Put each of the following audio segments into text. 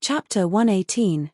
Chapter 118,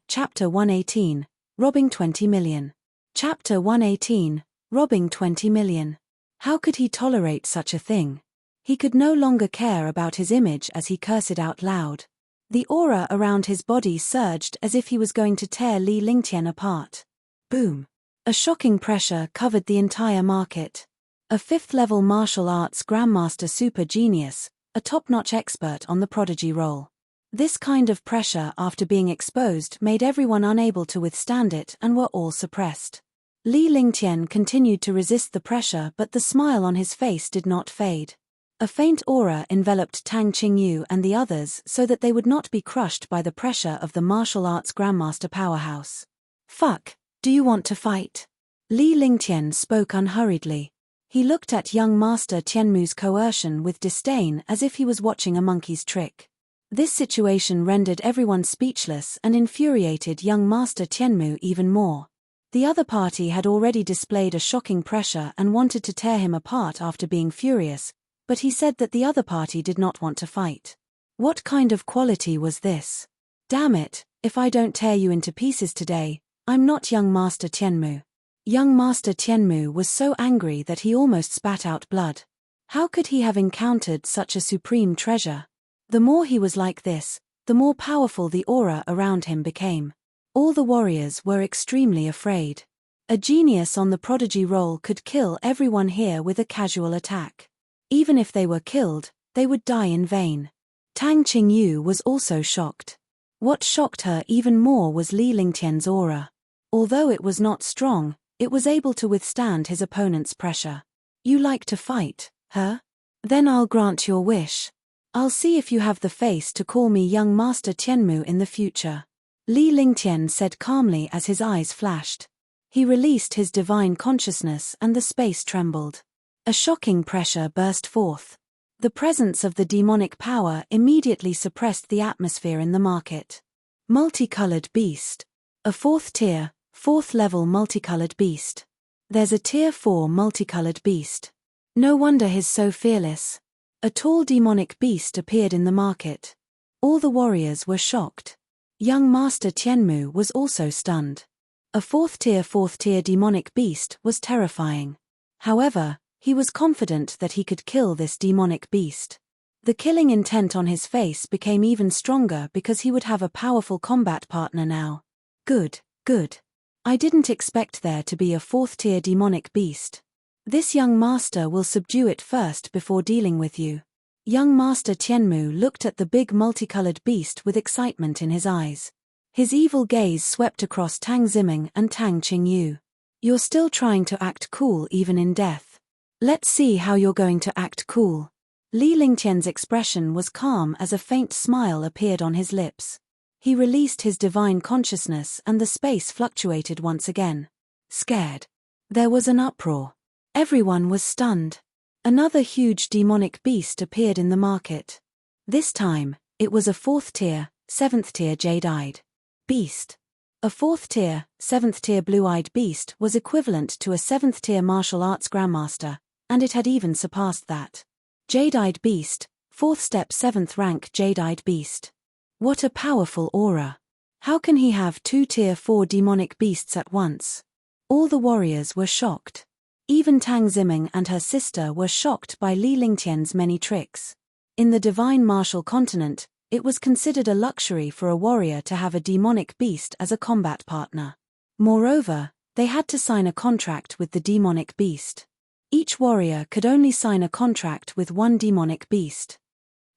Robbing 20 million. Chapter 118, Robbing 20 million. How could he tolerate such a thing? He could no longer care about his image as he cursed out loud. The aura around his body surged as if he was going to tear Li Lingtian apart. Boom. A shocking pressure covered the entire market. A fifth-level martial arts grandmaster super genius, a top-notch expert on the prodigy role. This kind of pressure after being exposed made everyone unable to withstand it and were all suppressed. Li Lingtian continued to resist the pressure, but the smile on his face did not fade. A faint aura enveloped Tang Qingyu and the others so that they would not be crushed by the pressure of the martial arts grandmaster powerhouse. Fuck, do you want to fight? Li Lingtian spoke unhurriedly. He looked at young Master Tianmu's coercion with disdain as if he was watching a monkey's trick. This situation rendered everyone speechless and infuriated young Master Tianmu even more. The other party had already displayed a shocking pressure and wanted to tear him apart after being furious, but he said that the other party did not want to fight. What kind of quality was this? Damn it, if I don't tear you into pieces today, I'm not young Master Tianmu. Young Master Tianmu was so angry that he almost spat out blood. How could he have encountered such a supreme treasure? The more he was like this, the more powerful the aura around him became. All the warriors were extremely afraid. A genius on the prodigy role could kill everyone here with a casual attack. Even if they were killed, they would die in vain. Tang Qingyu was also shocked. What shocked her even more was Li Lingtian's aura. Although it was not strong, it was able to withstand his opponent's pressure. You like to fight, huh? Then I'll grant your wish. I'll see if you have the face to call me young Master Tianmu in the future. Li Lingtian said calmly as his eyes flashed. He released his divine consciousness and the space trembled. A shocking pressure burst forth. The presence of the demonic power immediately suppressed the atmosphere in the market. Multicolored beast. A fourth-tier, fourth-level multicolored beast. There's a tier 4 multicolored beast. No wonder he's so fearless. A tall demonic beast appeared in the market. All the warriors were shocked. Young Master Tianmu was also stunned. A fourth-tier demonic beast was terrifying. However, he was confident that he could kill this demonic beast. The killing intent on his face became even stronger because he would have a powerful combat partner now. Good, good. I didn't expect there to be a fourth-tier demonic beast. This young master will subdue it first before dealing with you. Young Master Tianmu looked at the big multicolored beast with excitement in his eyes. His evil gaze swept across Tang Ziming and Tang Qingyu. You're still trying to act cool even in death. Let's see how you're going to act cool. Li Lingtian's expression was calm as a faint smile appeared on his lips. He released his divine consciousness and the space fluctuated once again. Scared. There was an uproar. Everyone was stunned. Another huge demonic beast appeared in the market. This time, it was a fourth-tier, seventh-tier jade-eyed beast. A fourth-tier, seventh-tier blue-eyed beast was equivalent to a seventh-tier martial arts grandmaster, and it had even surpassed that. Jade-eyed beast, 4th step 7th rank jade-eyed beast. What a powerful aura. How can he have 2 tier 4 demonic beasts at once? All the warriors were shocked. Even Tang Ziming and her sister were shocked by Li Lingtian's many tricks. In the divine martial continent, it was considered a luxury for a warrior to have a demonic beast as a combat partner. Moreover, they had to sign a contract with the demonic beast. Each warrior could only sign a contract with one demonic beast.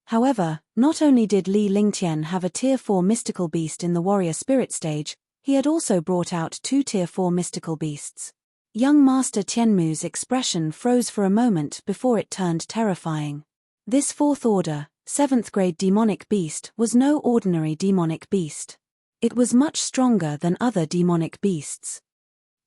However, not only did Li Lingtian have a tier 4 mystical beast in the warrior spirit stage, he had also brought out 2 tier 4 mystical beasts. Young Master Tianmu's expression froze for a moment before it turned terrifying. This 4th order, 7th grade demonic beast was no ordinary demonic beast. It was much stronger than other demonic beasts.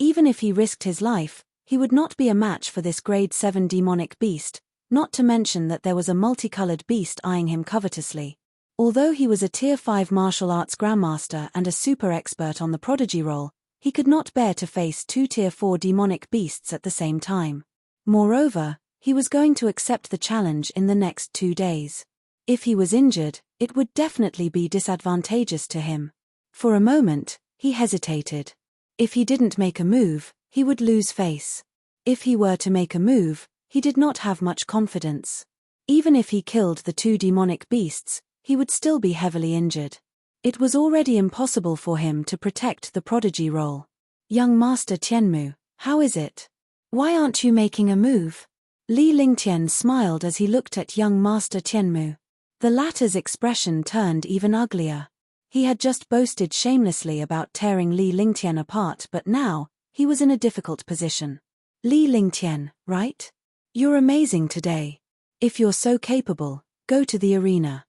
Even if he risked his life, he would not be a match for this grade 7 demonic beast, not to mention that there was a multicolored beast eyeing him covetously. Although he was a tier 5 martial arts grandmaster and a super expert on the prodigy role, he could not bear to face 2 tier 4 demonic beasts at the same time. Moreover, he was going to accept the challenge in the next 2 days. If he was injured, it would definitely be disadvantageous to him. For a moment, he hesitated. If he didn't make a move, he would lose face. If he were to make a move, he did not have much confidence. Even if he killed the two demonic beasts, he would still be heavily injured. It was already impossible for him to protect the prodigy role. Young Master Tianmu, how is it? Why aren't you making a move? Li Lingtian smiled as he looked at young Master Tianmu. The latter's expression turned even uglier. He had just boasted shamelessly about tearing Li Lingtian apart, but now, he was in a difficult position. Li Lingtian, right? You're amazing today. If you're so capable, go to the arena.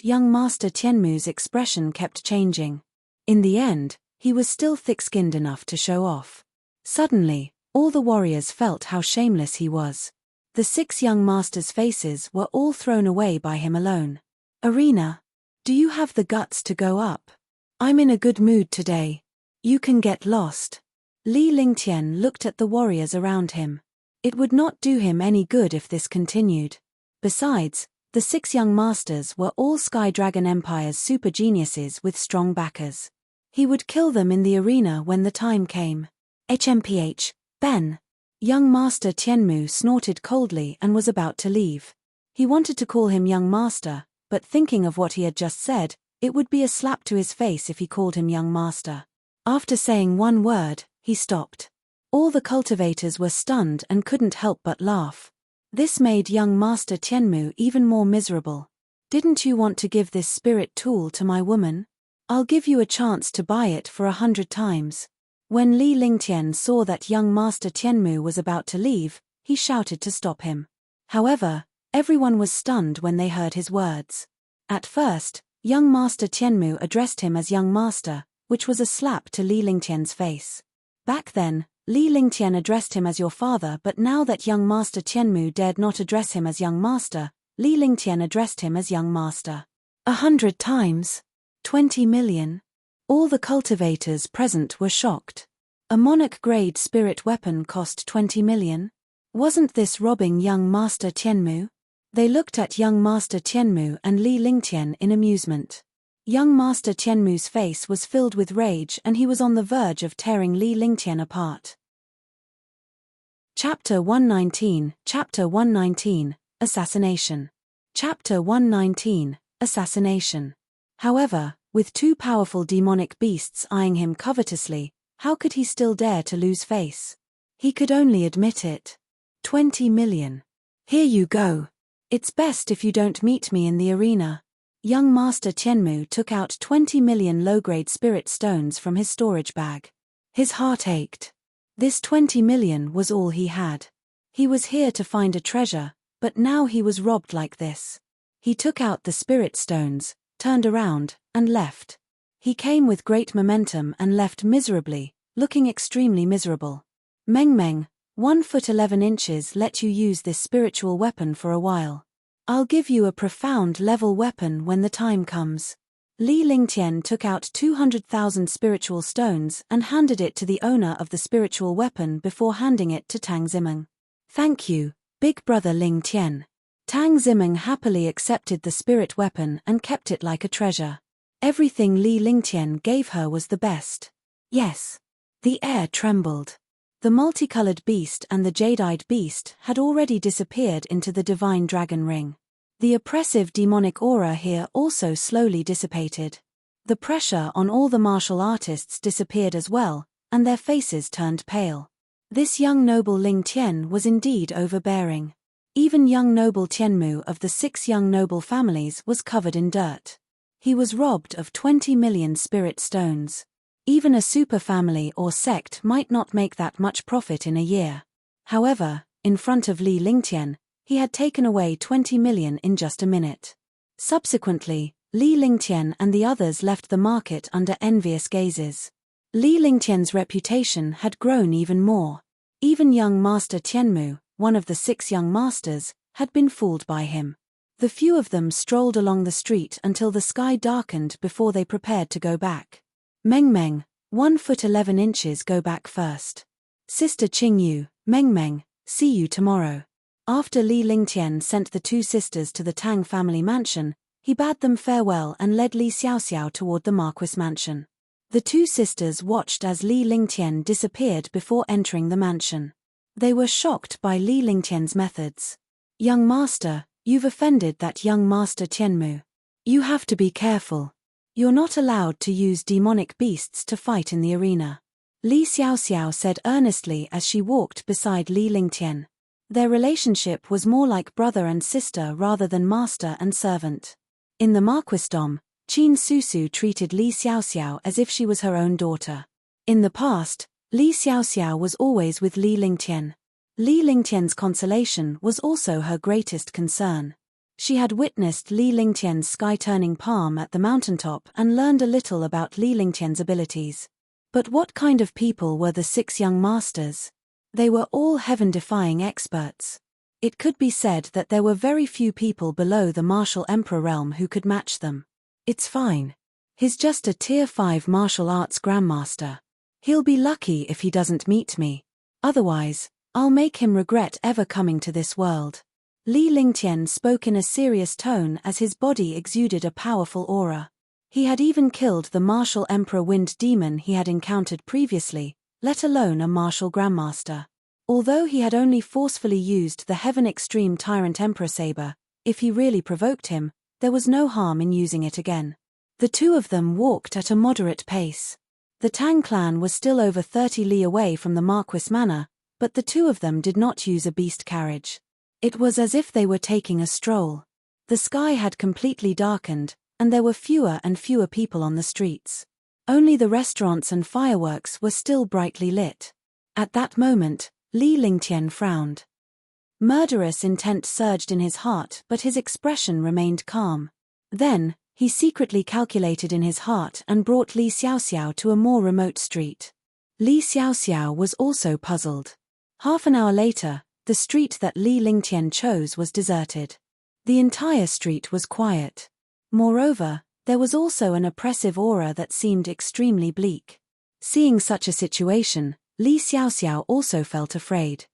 Young Master Tianmu's expression kept changing. In the end, he was still thick-skinned enough to show off. Suddenly, all the warriors felt how shameless he was. The 6 young masters' faces were all thrown away by him alone. Arena? Do you have the guts to go up? I'm in a good mood today. You can get lost. Li Lingtian looked at the warriors around him. It would not do him any good if this continued. Besides, the 6 young masters were all Sky Dragon Empire's super geniuses with strong backers. He would kill them in the arena when the time came. HMPH, Ben. Young Master Tianmu snorted coldly and was about to leave. He wanted to call him young master, but thinking of what he had just said, it would be a slap to his face if he called him young master. After saying one word, he stopped. All the cultivators were stunned and couldn't help but laugh. This made young Master Tianmu even more miserable. Didn't you want to give this spirit tool to my woman? I'll give you a chance to buy it for 100 times. When Li Lingtian saw that young Master Tianmu was about to leave, he shouted to stop him. However, everyone was stunned when they heard his words. At first, young Master Tianmu addressed him as young master, which was a slap to Li Lingtian's face. Back then, Li Lingtian addressed him as your father, but now that young Master Tianmu dared not address him as young master, Li Lingtian addressed him as young master. 100 times? 20 million? All the cultivators present were shocked. A monarch-grade spirit weapon cost 20 million? Wasn't this robbing young Master Tianmu? They looked at young Master Tianmu and Li Lingtian in amusement. Young Master Tianmu's face was filled with rage and he was on the verge of tearing Li Lingtian apart. Chapter 119, Assassination. Chapter 119, Assassination. However, with 2 powerful demonic beasts eyeing him covetously, how could he still dare to lose face? He could only admit it. 20 million. Here you go. It's best if you don't meet me in the arena. Young Master Tianmu took out 20 million low-grade spirit stones from his storage bag. His heart ached. This 20 million was all he had. He was here to find a treasure, but now he was robbed like this. He took out the spirit stones, turned around, and left. He came with great momentum and left miserably, looking extremely miserable. Meng Meng, 1 foot 11 inches, let you use this spiritual weapon for a while. I'll give you a profound level weapon when the time comes. Li Lingtian took out 200,000 spiritual stones and handed it to the owner of the spiritual weapon before handing it to Tang Zimeng. Thank you, big brother Lingtian. Tang Zimeng happily accepted the spirit weapon and kept it like a treasure. Everything Li Lingtian gave her was the best. Yes. The air trembled. The multicolored beast and the jade-eyed beast had already disappeared into the divine dragon ring. The oppressive demonic aura here also slowly dissipated. The pressure on all the martial artists disappeared as well, and their faces turned pale. This young noble Ling Tian was indeed overbearing. Even young noble Tianmu of the 6 young noble families was covered in dirt. He was robbed of 20 million spirit stones. Even a super family or sect might not make that much profit in a year. However, in front of Li Lingtian, he had taken away 20 million in just a minute. Subsequently, Li Lingtian and the others left the market under envious gazes. Li Lingtian's reputation had grown even more. Even young Master Tianmu, one of the 6 young masters, had been fooled by him. The few of them strolled along the street until the sky darkened before they prepared to go back. Meng Meng, 1 foot 11 inches, go back first. Sister Qingyu, Meng Meng, see you tomorrow. After Li Lingtian sent the two sisters to the Tang family mansion, he bade them farewell and led Li Xiaoxiao toward the Marquis mansion. The two sisters watched as Li Lingtian disappeared before entering the mansion. They were shocked by Li Lingtian's methods. "Young master, you've offended that young master Tianmu. You have to be careful. You're not allowed to use demonic beasts to fight in the arena," Li Xiaoxiao said earnestly as she walked beside Li Lingtian. Their relationship was more like brother and sister rather than master and servant. In the marquisdom, Qin Susu treated Li Xiaoxiao as if she was her own daughter. In the past, Li Xiaoxiao was always with Li Lingtian. Li Lingtian's consolation was also her greatest concern. She had witnessed Li Lingtian's sky-turning palm at the mountaintop and learned a little about Li Lingtian's abilities. But what kind of people were the 6 young masters? They were all heaven-defying experts. It could be said that there were very few people below the martial emperor realm who could match them. "It's fine. He's just a tier 5 martial arts grandmaster. He'll be lucky if he doesn't meet me. Otherwise, I'll make him regret ever coming to this world." Li Lingtian spoke in a serious tone as his body exuded a powerful aura. He had even killed the martial emperor wind demon he had encountered previously, let alone a martial grandmaster. Although he had only forcefully used the Heaven Extreme Tyrant Emperor Saber, if he really provoked him, there was no harm in using it again. The two of them walked at a moderate pace. The Tang clan was still over 30 li away from the Marquis Manor, but the two of them did not use a beast carriage. It was as if they were taking a stroll. The sky had completely darkened, and there were fewer and fewer people on the streets. Only the restaurants and fireworks were still brightly lit. At that moment, Li Lingtian frowned. Murderous intent surged in his heart, but his expression remained calm. Then, he secretly calculated in his heart and brought Li Xiaoxiao to a more remote street. Li Xiaoxiao was also puzzled. Half an hour later, the street that Li Lingtian chose was deserted. The entire street was quiet. Moreover, there was also an oppressive aura that seemed extremely bleak. Seeing such a situation, Li Xiaoxiao also felt afraid.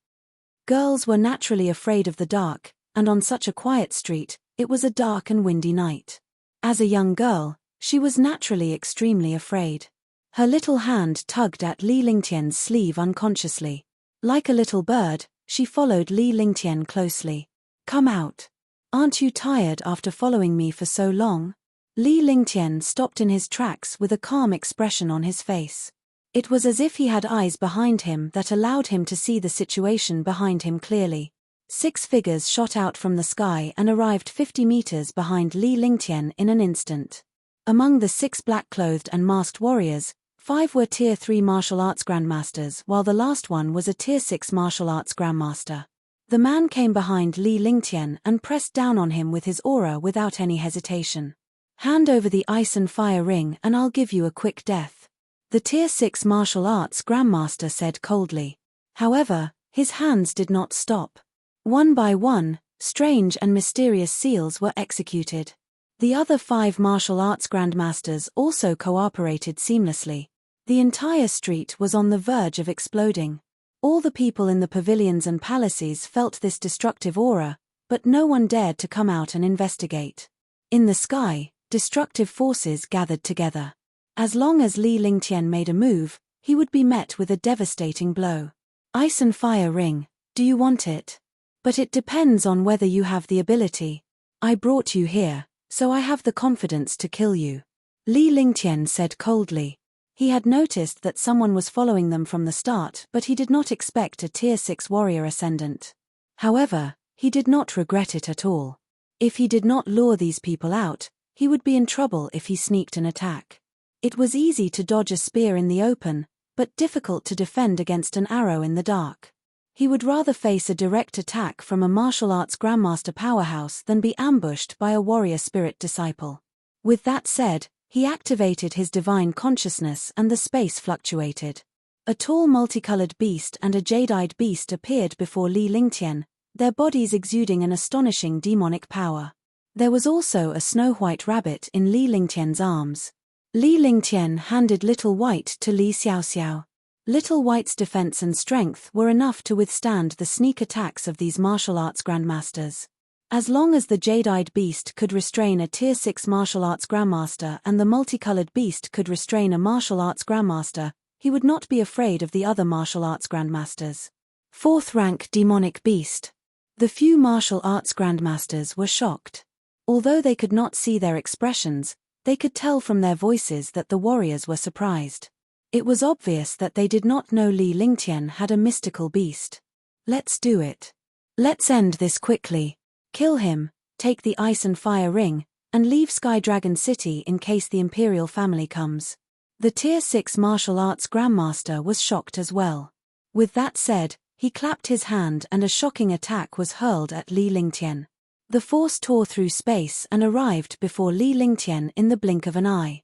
Girls were naturally afraid of the dark, and on such a quiet street, it was a dark and windy night. As a young girl, she was naturally extremely afraid. Her little hand tugged at Li Lingtian's sleeve unconsciously. Like a little bird, she followed Li Lingtian closely. "Come out. Aren't you tired after following me for so long?" Li Lingtian stopped in his tracks with a calm expression on his face. It was as if he had eyes behind him that allowed him to see the situation behind him clearly. 6 figures shot out from the sky and arrived 50 meters behind Li Lingtian in an instant. Among the 6 black-clothed and masked warriors, 5 were Tier 3 martial arts grandmasters while the last one was a Tier 6 martial arts grandmaster. The man came behind Li Lingtian and pressed down on him with his aura without any hesitation. "Hand over the ice and fire ring and I'll give you a quick death," the Tier 6 martial arts grandmaster said coldly. However, his hands did not stop. One by one, strange and mysterious seals were executed. The other 5 martial arts grandmasters also cooperated seamlessly. The entire street was on the verge of exploding. All the people in the pavilions and palaces felt this destructive aura, but no one dared to come out and investigate. In the sky, destructive forces gathered together. As long as Li Lingtian made a move, he would be met with a devastating blow. "Ice and fire ring, do you want it? But it depends on whether you have the ability. I brought you here, so I have the confidence to kill you," Li Lingtian said coldly. He had noticed that someone was following them from the start, but he did not expect a Tier 6 warrior ascendant. However, he did not regret it at all. If he did not lure these people out, he would be in trouble if he sneaked an attack. It was easy to dodge a spear in the open, but difficult to defend against an arrow in the dark. He would rather face a direct attack from a martial arts grandmaster powerhouse than be ambushed by a warrior spirit disciple. With that said, he activated his divine consciousness and the space fluctuated. A tall multicolored beast and a jade-eyed beast appeared before Li Lingtian, their bodies exuding an astonishing demonic power. There was also a snow-white rabbit in Li Lingtian's arms. Li Lingtian handed Little White to Li Xiaoxiao. Little White's defense and strength were enough to withstand the sneak attacks of these martial arts grandmasters. As long as the jade-eyed beast could restrain a Tier 6 martial arts grandmaster and the multicolored beast could restrain a martial arts grandmaster, he would not be afraid of the other martial arts grandmasters. 4th rank demonic beast. The few martial arts grandmasters were shocked. Although they could not see their expressions, they could tell from their voices that the warriors were surprised. It was obvious that they did not know Li Lingtian had a mystical beast. Let's do it. Let's end this quickly. Kill him, take the ice and fire ring, and leave Sky Dragon City in case the Imperial family comes. The Tier 6 martial arts grandmaster was shocked as well. With that said, he clapped his hand and a shocking attack was hurled at Li Lingtian. The force tore through space and arrived before Li Lingtian in the blink of an eye.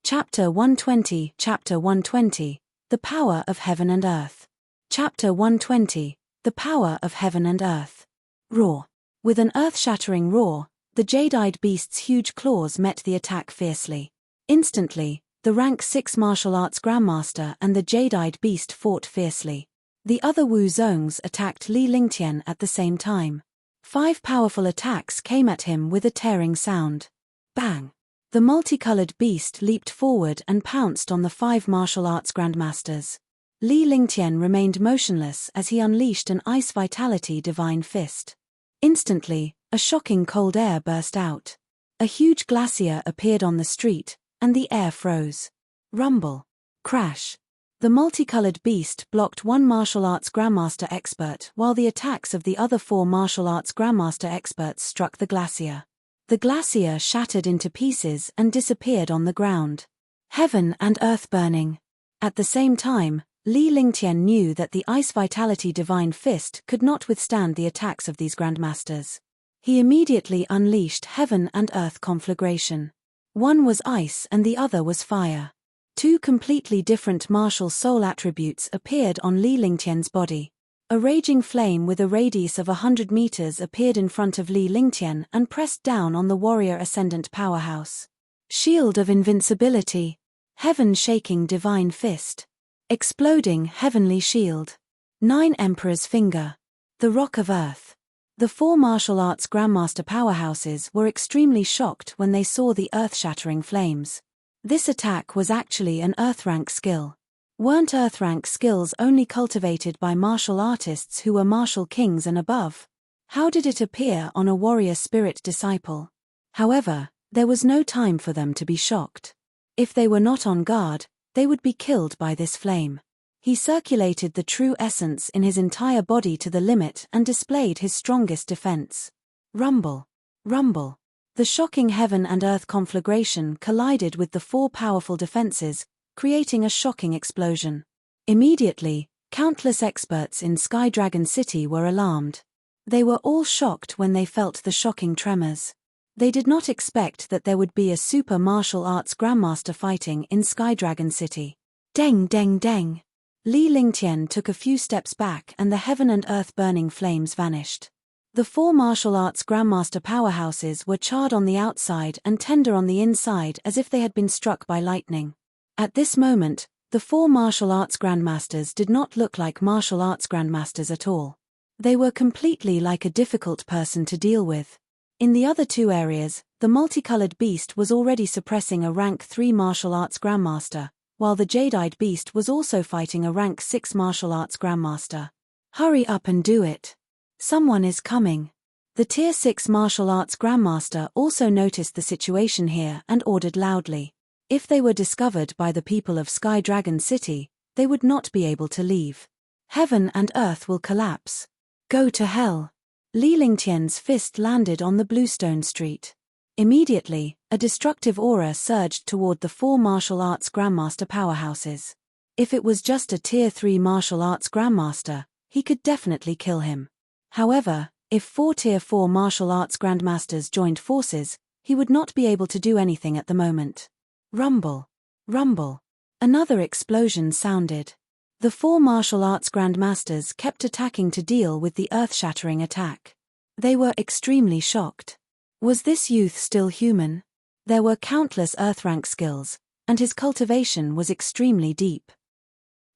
Chapter 120. Chapter 120. The Power of Heaven and Earth. Chapter 120. The Power of Heaven and Earth. Roar. With an earth-shattering roar, the jade-eyed beast's huge claws met the attack fiercely. Instantly, the rank 6 martial arts grandmaster and the jade-eyed beast fought fiercely. The other Wu Zongs attacked Li Lingtian at the same time. 5 powerful attacks came at him with a tearing sound. Bang! The multicolored beast leaped forward and pounced on the 5 martial arts grandmasters. Li Lingtian remained motionless as he unleashed an Ice Vitality Divine Fist. Instantly, a shocking cold air burst out. A huge glacier appeared on the street, and the air froze. Rumble. Crash. The multicolored beast blocked 1 martial arts grandmaster expert while the attacks of the other 4 martial arts grandmaster experts struck the glacier. The glacier shattered into pieces and disappeared on the ground. Heaven and earth burning. At the same time, Li Lingtian knew that the Ice Vitality Divine Fist could not withstand the attacks of these grandmasters. He immediately unleashed Heaven and Earth Conflagration. One was ice and the other was fire. 2 completely different martial soul attributes appeared on Li Lingtian's body. A raging flame with a radius of 100 meters appeared in front of Li Lingtian and pressed down on the warrior ascendant powerhouse. Shield of Invincibility. Heaven-shaking Divine Fist. Exploding Heavenly Shield. 9 Emperor's Finger. The Rock of Earth. The 4 martial arts grandmaster powerhouses were extremely shocked when they saw the earth-shattering flames. This attack was actually an Earth-rank skill. Weren't Earth-rank skills only cultivated by martial artists who were martial kings and above? How did it appear on a warrior spirit disciple? However, there was no time for them to be shocked. If they were not on guard, they would be killed by this flame. He circulated the true essence in his entire body to the limit and displayed his strongest defense. Rumble. Rumble. The shocking Heaven and Earth conflagration collided with the 4 powerful defenses, creating a shocking explosion. Immediately, countless experts in Sky Dragon City were alarmed. They were all shocked when they felt the shocking tremors. They did not expect that there would be a super martial arts grandmaster fighting in Sky Dragon City. Deng deng deng. Li Lingtian took a few steps back and the Heaven and Earth burning flames vanished. The 4 martial arts grandmaster powerhouses were charred on the outside and tender on the inside as if they had been struck by lightning. At this moment, the 4 martial arts grandmasters did not look like martial arts grandmasters at all. They were completely like a difficult person to deal with. In the other 2 areas, the multicolored beast was already suppressing a rank 3 martial arts grandmaster, while the jade-eyed beast was also fighting a rank 6 martial arts grandmaster. Hurry up and do it. Someone is coming. The Tier 6 martial arts grandmaster also noticed the situation here and ordered loudly. If they were discovered by the people of Sky Dragon City, they would not be able to leave. Heaven and earth will collapse. Go to hell. Li Lingtian's fist landed on the bluestone street. Immediately, a destructive aura surged toward the 4 martial arts grandmaster powerhouses. If it was just a Tier 3 martial arts grandmaster, he could definitely kill him. However, if 4 Tier 4 martial arts grandmasters joined forces, he would not be able to do anything at the moment. Rumble. Rumble. Another explosion sounded. The 4 martial arts grandmasters kept attacking to deal with the earth-shattering attack. They were extremely shocked. Was this youth still human? There were countless Earth-rank skills, and his cultivation was extremely deep.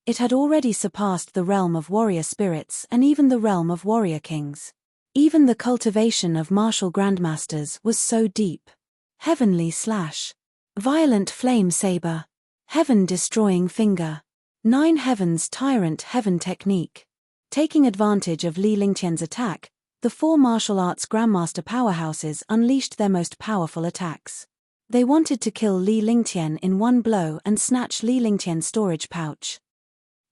It had already surpassed the realm of warrior spirits and even the realm of warrior kings. Even the cultivation of martial grandmasters was so deep. Heavenly slash. Violent flame saber. Heaven-destroying finger. 9 heavens tyrant heaven technique. Taking advantage of Li Lingtian's attack, the 4 martial arts grandmaster powerhouses unleashed their most powerful attacks. They wanted to kill Li Lingtian in one blow and snatch Li Lingtian's storage pouch.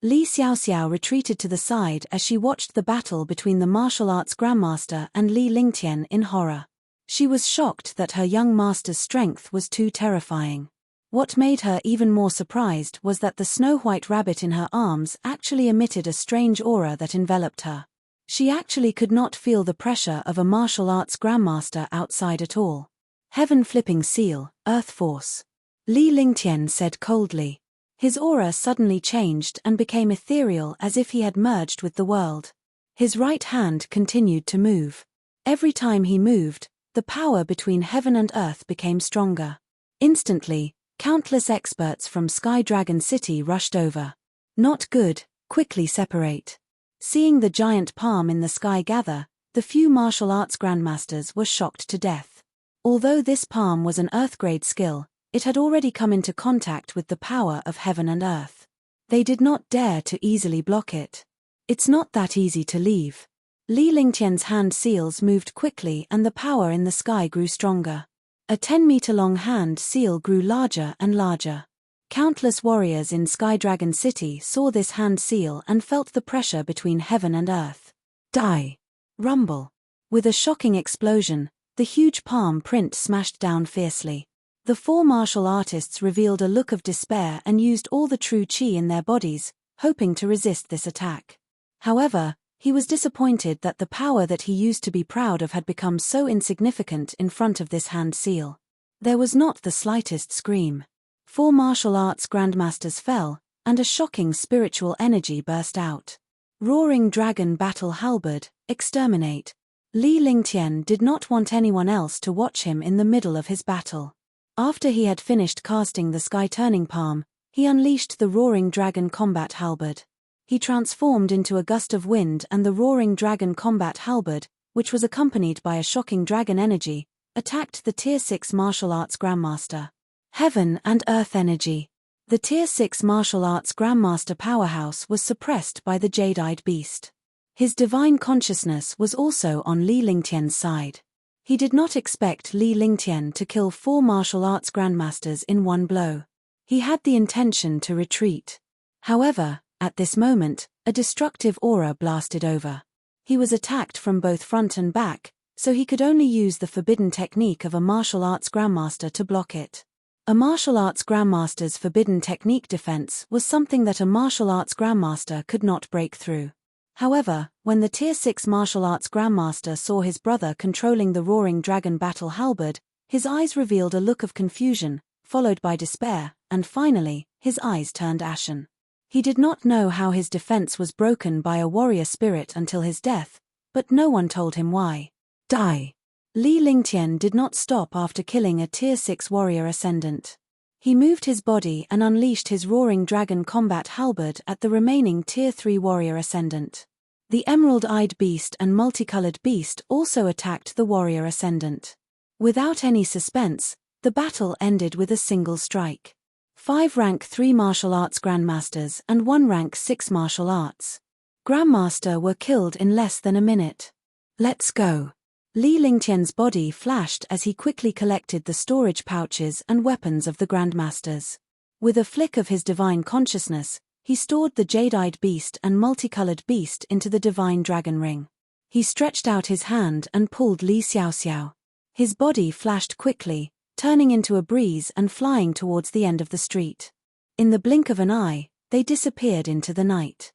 Li Xiaoxiao retreated to the side as she watched the battle between the martial arts grandmaster and Li Lingtian in horror. She was shocked that her young master's strength was too terrifying. What made her even more surprised was that the snow-white rabbit in her arms actually emitted a strange aura that enveloped her. She actually could not feel the pressure of a martial arts grandmaster outside at all. Heaven-flipping seal, earth force. Li Lingtian said coldly. His aura suddenly changed and became ethereal as if he had merged with the world. His right hand continued to move. Every time he moved, the power between heaven and earth became stronger. Instantly, countless experts from Sky Dragon City rushed over. Not good, quickly separate. Seeing the giant palm in the sky gather, the few martial arts grandmasters were shocked to death. Although this palm was an earth-grade skill, it had already come into contact with the power of heaven and earth. They did not dare to easily block it. It's not that easy to leave. Li Lingtian's hand seals moved quickly and the power in the sky grew stronger. A 10-meter-long hand seal grew larger and larger. Countless warriors in Sky Dragon City saw this hand seal and felt the pressure between heaven and earth. Die! Rumble! With a shocking explosion, the huge palm print smashed down fiercely. The 4 martial artists revealed a look of despair and used all the true qi in their bodies, hoping to resist this attack. However, he was disappointed that the power that he used to be proud of had become so insignificant in front of this hand seal. There was not the slightest scream. 4 martial arts grandmasters fell, and a shocking spiritual energy burst out. Roaring Dragon Battle Halberd, exterminate. Li Lingtian did not want anyone else to watch him in the middle of his battle. After he had finished casting the sky-turning palm, he unleashed the Roaring Dragon Combat Halberd. He transformed into a gust of wind and the Roaring Dragon Combat Halberd, which was accompanied by a shocking dragon energy, attacked the Tier 6 martial arts grandmaster. Heaven and Earth energy. The Tier 6 martial arts grandmaster powerhouse was suppressed by the Jade-eyed beast. His divine consciousness was also on Li Lingtian's side. He did not expect Li Lingtian to kill 4 martial arts grandmasters in one blow. He had the intention to retreat. However, at this moment, a destructive aura blasted over. He was attacked from both front and back, so he could only use the forbidden technique of a martial arts grandmaster to block it. A martial arts grandmaster's forbidden technique defense was something that a martial arts grandmaster could not break through. However, when the Tier 6 martial arts grandmaster saw his brother controlling the Roaring Dragon Battle Halberd, his eyes revealed a look of confusion, followed by despair, and finally, his eyes turned ashen. He did not know how his defense was broken by a warrior spirit until his death, but no one told him why. Die! Li Lingtian did not stop after killing a Tier 6 warrior ascendant. He moved his body and unleashed his Roaring Dragon Combat Halberd at the remaining Tier 3 warrior ascendant. The Emerald-eyed beast and multicolored beast also attacked the warrior ascendant. Without any suspense, the battle ended with a single strike. 5 rank 3 martial arts grandmasters and 1 rank 6 martial arts grandmaster were killed in less than a minute. Let's go. Li Lingtian's body flashed as he quickly collected the storage pouches and weapons of the grandmasters. With a flick of his divine consciousness, he stored the jade-eyed beast and multicolored beast into the divine dragon ring. He stretched out his hand and pulled Li Xiaoxiao. His body flashed quickly, turning into a breeze and flying towards the end of the street. In the blink of an eye, they disappeared into the night.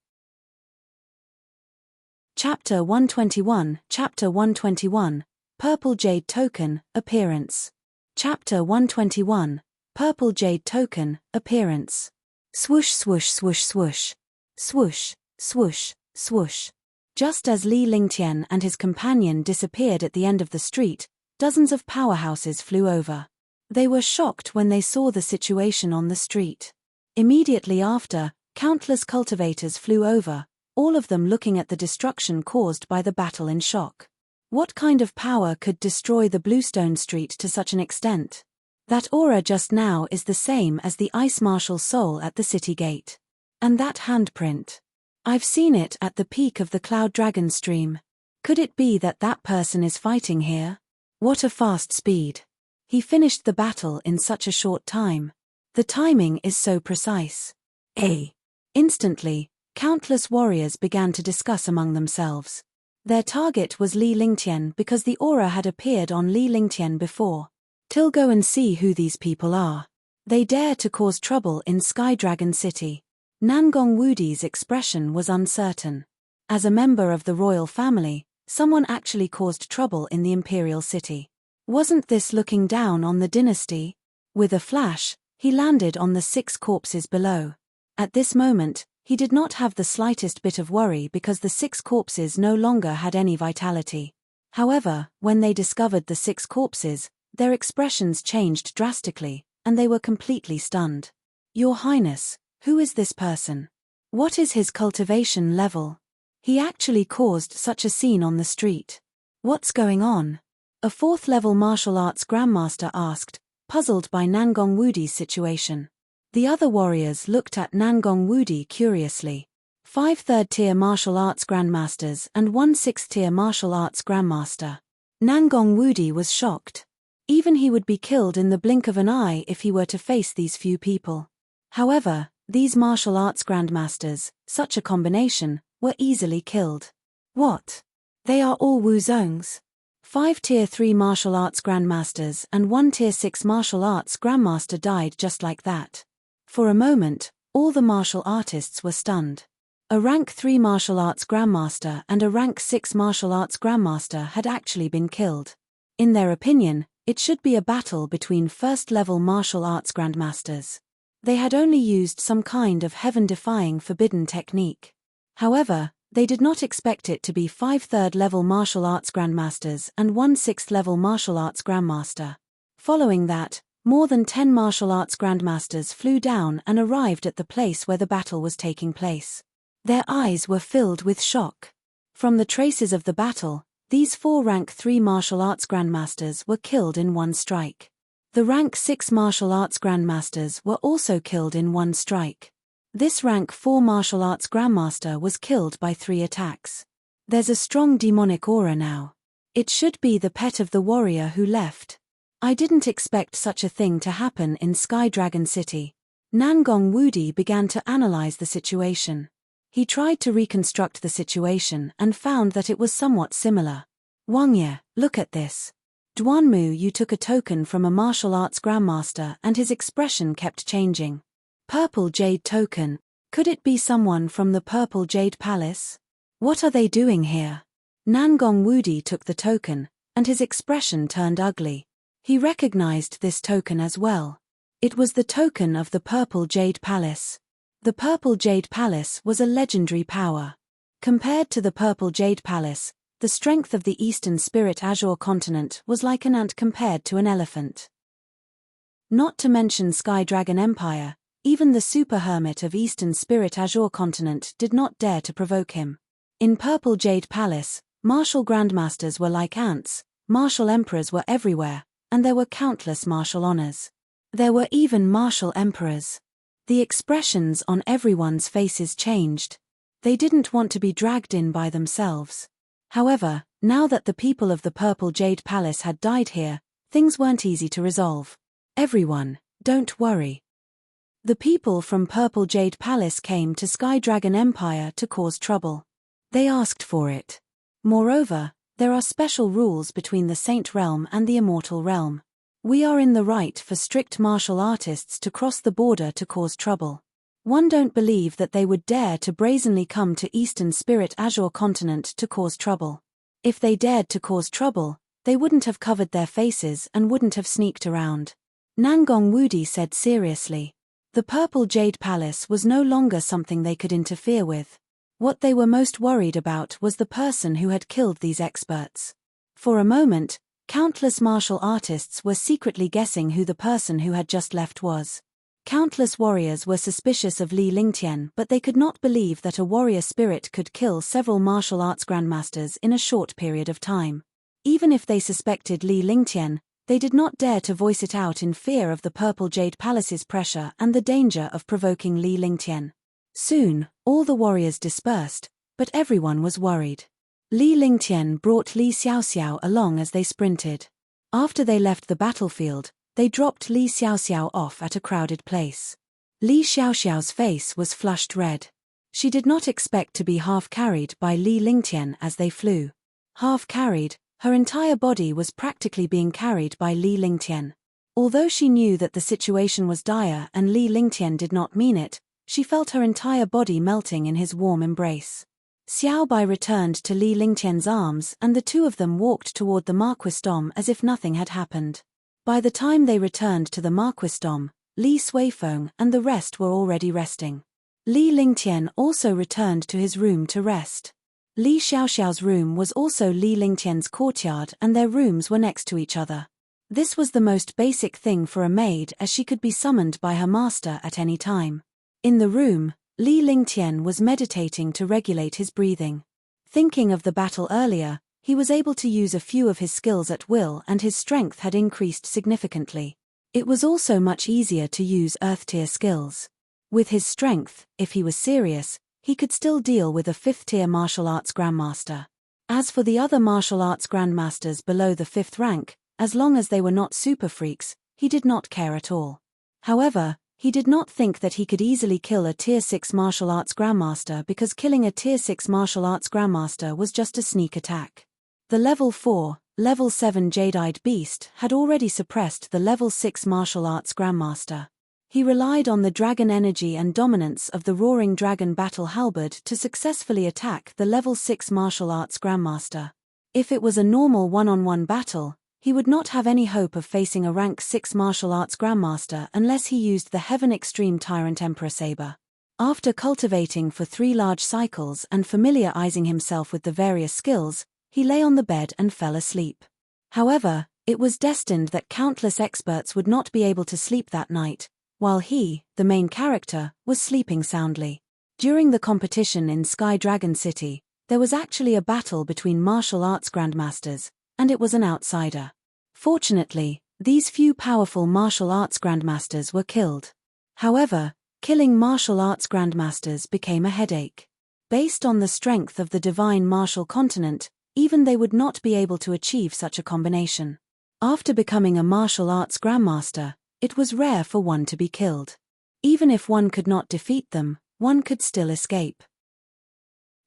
Chapter 121, Chapter 121, Purple Jade Token, Appearance. Chapter 121, Purple Jade Token, Appearance. Swoosh swoosh swoosh swoosh. Swoosh, swoosh, swoosh. Just as Li Lingtian and his companion disappeared at the end of the street, dozens of powerhouses flew over. They were shocked when they saw the situation on the street. Immediately after, countless cultivators flew over, all of them looking at the destruction caused by the battle in shock. What kind of power could destroy the bluestone street to such an extent? That aura just now is the same as the ice martial soul at the city gate. And that handprint. I've seen it at the peak of the Cloud Dragon stream. Could it be that that person is fighting here? What a fast speed. He finished the battle in such a short time. The timing is so precise. Instantly, countless warriors began to discuss among themselves. Their target was Li Lingtian because the aura had appeared on Li Lingtian before. Till go and see who these people are. They dare to cause trouble in Sky Dragon City. Nangong Wudi's expression was uncertain. As a member of the royal family, someone actually caused trouble in the imperial city. Wasn't this looking down on the dynasty? With a flash, he landed on the 6 corpses below. At this moment, he did not have the slightest bit of worry because the 6 corpses no longer had any vitality. However, when they discovered the 6 corpses, their expressions changed drastically, and they were completely stunned. Your Highness, who is this person? What is his cultivation level? He actually caused such a scene on the street. What's going on? A 4th-level martial arts grandmaster asked, puzzled by Nangong Wudi's situation. The other warriors looked at Nangong Wudi curiously. 5 3rd-tier martial arts grandmasters and 1 6th-tier martial arts grandmaster. Nangong Wudi was shocked. Even he would be killed in the blink of an eye if he were to face these few people. However, these martial arts grandmasters, such a combination, were easily killed. What? They are all Wuzongs. 5 Tier 3 martial arts grandmasters and 1 Tier 6 martial arts grandmaster died just like that. For a moment, all the martial artists were stunned. A rank 3 martial arts grandmaster and a rank 6 martial arts grandmaster had actually been killed. In their opinion, it should be a battle between first-level martial arts grandmasters. They had only used some kind of heaven-defying forbidden technique. However, they did not expect it to be 5 3rd-level martial arts grandmasters and 1 6th-level martial arts grandmaster. Following that, more than 10 martial arts grandmasters flew down and arrived at the place where the battle was taking place. Their eyes were filled with shock. From the traces of the battle, these 4 rank 3 martial arts grandmasters were killed in one strike. The rank 6 martial arts grandmasters were also killed in one strike. This rank 4 martial arts grandmaster was killed by 3 attacks. There's a strong demonic aura now. It should be the pet of the warrior who left. I didn't expect such a thing to happen in Sky Dragon City. Nangong Wudi began to analyze the situation. He tried to reconstruct the situation and found that it was somewhat similar. Wangye, look at this. Duanmu Yu took a token from a martial arts grandmaster and his expression kept changing. Purple Jade token. Could it be someone from the Purple Jade Palace? What are they doing here? Nangong Wudi took the token, and his expression turned ugly. He recognized this token as well. It was the token of the Purple Jade Palace. The Purple Jade Palace was a legendary power. Compared to the Purple Jade Palace, the strength of the Eastern Spirit Azure continent was like an ant compared to an elephant. Not to mention Sky Dragon Empire, even the super hermit of Eastern Spirit Azure continent did not dare to provoke him. In Purple Jade Palace, martial grandmasters were like ants, martial emperors were everywhere, and there were countless martial honors. There were even martial emperors. The expressions on everyone's faces changed. They didn't want to be dragged in by themselves. However, now that the people of the Purple Jade Palace had died here, things weren't easy to resolve. Everyone, don't worry. The people from Purple Jade Palace came to Sky Dragon Empire to cause trouble. They asked for it. Moreover, there are special rules between the Saint Realm and the Immortal Realm. We are in the right for strict martial artists to cross the border to cause trouble. One don't believe that they would dare to brazenly come to Eastern Spirit Azure continent to cause trouble. If they dared to cause trouble, they wouldn't have covered their faces and wouldn't have sneaked around. Nangong Wudi said seriously. The Purple Jade Palace was no longer something they could interfere with. What they were most worried about was the person who had killed these experts. For a moment, Countless martial artists were secretly guessing who the person who had just left was. Countless warriors were suspicious of Li Lingtian, but they could not believe that a warrior spirit could kill several martial arts grandmasters in a short period of time. Even if they suspected Li Lingtian, they did not dare to voice it out in fear of the Purple Jade Palace's pressure and the danger of provoking Li Lingtian. Soon, all the warriors dispersed, but everyone was worried. Li Lingtian brought Li Xiaoxiao along as they sprinted. After they left the battlefield, they dropped Li Xiaoxiao off at a crowded place. Li Xiaoxiao's face was flushed red. She did not expect to be half-carried by Li Lingtian as they flew. Half-carried, her entire body was practically being carried by Li Lingtian. Although she knew that the situation was dire and Li Lingtian did not mean it, she felt her entire body melting in his warm embrace. Xiao Bai returned to Li Lingtian's arms and the two of them walked toward the marquisdom as if nothing had happened. By the time they returned to the marquisdom, Li Suifeng and the rest were already resting. Li Lingtian also returned to his room to rest. Li Xiaoxiao's room was also Li Lingtian's courtyard and their rooms were next to each other. This was the most basic thing for a maid as she could be summoned by her master at any time. In the room, Li Lingtian was meditating to regulate his breathing. Thinking of the battle earlier, he was able to use a few of his skills at will and his strength had increased significantly. It was also much easier to use earth-tier skills. With his strength, if he was serious, he could still deal with a 5th-tier martial arts grandmaster. As for the other martial arts grandmasters below the 5th rank, as long as they were not super freaks, he did not care at all. However, he did not think that he could easily kill a Tier 6 martial arts grandmaster because killing a Tier 6 martial arts grandmaster was just a sneak attack. The Level 4, Level 7 Jade-Eyed Beast had already suppressed the Level 6 martial arts grandmaster. He relied on the dragon energy and dominance of the Roaring Dragon Battle Halberd to successfully attack the Level 6 martial arts grandmaster. If it was a normal one-on-one battle, he would not have any hope of facing a Rank 6 martial arts grandmaster unless he used the Heaven Extreme Tyrant Emperor Saber. After cultivating for 3 large cycles and familiarizing himself with the various skills, he lay on the bed and fell asleep. However, it was destined that countless experts would not be able to sleep that night, while he, the main character, was sleeping soundly. During the competition in Sky Dragon City, there was actually a battle between martial arts grandmasters, and it was an outsider. Fortunately, these few powerful martial arts grandmasters were killed. However, killing martial arts grandmasters became a headache. Based on the strength of the divine martial continent, even they would not be able to achieve such a combination. After becoming a martial arts grandmaster, it was rare for one to be killed. Even if one could not defeat them, one could still escape.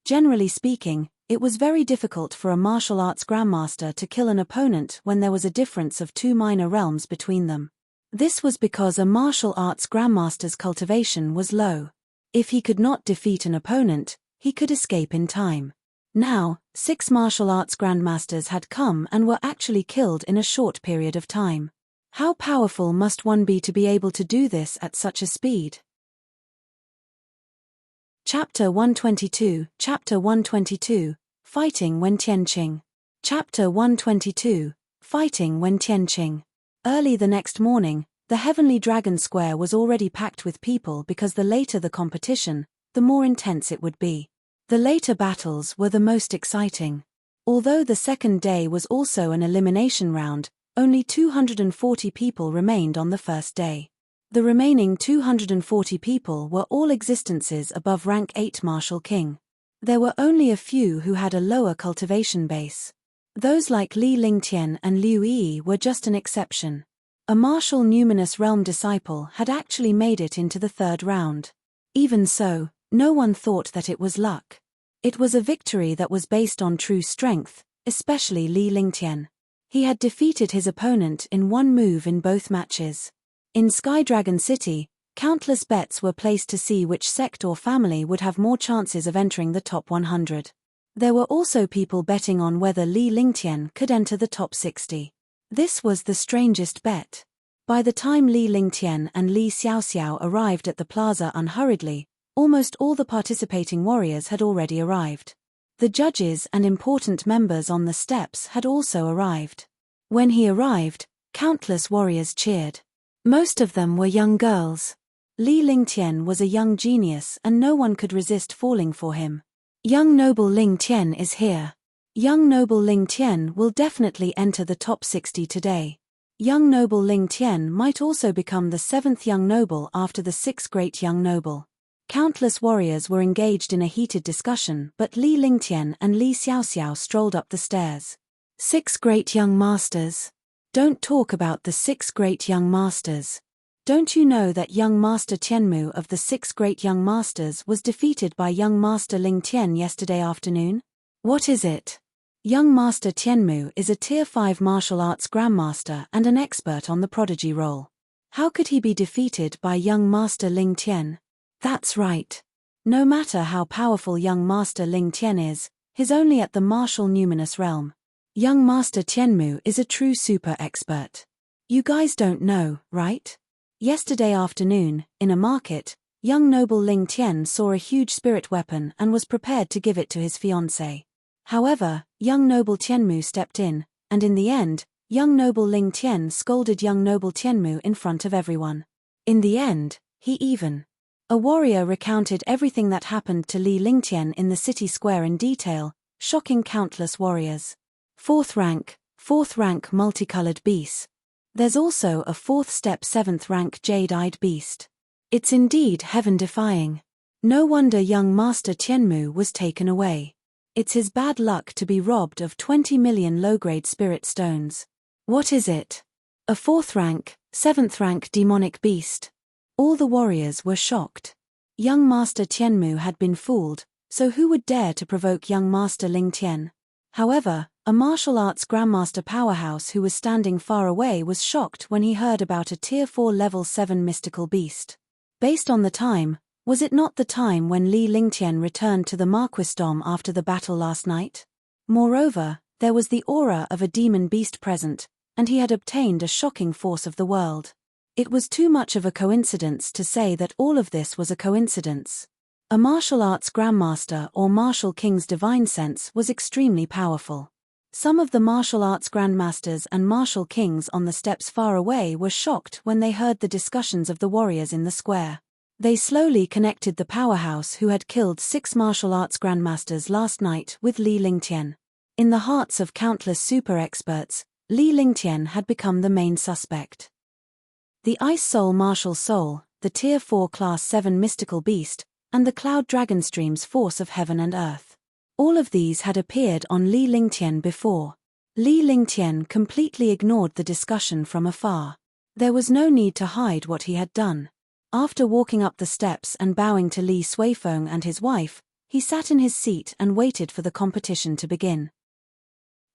Generally speaking, it was very difficult for a martial arts grandmaster to kill an opponent when there was a difference of 2 minor realms between them. This was because a martial arts grandmaster's cultivation was low. If he could not defeat an opponent, he could escape in time. Now, 6 martial arts grandmasters had come and were actually killed in a short period of time. How powerful must one be to be able to do this at such a speed? Chapter 122, Chapter 122, Fighting Wen Tianqing. Chapter 122, Fighting Wen Tianqing. Early the next morning, the Heavenly Dragon Square was already packed with people because the later the competition, the more intense it would be. The later battles were the most exciting. Although the second day was also an elimination round, only 240 people remained on the first day. The remaining 240 people were all existences above rank 8 Martial King. There were only a few who had a lower cultivation base. Those like Li Lingtian and Liu Yi were just an exception. A martial numinous realm disciple had actually made it into the 3rd round. Even so, no one thought that it was luck. It was a victory that was based on true strength, especially Li Lingtian. He had defeated his opponent in one move in both matches. In Sky Dragon City, countless bets were placed to see which sect or family would have more chances of entering the top 100. There were also people betting on whether Li Lingtian could enter the top 60. This was the strangest bet. By the time Li Lingtian and Li Xiaoxiao arrived at the plaza unhurriedly, almost all the participating warriors had already arrived. The judges and important members on the steps had also arrived. When he arrived, countless warriors cheered. Most of them were young girls. Li Lingtian was a young genius and no one could resist falling for him. Young noble Ling Tian is here. Young noble Ling Tian will definitely enter the top 60 today. Young noble Ling Tian might also become the 7th young noble after the 6th great young noble. Countless warriors were engaged in a heated discussion, but Li Lingtian and Li Xiaoxiao strolled up the stairs. 6 great young masters. Don't talk about the 6 great young masters. Don't you know that young master Tianmu of the 6 great young masters was defeated by young master Ling Tian yesterday afternoon? What is it? Young master Tianmu is a tier 5 martial arts grandmaster and an expert on the prodigy role. How could he be defeated by young master Ling Tian? That's right. No matter how powerful young master Ling Tian is, he's only at the martial numinous realm. Young master Tianmu is a true super expert. You guys don't know, right? Yesterday afternoon, in a market, young noble Ling Tian saw a huge spirit weapon and was prepared to give it to his fiancée. However, young noble Tianmu stepped in, and in the end, young noble Ling Tian scolded young noble Tianmu in front of everyone. In the end, a warrior recounted everything that happened to Li Lingtian in the city square in detail, shocking countless warriors. 4th rank multicolored beast. There's also a 4th step 7th rank jade-eyed beast. It's indeed heaven-defying. No wonder young master Tianmu was taken away. It's his bad luck to be robbed of 20 million low-grade spirit stones. What is it? A 4th rank, 7th rank demonic beast. All the warriors were shocked. Young master Tianmu had been fooled, so who would dare to provoke young master Ling Tian? However, a martial arts grandmaster powerhouse who was standing far away was shocked when he heard about a tier 4 level 7 mystical beast. Based on the time, was it not the time when Li Lingtian returned to the Marquisdom after the battle last night? Moreover, there was the aura of a demon beast present, and he had obtained a shocking force of the world. It was too much of a coincidence to say that all of this was a coincidence. A martial arts grandmaster or martial king's divine sense was extremely powerful. Some of the martial arts grandmasters and martial kings on the steps far away were shocked when they heard the discussions of the warriors in the square. They slowly connected the powerhouse who had killed 6 martial arts grandmasters last night with Li Lingtian. In the hearts of countless super experts, Li Lingtian had become the main suspect. The Ice Soul Martial Soul, the Tier 4 Class 7 Mystical Beast, and the Cloud Dragon Stream's Force of Heaven and Earth. All of these had appeared on Li Lingtian before. Li Lingtian completely ignored the discussion from afar. There was no need to hide what he had done. After walking up the steps and bowing to Li Suifeng and his wife, he sat in his seat and waited for the competition to begin.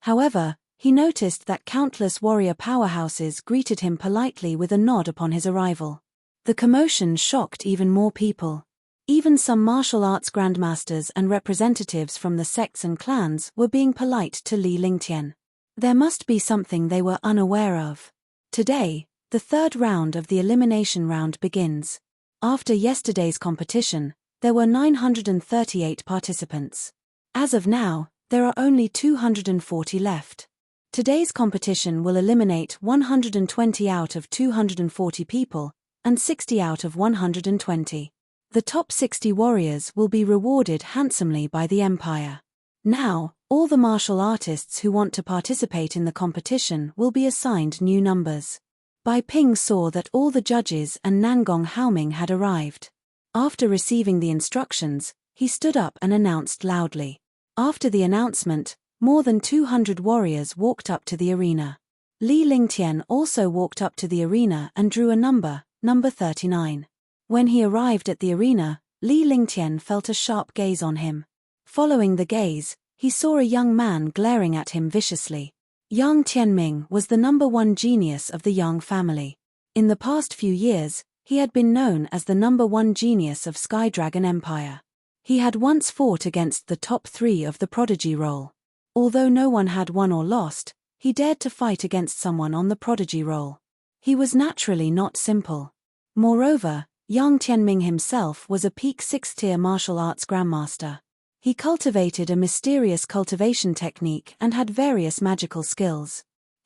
However, he noticed that countless warrior powerhouses greeted him politely with a nod upon his arrival. The commotion shocked even more people. Even some martial arts grandmasters and representatives from the sects and clans were being polite to Li Lingtian. There must be something they were unaware of. Today, the 3rd round of the elimination round begins. After yesterday's competition, there were 938 participants. As of now, there are only 240 left. Today's competition will eliminate 120 out of 240 people, and 60 out of 120. The top 60 warriors will be rewarded handsomely by the Empire. Now, all the martial artists who want to participate in the competition will be assigned new numbers. Bai Ping saw that all the judges and Nangong Haoming had arrived. After receiving the instructions, he stood up and announced loudly. After the announcement, more than 200 warriors walked up to the arena. Li Lingtian also walked up to the arena and drew a number 39. When he arrived at the arena, Li Lingtian felt a sharp gaze on him. Following the gaze, he saw a young man glaring at him viciously. Yang Tianming was the number 1 genius of the Yang family. In the past few years, he had been known as the number 1 genius of Sky Dragon Empire. He had once fought against the top 3 of the prodigy role. Although no one had won or lost, he dared to fight against someone on the prodigy role. He was naturally not simple. Moreover, Yang Tianming himself was a peak 6th-tier martial arts grandmaster. He cultivated a mysterious cultivation technique and had various magical skills.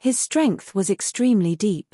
His strength was extremely deep.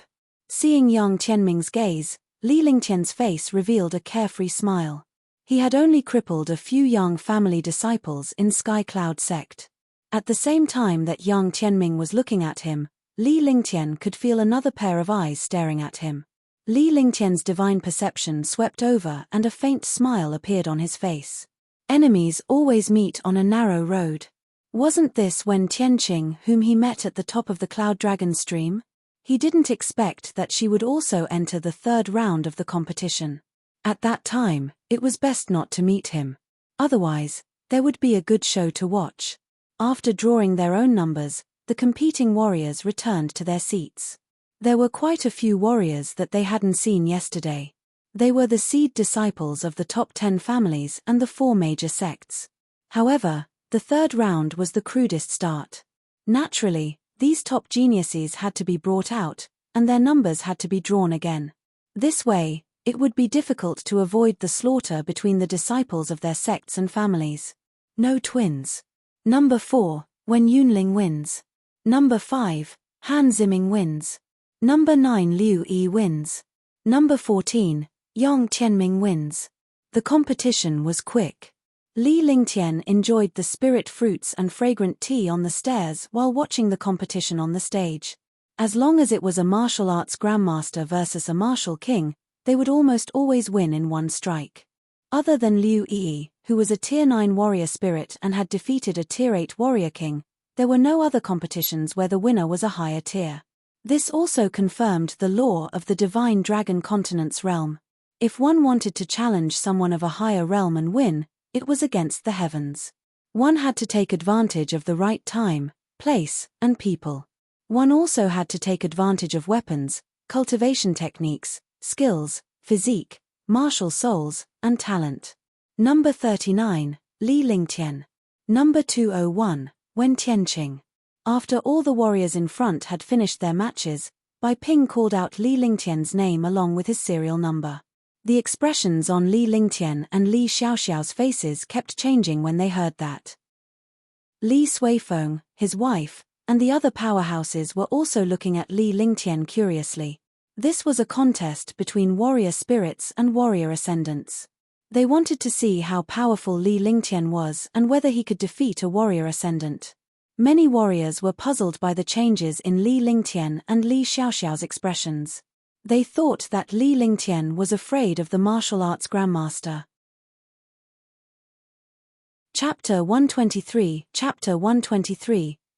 Seeing young Tianming's gaze, Li Lingtian's face revealed a carefree smile. He had only crippled a few young family disciples in Sky Cloud sect. At the same time that young Tianming was looking at him, Li Lingtian could feel another pair of eyes staring at him. Li Lingtian's divine perception swept over and a faint smile appeared on his face. Enemies always meet on a narrow road. Wasn't this when Tianqing, whom he met at the top of the Cloud Dragon stream? He didn't expect that she would also enter the third round of the competition. At that time, it was best not to meet him. Otherwise, there would be a good show to watch. After drawing their own numbers, the competing warriors returned to their seats. There were quite a few warriors that they hadn't seen yesterday. They were the seed disciples of the top 10 families and the 4 major sects. However, the third round was the crudest start. Naturally, these top geniuses had to be brought out, and their numbers had to be drawn again. This way, it would be difficult to avoid the slaughter between the disciples of their sects and families. No twins. Number 4, Wen Yunling wins. Number 5, Han Ziming wins. Number 9, Liu Yi wins. Number 14, Yang Tianming wins. The competition was quick. Li Lingtian enjoyed the spirit fruits and fragrant tea on the stairs while watching the competition on the stage. As long as it was a martial arts grandmaster versus a martial king, they would almost always win in one strike. Other than Liu Yi, who was a Tier 9 warrior spirit and had defeated a Tier 8 warrior king, there were no other competitions where the winner was a higher tier. This also confirmed the law of the divine dragon continent's realm. If one wanted to challenge someone of a higher realm and win, it was against the heavens. One had to take advantage of the right time, place, and people. One also had to take advantage of weapons, cultivation techniques, skills, physique, martial souls, and talent. Number 39, Li Lingtian. Number 201, Wen Tianqing. After all the warriors in front had finished their matches, Bai Ping called out Li Lingtian's name along with his serial number. The expressions on Li Lingtian and Li Xiaoxiao's faces kept changing when they heard that. Li Suifeng, his wife, and the other powerhouses were also looking at Li Lingtian curiously. This was a contest between warrior spirits and warrior ascendants. They wanted to see how powerful Li Lingtian was and whether he could defeat a warrior ascendant. Many warriors were puzzled by the changes in Li Lingtian and Li Xiaoxiao's expressions. They thought that Li Lingtian was afraid of the martial arts grandmaster. Chapter 123,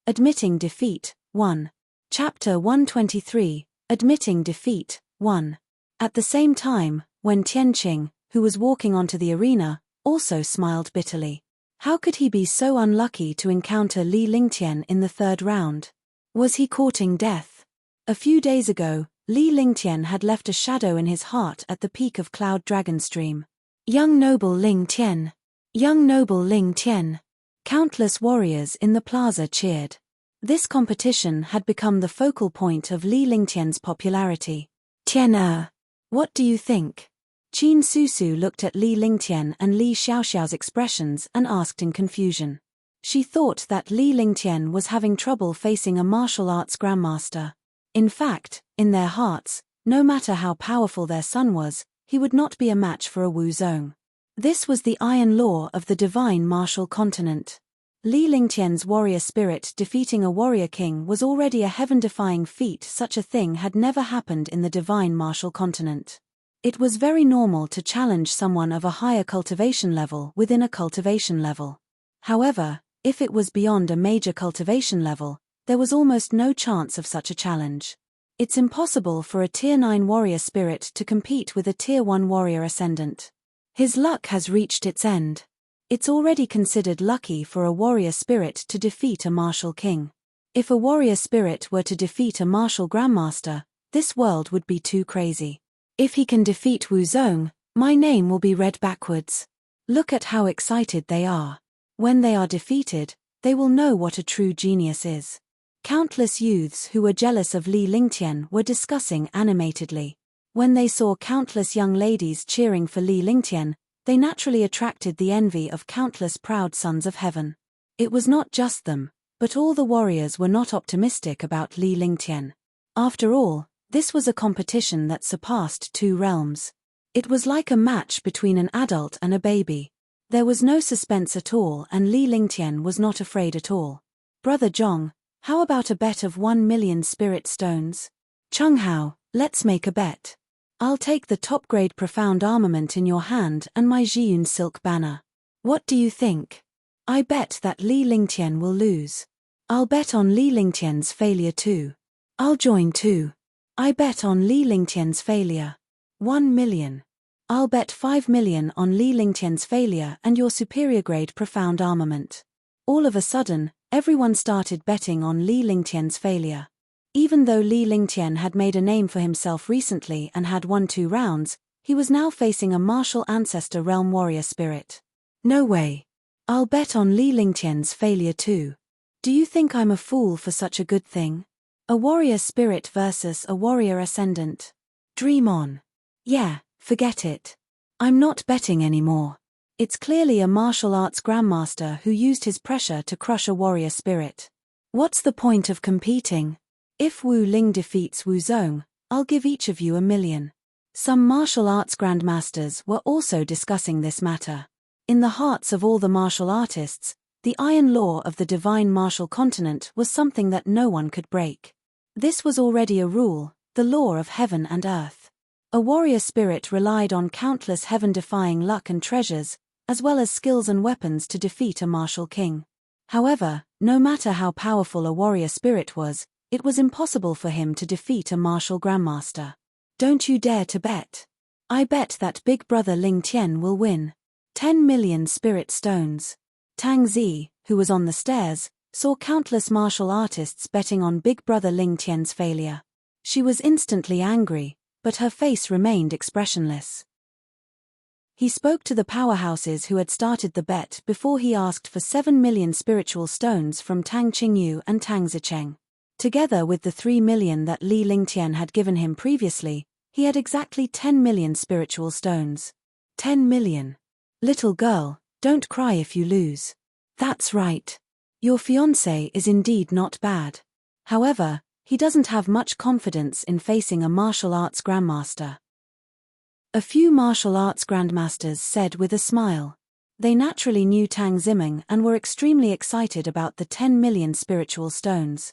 Admitting Defeat, 1. Chapter 123, Admitting Defeat, 1. At the same time, when Tianqing, who was walking onto the arena, also smiled bitterly. How could he be so unlucky to encounter Li Lingtian in the third round? Was he courting death? A few days ago, Li Lingtian had left a shadow in his heart at the peak of Cloud Dragon Stream. Young noble Ling Tian! Young noble Ling Tian! Countless warriors in the plaza cheered. This competition had become the focal point of Li Lingtian's popularity. Tian what do you think? Qin Susu looked at Li Lingtian and Li Xiaoxiao's expressions and asked in confusion. She thought that Li Lingtian was having trouble facing a martial arts grandmaster. In fact, in their hearts, no matter how powerful their son was, he would not be a match for a Wu Zong. This was the iron law of the divine martial continent. Li Lingtian's warrior spirit defeating a warrior king was already a heaven-defying feat. Such a thing had never happened in the divine martial continent. It was very normal to challenge someone of a higher cultivation level within a cultivation level. However, if it was beyond a major cultivation level, there was almost no chance of such a challenge. It's impossible for a Tier 9 warrior spirit to compete with a Tier 1 warrior ascendant. His luck has reached its end. It's already considered lucky for a warrior spirit to defeat a martial king. If a warrior spirit were to defeat a martial grandmaster, this world would be too crazy. If he can defeat Wu Zong, my name will be read backwards. Look at how excited they are. When they are defeated, they will know what a true genius is. Countless youths who were jealous of Li Lingtian were discussing animatedly. When they saw countless young ladies cheering for Li Lingtian, they naturally attracted the envy of countless proud sons of heaven. It was not just them, But all the warriors were not optimistic about Li Lingtian. After all, this was a competition that surpassed 2 realms. It was like a match between an adult and a baby. There was no suspense at all, and Li Lingtian was not afraid at all. Brother Zhong, how about a bet of 1 million spirit stones? Chunghao, let's make a bet. I'll take the top-grade profound armament in your hand and my Jiyun silk banner. What do you think? I bet that Li Lingtian will lose. I'll bet on Li Lingtian's failure too. I'll join too. I bet on Li Lingtian's failure. 1 million. I'll bet 5 million on Li Lingtian's failure and your superior grade profound armament. All of a sudden, everyone started betting on Li Lingtian's failure. Even though Li Lingtian had made a name for himself recently and had won 2 rounds, he was now facing a martial ancestor realm warrior spirit. No way. I'll bet on Li Lingtian's failure too. Do you think I'm a fool for such a good thing? A warrior spirit versus a warrior ascendant. Dream on. Yeah, forget it. I'm not betting anymore. It's clearly a martial arts grandmaster who used his pressure to crush a warrior spirit. What's the point of competing? If Wu Ling defeats Wu Zong, I'll give each of you 1 million. Some martial arts grandmasters were also discussing this matter. In the hearts of all the martial artists, the iron law of the divine martial continent was something that no one could break. This was already a rule, the law of heaven and earth. A warrior spirit relied on countless heaven-defying luck and treasures, as well as skills and weapons to defeat a martial king. However, no matter how powerful a warrior spirit was, it was impossible for him to defeat a martial grandmaster. Don't you dare to bet. I bet that big brother Ling Tian will win. 10 million spirit stones. Tang Zi, who was on the stairs, saw countless martial artists betting on big brother Ling Tian's failure. She was instantly angry, but her face remained expressionless. He spoke to the powerhouses who had started the bet before he asked for 7 million spiritual stones from Tang Qingyu and Tang Zicheng. Together with the 3 million that Li Lingtian had given him previously, he had exactly 10 million spiritual stones. 10 million. Little girl, don't cry if you lose. That's right. Your fiancé is indeed not bad. However, he doesn't have much confidence in facing a martial arts grandmaster. A few martial arts grandmasters said with a smile. They naturally knew Tang Zimeng and were extremely excited about the 10 million spiritual stones.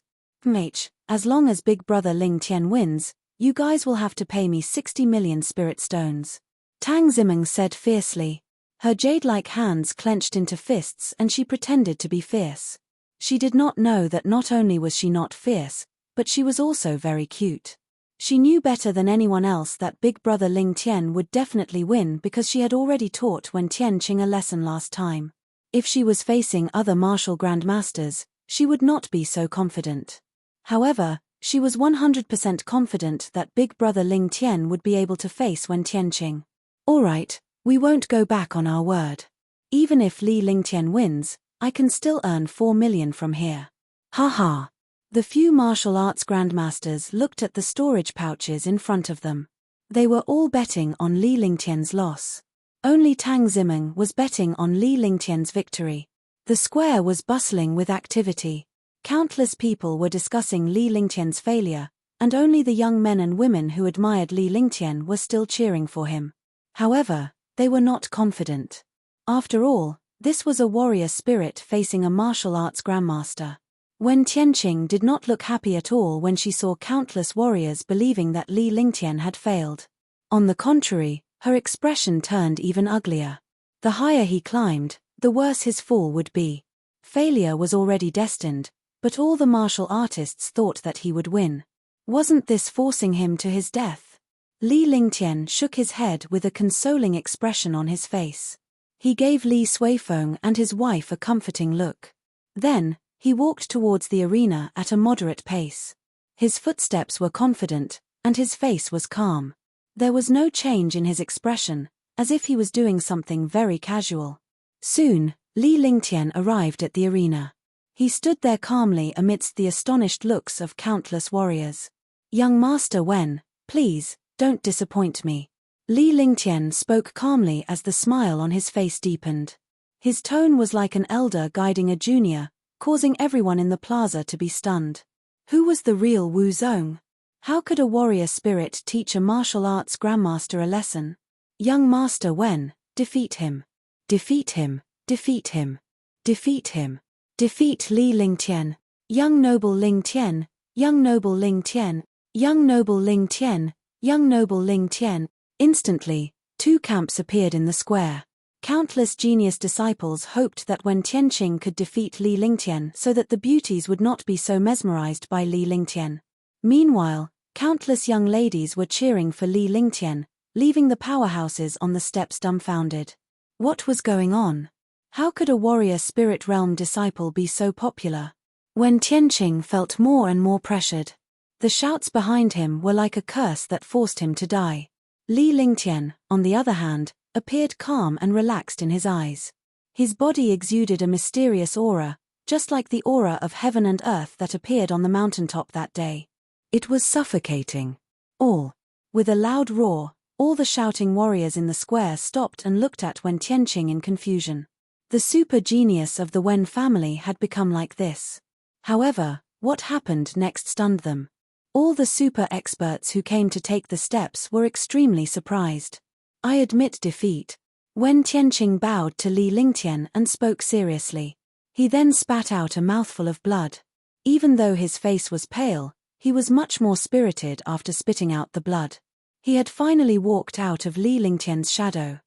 As long as big brother Ling Tian wins, you guys will have to pay me 60 million spirit stones. Tang Zimeng said fiercely. Her jade-like hands clenched into fists and she pretended to be fierce. She did not know that not only was she not fierce, but she was also very cute. She knew better than anyone else that big brother Ling Tian would definitely win because she had already taught Wen Tianqing a lesson last time. If she was facing other martial grandmasters, she would not be so confident. However, she was 100% confident that big brother Ling Tian would be able to face Wen Tianqing. Alright, we won't go back on our word. Even if Li Lingtian wins, I can still earn 4 million from here. Haha. The few martial arts grandmasters looked at the storage pouches in front of them. They were all betting on Li Lingtian's loss. Only Tang Zimeng was betting on Li Lingtian's victory. The square was bustling with activity. Countless people were discussing Li Lingtian's failure, and only the young men and women who admired Li Lingtian were still cheering for him. However, they were not confident. After all, this was a warrior spirit facing a martial arts grandmaster. Wen Tianqing did not look happy at all when she saw countless warriors believing that Li Lingtian had failed. On the contrary, her expression turned even uglier. The higher he climbed, the worse his fall would be. Failure was already destined, but all the martial artists thought that he would win. Wasn't this forcing him to his death? Li Lingtian shook his head with a consoling expression on his face. He gave Li Suifeng and his wife a comforting look. Then, he walked towards the arena at a moderate pace. His footsteps were confident, and his face was calm. There was no change in his expression, as if he was doing something very casual. Soon, Li Lingtian arrived at the arena. He stood there calmly amidst the astonished looks of countless warriors. Young Master Wen, please, don't disappoint me. Li Lingtian spoke calmly as the smile on his face deepened. His tone was like an elder guiding a junior, causing everyone in the plaza to be stunned. Who was the real Wu Zong? How could a warrior spirit teach a martial arts grandmaster a lesson? Young Master Wen, defeat him. Defeat him, defeat him. Defeat him. Defeat Li Lingtian. Young Noble Ling Tian, Young Noble Ling Tian, Young Noble Ling Tian, Young Noble Ling Tian. Instantly, two camps appeared in the square. Countless genius disciples hoped that Wen Tianqing could defeat Li Lingtian so that the beauties would not be so mesmerized by Li Lingtian. Meanwhile, countless young ladies were cheering for Li Lingtian, leaving the powerhouses on the steps dumbfounded. What was going on? How could a warrior spirit realm disciple be so popular? Wen Tianqing felt more and more pressured. The shouts behind him were like a curse that forced him to die. Li Lingtian, on the other hand, appeared calm and relaxed in his eyes. His body exuded a mysterious aura, just like the aura of heaven and earth that appeared on the mountaintop that day. It was suffocating. With a loud roar, all the shouting warriors in the square stopped and looked at Wen Tianqing in confusion. The super genius of the Wen family had become like this. However, what happened next stunned them. All the super experts who came to take the steps were extremely surprised. I admit defeat. Wen Tianqing bowed to Li Lingtian and spoke seriously. He then spat out a mouthful of blood. Even though his face was pale, he was much more spirited after spitting out the blood. He had finally walked out of Li Lingtian's shadow.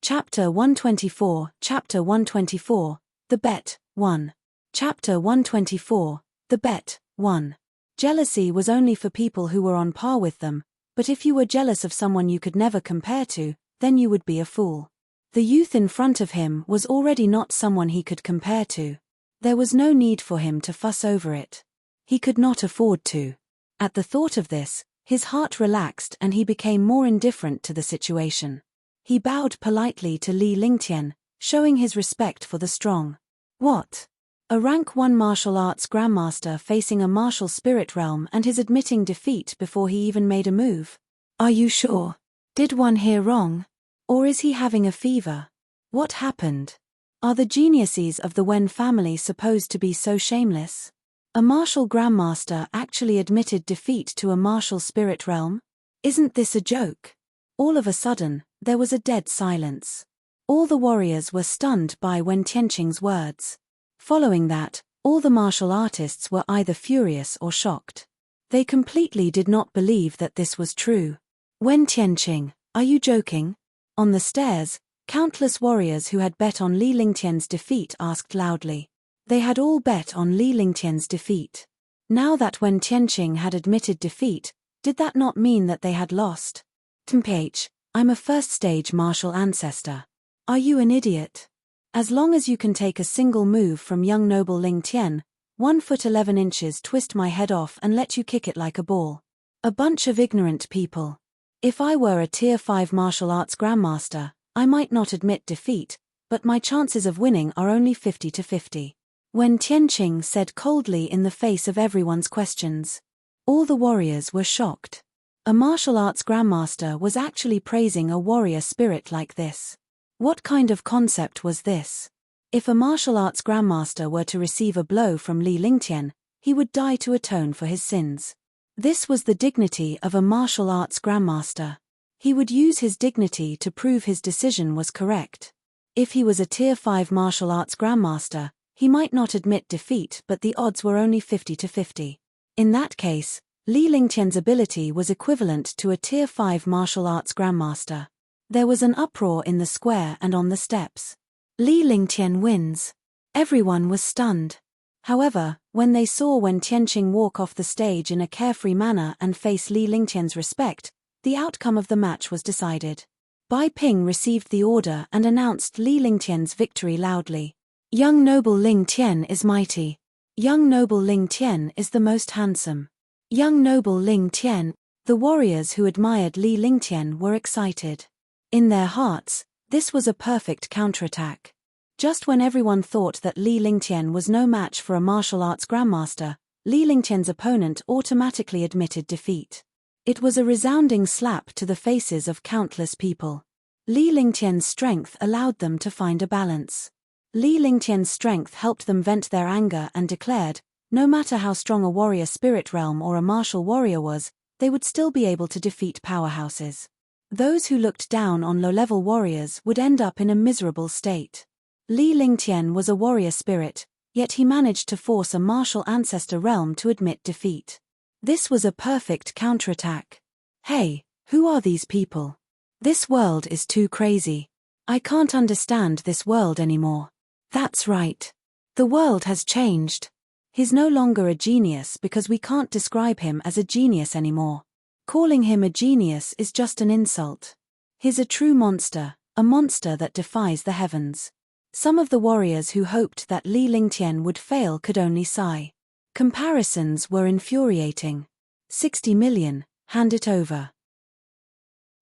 Chapter 124, Chapter 124, The Bet, 1. Chapter 124, The Bet, 1. Jealousy was only for people who were on par with them, but if you were jealous of someone you could never compare to, then you would be a fool. The youth in front of him was already not someone he could compare to. There was no need for him to fuss over it. He could not afford to. At the thought of this, his heart relaxed and he became more indifferent to the situation. He bowed politely to Li Lingtian, showing his respect for the strong. What? A rank 1 martial arts grandmaster facing a martial spirit realm and his admitting defeat before he even made a move? Are you sure? Did one hear wrong? Or is he having a fever? What happened? Are the geniuses of the Wen family supposed to be so shameless? A martial grandmaster actually admitted defeat to a martial spirit realm? Isn't this a joke? All of a sudden, there was a dead silence. All the warriors were stunned by Wen Tianqing's words. Following that, all the martial artists were either furious or shocked. They completely did not believe that this was true. Wen Tianqing, are you joking? On the stairs, countless warriors who had bet on Li Lingtian's defeat asked loudly. They had all bet on Li Lingtian's defeat. Now that Wen Tianqing had admitted defeat, did that not mean that they had lost? Temph, I'm a first-stage martial ancestor. Are you an idiot? As long as you can take a single move from young noble Ling Tian, 1 foot 11 inches twist my head off and let you kick it like a ball. A bunch of ignorant people. If I were a tier 5 martial arts grandmaster, I might not admit defeat, but my chances of winning are only 50 to 50. Wen Tianqing said coldly in the face of everyone's questions. All the warriors were shocked. A martial arts grandmaster was actually praising a warrior spirit like this. What kind of concept was this? If a martial arts grandmaster were to receive a blow from Li Lingtian, he would die to atone for his sins. This was the dignity of a martial arts grandmaster. He would use his dignity to prove his decision was correct. If he was a tier 5 martial arts grandmaster, he might not admit defeat, but the odds were only 50 to 50. In that case, Li Lingtian's ability was equivalent to a tier 5 martial arts grandmaster. There was an uproar in the square and on the steps. Li Lingtian wins. Everyone was stunned. However, when they saw Wen Tianqing walk off the stage in a carefree manner and face Li Lingtian's respect, the outcome of the match was decided. Bai Ping received the order and announced Li Lingtian's victory loudly. Young noble Ling Tian is mighty. Young noble Ling Tian is the most handsome. Young noble Ling Tian. The warriors who admired Li Lingtian were excited. In their hearts, this was a perfect counterattack. Just when everyone thought that Li Lingtian was no match for a martial arts grandmaster, Li Lingtian's opponent automatically admitted defeat. It was a resounding slap to the faces of countless people. Li Lingtian's strength allowed them to find a balance. Li Lingtian's strength helped them vent their anger and declared, no matter how strong a warrior spirit realm or a martial warrior was, they would still be able to defeat powerhouses. Those who looked down on low-level warriors would end up in a miserable state. Li Lingtian was a warrior spirit, yet he managed to force a martial ancestor realm to admit defeat. This was a perfect counterattack. Hey, who are these people? This world is too crazy. I can't understand this world anymore. That's right. The world has changed. He's no longer a genius because we can't describe him as a genius anymore. Calling him a genius is just an insult. He's a true monster, a monster that defies the heavens. Some of the warriors who hoped that Li Lingtian would fail could only sigh. Comparisons were infuriating. 60 million, hand it over.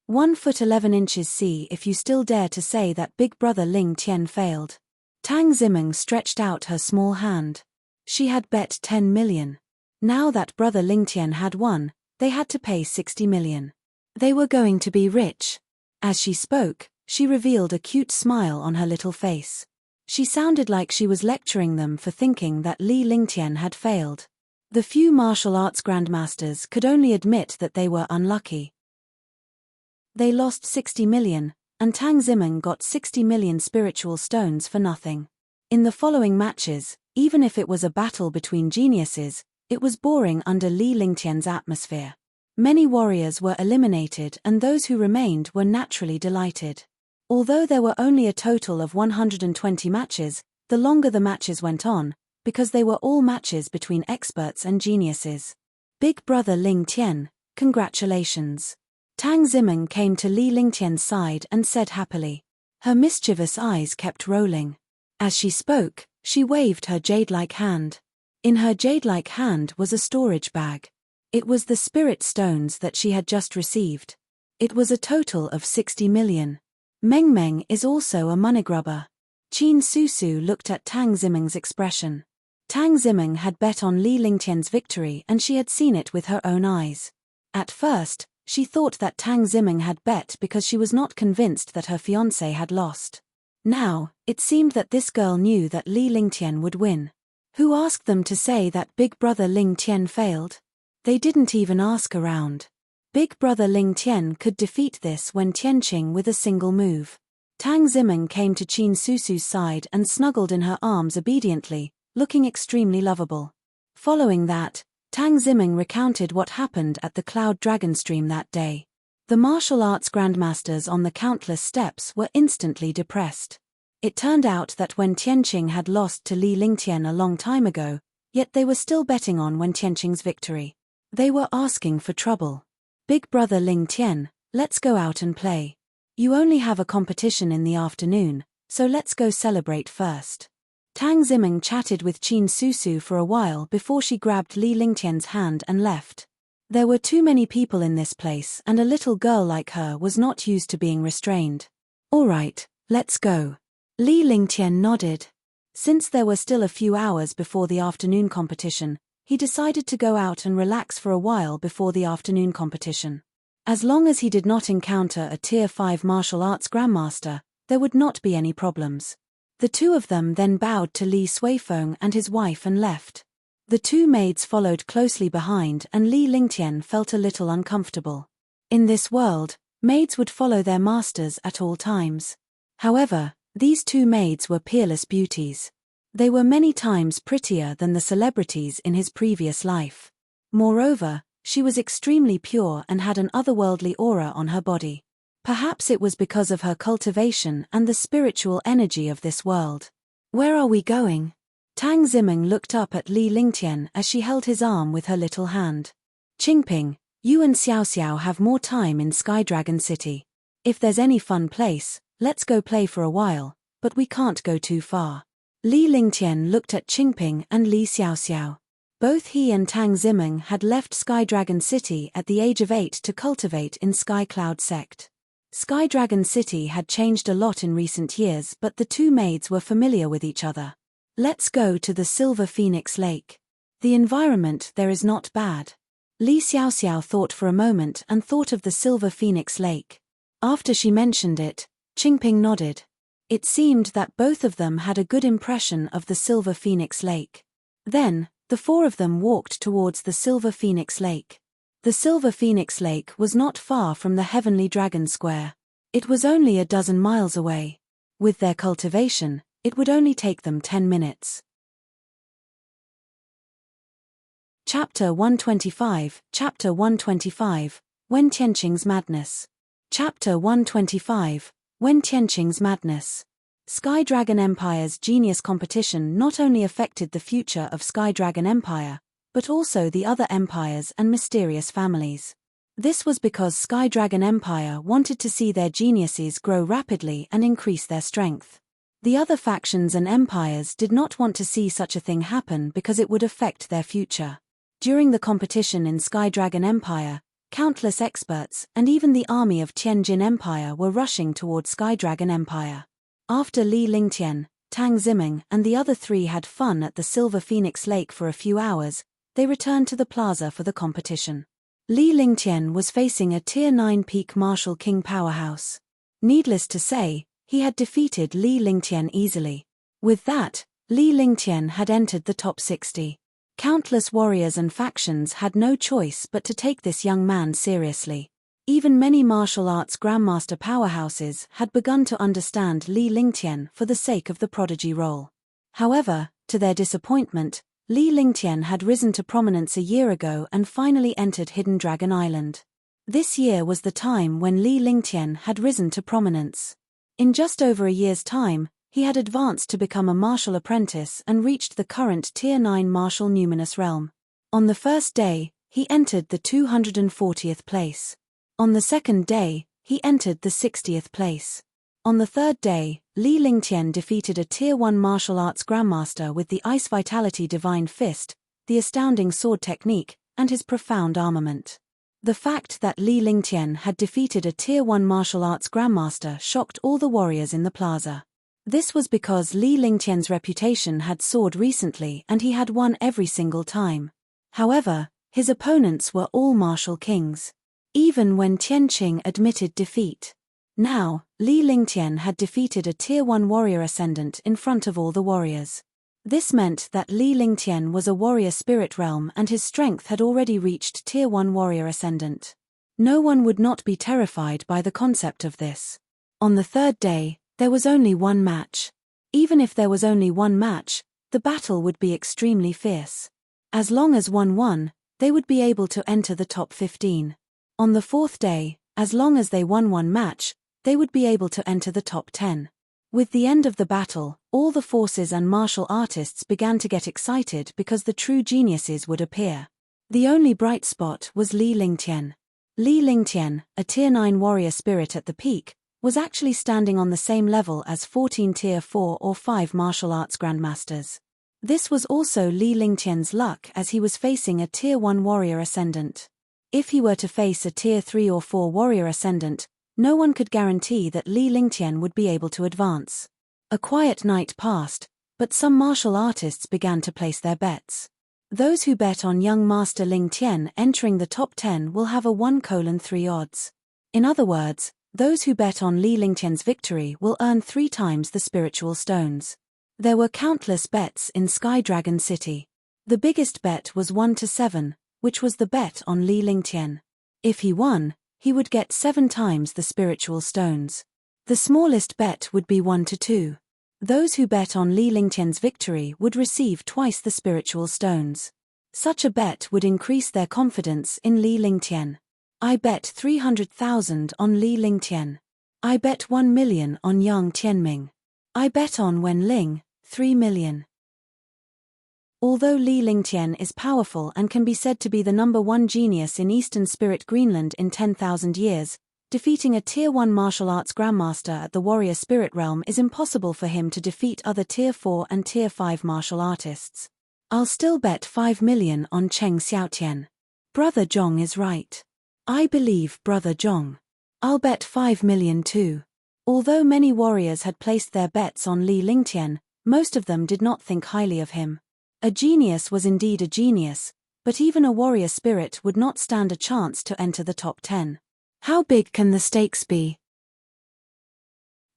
1 foot 11 inches. See if you still dare to say that Big Brother Ling Tian failed. Tang Zimeng stretched out her small hand. She had bet 10 million. Now that Brother Ling Tian had won, they had to pay 60 million. They were going to be rich. As she spoke, she revealed a cute smile on her little face. She sounded like she was lecturing them for thinking that Li Lingtian had failed. The few martial arts grandmasters could only admit that they were unlucky. They lost 60 million, and Tang Zimeng got 60 million spiritual stones for nothing. In the following matches, even if it was a battle between geniuses, it was boring under Li Lingtian's atmosphere. Many warriors were eliminated and those who remained were naturally delighted. Although there were only a total of 120 matches, the longer the matches went on, because they were all matches between experts and geniuses. Big Brother Ling Tian, congratulations. Tang Zimeng came to Li Lingtian's side and said happily. Her mischievous eyes kept rolling. As she spoke, she waved her jade-like hand. In her jade-like hand was a storage bag. It was the spirit stones that she had just received. It was a total of 60 million. Meng Meng is also a money grubber. Qin Susu looked at Tang Zimeng's expression. Tang Zimeng had bet on Li Lingtian's victory and she had seen it with her own eyes. At first, she thought that Tang Zimeng had bet because she was not convinced that her fiancé had lost. Now, it seemed that this girl knew that Li Lingtian would win. Who asked them to say that Big Brother Ling Tian failed? They didn't even ask around. Big Brother Ling Tian could defeat this when Tianqing with a single move. Tang Zimeng came to Qin Susu's side and snuggled in her arms obediently, looking extremely lovable. Following that, Tang Zimeng recounted what happened at the Cloud Dragon Stream that day. The martial arts grandmasters on the countless steps were instantly depressed. It turned out that when Tianqing had lost to Li Lingtian a long time ago, yet they were still betting on when Tianqing's victory. They were asking for trouble. Big Brother Ling Tian, let's go out and play. You only have a competition in the afternoon, so let's go celebrate first. Tang Zimeng chatted with Qin Susu for a while before she grabbed Li Lingtian's hand and left. There were too many people in this place and a little girl like her was not used to being restrained. All right, let's go. Li Lingtian nodded. Since there were still a few hours before the afternoon competition, he decided to go out and relax for a while before the afternoon competition. As long as he did not encounter a Tier 5 martial arts grandmaster, there would not be any problems. The two of them then bowed to Li Suifeng and his wife and left. The two maids followed closely behind and Li Lingtian felt a little uncomfortable. In this world, maids would follow their masters at all times. However, these two maids were peerless beauties. They were many times prettier than the celebrities in his previous life. Moreover, she was extremely pure and had an otherworldly aura on her body. Perhaps it was because of her cultivation and the spiritual energy of this world. Where are we going? Tang Zimeng looked up at Li Lingtian as she held his arm with her little hand. Qingping, you and Xiao Xiao have more time in Sky Dragon City. If there's any fun place, let's go play for a while, but we can't go too far. Li Lingtian looked at Qingping and Li Xiao Xiao. Both he and Tang Zimeng had left Sky Dragon City at the age of 8 to cultivate in Sky Cloud Sect. Sky Dragon City had changed a lot in recent years, but the two maids were familiar with each other. Let's go to the Silver Phoenix Lake. The environment there is not bad. Li Xiaoxiao thought for a moment and thought of the Silver Phoenix Lake. After she mentioned it, Qingping nodded. It seemed that both of them had a good impression of the Silver Phoenix Lake. Then, the four of them walked towards the Silver Phoenix Lake. The Silver Phoenix Lake was not far from the Heavenly Dragon Square. It was only a dozen miles away. With their cultivation, it would only take them 10 minutes. Chapter 125, Chapter 125, When Tianqing's Madness. Chapter 125, When Tianqing's Madness. Sky Dragon Empire's genius competition not only affected the future of Sky Dragon Empire, but also the other empires and mysterious families. This was because Sky Dragon Empire wanted to see their geniuses grow rapidly and increase their strength. The other factions and empires did not want to see such a thing happen because it would affect their future. During the competition in Sky Dragon Empire, countless experts and even the army of Tianjin Empire were rushing toward Sky Dragon Empire. After Li Lingtian, Tang Ziming and the other three had fun at the Silver Phoenix Lake for a few hours, they returned to the plaza for the competition. Li Lingtian was facing a Tier 9 peak Martial King powerhouse. Needless to say, he had defeated Li Lingtian easily. With that, Li Lingtian had entered the top 60. Countless warriors and factions had no choice but to take this young man seriously. Even many martial arts grandmaster powerhouses had begun to understand Li Lingtian for the sake of the prodigy role. However, to their disappointment, Li Lingtian had risen to prominence a year ago and finally entered Hidden Dragon Island. This year was the time when Li Lingtian had risen to prominence. In just over a year's time, he had advanced to become a martial apprentice and reached the current Tier 9 martial numinous realm. On the first day, he entered the 240th place. On the second day, he entered the 60th place. On the third day, Li Lingtian defeated a Tier 1 martial arts grandmaster with the Ice Vitality Divine Fist, the astounding sword technique, and his profound armament. The fact that Li Lingtian had defeated a Tier 1 martial arts grandmaster shocked all the warriors in the plaza. This was because Li Lingtian's reputation had soared recently and he had won every single time. However, his opponents were all martial kings. Even when Tianqing admitted defeat. Now, Li Lingtian had defeated a Tier 1 warrior ascendant in front of all the warriors. This meant that Li Lingtian was a warrior spirit realm and his strength had already reached Tier 1 warrior ascendant. No one would not be terrified by the concept of this. On the third day, there was only one match. Even if there was only one match, the battle would be extremely fierce. As long as one won, they would be able to enter the top 15. On the fourth day, as long as they won one match, they would be able to enter the top 10. With the end of the battle, all the forces and martial artists began to get excited because the true geniuses would appear. The only bright spot was Li Lingtian. Li Lingtian, a Tier 9 warrior spirit at the peak, was actually standing on the same level as 14 Tier 4 or 5 martial arts grandmasters. This was also Li Lingtian's luck as he was facing a Tier 1 warrior ascendant. If he were to face a Tier 3 or 4 warrior ascendant, no one could guarantee that Li Lingtian would be able to advance. A quiet night passed, but some martial artists began to place their bets. Those who bet on young Master Lingtian entering the top 10 will have a 1:3 odds. In other words, those who bet on Li Lingtian's victory will earn 3 times the spiritual stones. There were countless bets in Sky Dragon City. The biggest bet was 1-7, which was the bet on Li Lingtian. If he won, he would get 7 times the spiritual stones. The smallest bet would be 1-2. Those who bet on Li Lingtian's victory would receive twice the spiritual stones. Such a bet would increase their confidence in Li Lingtian. I bet 300,000 on Li Lingtian. I bet 1 million on Yang Tianming. I bet on Wen Ling, 3 million. Although Li Lingtian is powerful and can be said to be the #1 genius in Eastern Spirit Greenland in 10,000 years, defeating a Tier 1 martial arts grandmaster at the warrior spirit realm is impossible for him to defeat other Tier 4 and Tier 5 martial artists. I'll still bet 5 million on Cheng Xiaotian. Brother Zhong is right. I believe Brother Zhong. I'll bet 5 million too. Although many warriors had placed their bets on Li Lingtian, most of them did not think highly of him. A genius was indeed a genius, but even a warrior spirit would not stand a chance to enter the top 10. How big can the stakes be?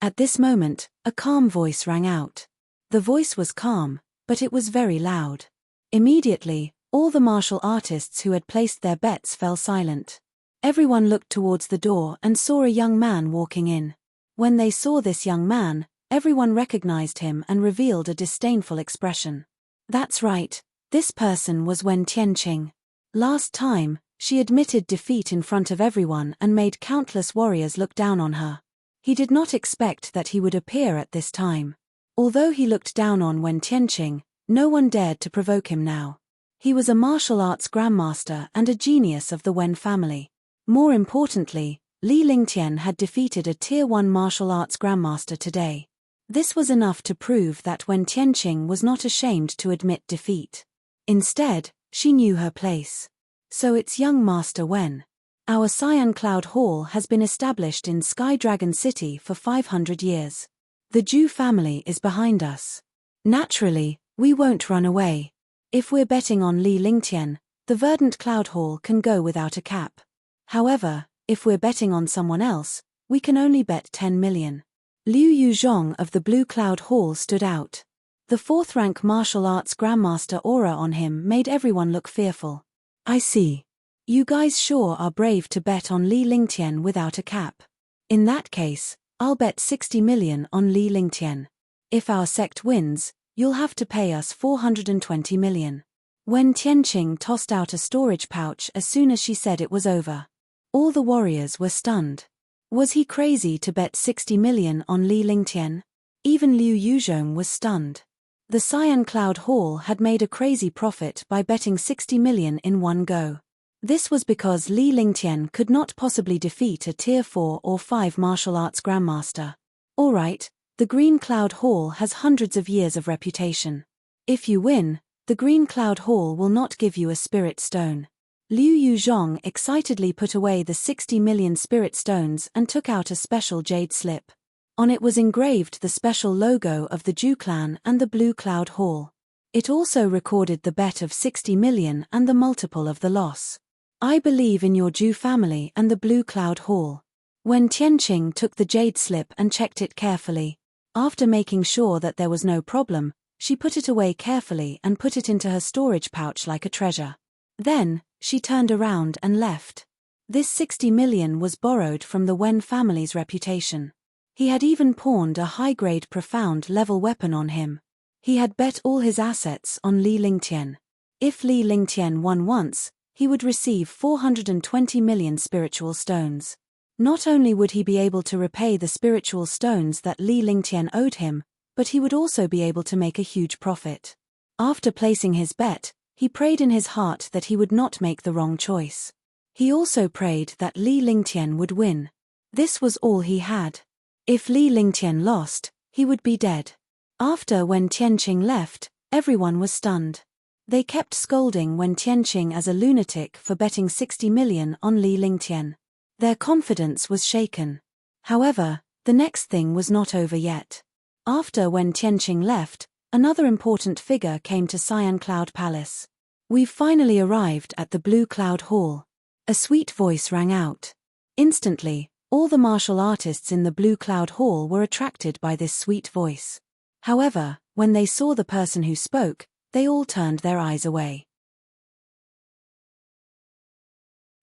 At this moment, a calm voice rang out. The voice was calm, but it was very loud. Immediately, all the martial artists who had placed their bets fell silent. Everyone looked towards the door and saw a young man walking in. When they saw this young man, everyone recognized him and revealed a disdainful expression. That's right, this person was Wen Tianqing. Last time, she admitted defeat in front of everyone and made countless warriors look down on her. He did not expect that he would appear at this time. Although he looked down on Wen Tianqing, no one dared to provoke him now. He was a martial arts grandmaster and a genius of the Wen family. More importantly, Li Lingtian had defeated a Tier 1 martial arts grandmaster today. This was enough to prove that Wen Tianqing was not ashamed to admit defeat. Instead, she knew her place. So it's young Master Wen. Our Cyan Cloud Hall has been established in Sky Dragon City for 500 years. The Zhu family is behind us. Naturally, we won't run away. If we're betting on Li Lingtian, the Verdant Cloud Hall can go without a cap. However, if we're betting on someone else, we can only bet 10 million. Liu Yuzhong of the Blue Cloud Hall stood out. The 4th rank martial arts grandmaster aura on him made everyone look fearful. I see. You guys sure are brave to bet on Li Lingtian without a cap. In that case, I'll bet 60 million on Li Lingtian. If our sect wins, you'll have to pay us 420 million. Wen Tianqing tossed out a storage pouch as soon as she said it was over. All the warriors were stunned. Was he crazy to bet 60 million on Li Lingtian? Even Liu Yuzhong was stunned. The Cyan Cloud Hall had made a crazy profit by betting 60 million in one go. This was because Li Lingtian could not possibly defeat a Tier 4 or 5 martial arts grandmaster. Alright, the Green Cloud Hall has hundreds of years of reputation. If you win, the Green Cloud Hall will not give you a spirit stone. Liu Yuzhong excitedly put away the 60 million spirit stones and took out a special jade slip. On it was engraved the special logo of the Zhu clan and the Blue Cloud Hall. It also recorded the bet of 60 million and the multiple of the loss. I believe in your Zhu family and the Blue Cloud Hall. Wen Tianqing took the jade slip and checked it carefully. After making sure that there was no problem, she put it away carefully and put it into her storage pouch like a treasure. Then, she turned around and left. This 60 million was borrowed from the Wen family's reputation. He had even pawned a high-grade profound level weapon on him. He had bet all his assets on Li Lingtian. If Li Lingtian won once, he would receive 420 million spiritual stones. Not only would he be able to repay the spiritual stones that Li Lingtian owed him, but he would also be able to make a huge profit. After placing his bet, he prayed in his heart that he would not make the wrong choice. He also prayed that Li Lingtian would win. This was all he had. If Li Lingtian lost, he would be dead. After Wen Tianqing left, everyone was stunned. They kept scolding Wen Tianqing as a lunatic for betting 60 million on Li Lingtian. Their confidence was shaken. However, the next thing was not over yet. After Wen Tianqing left, another important figure came to Cyan Cloud Palace. We've finally arrived at the Blue Cloud Hall. A sweet voice rang out. Instantly, all the martial artists in the Blue Cloud Hall were attracted by this sweet voice. However, when they saw the person who spoke, they all turned their eyes away.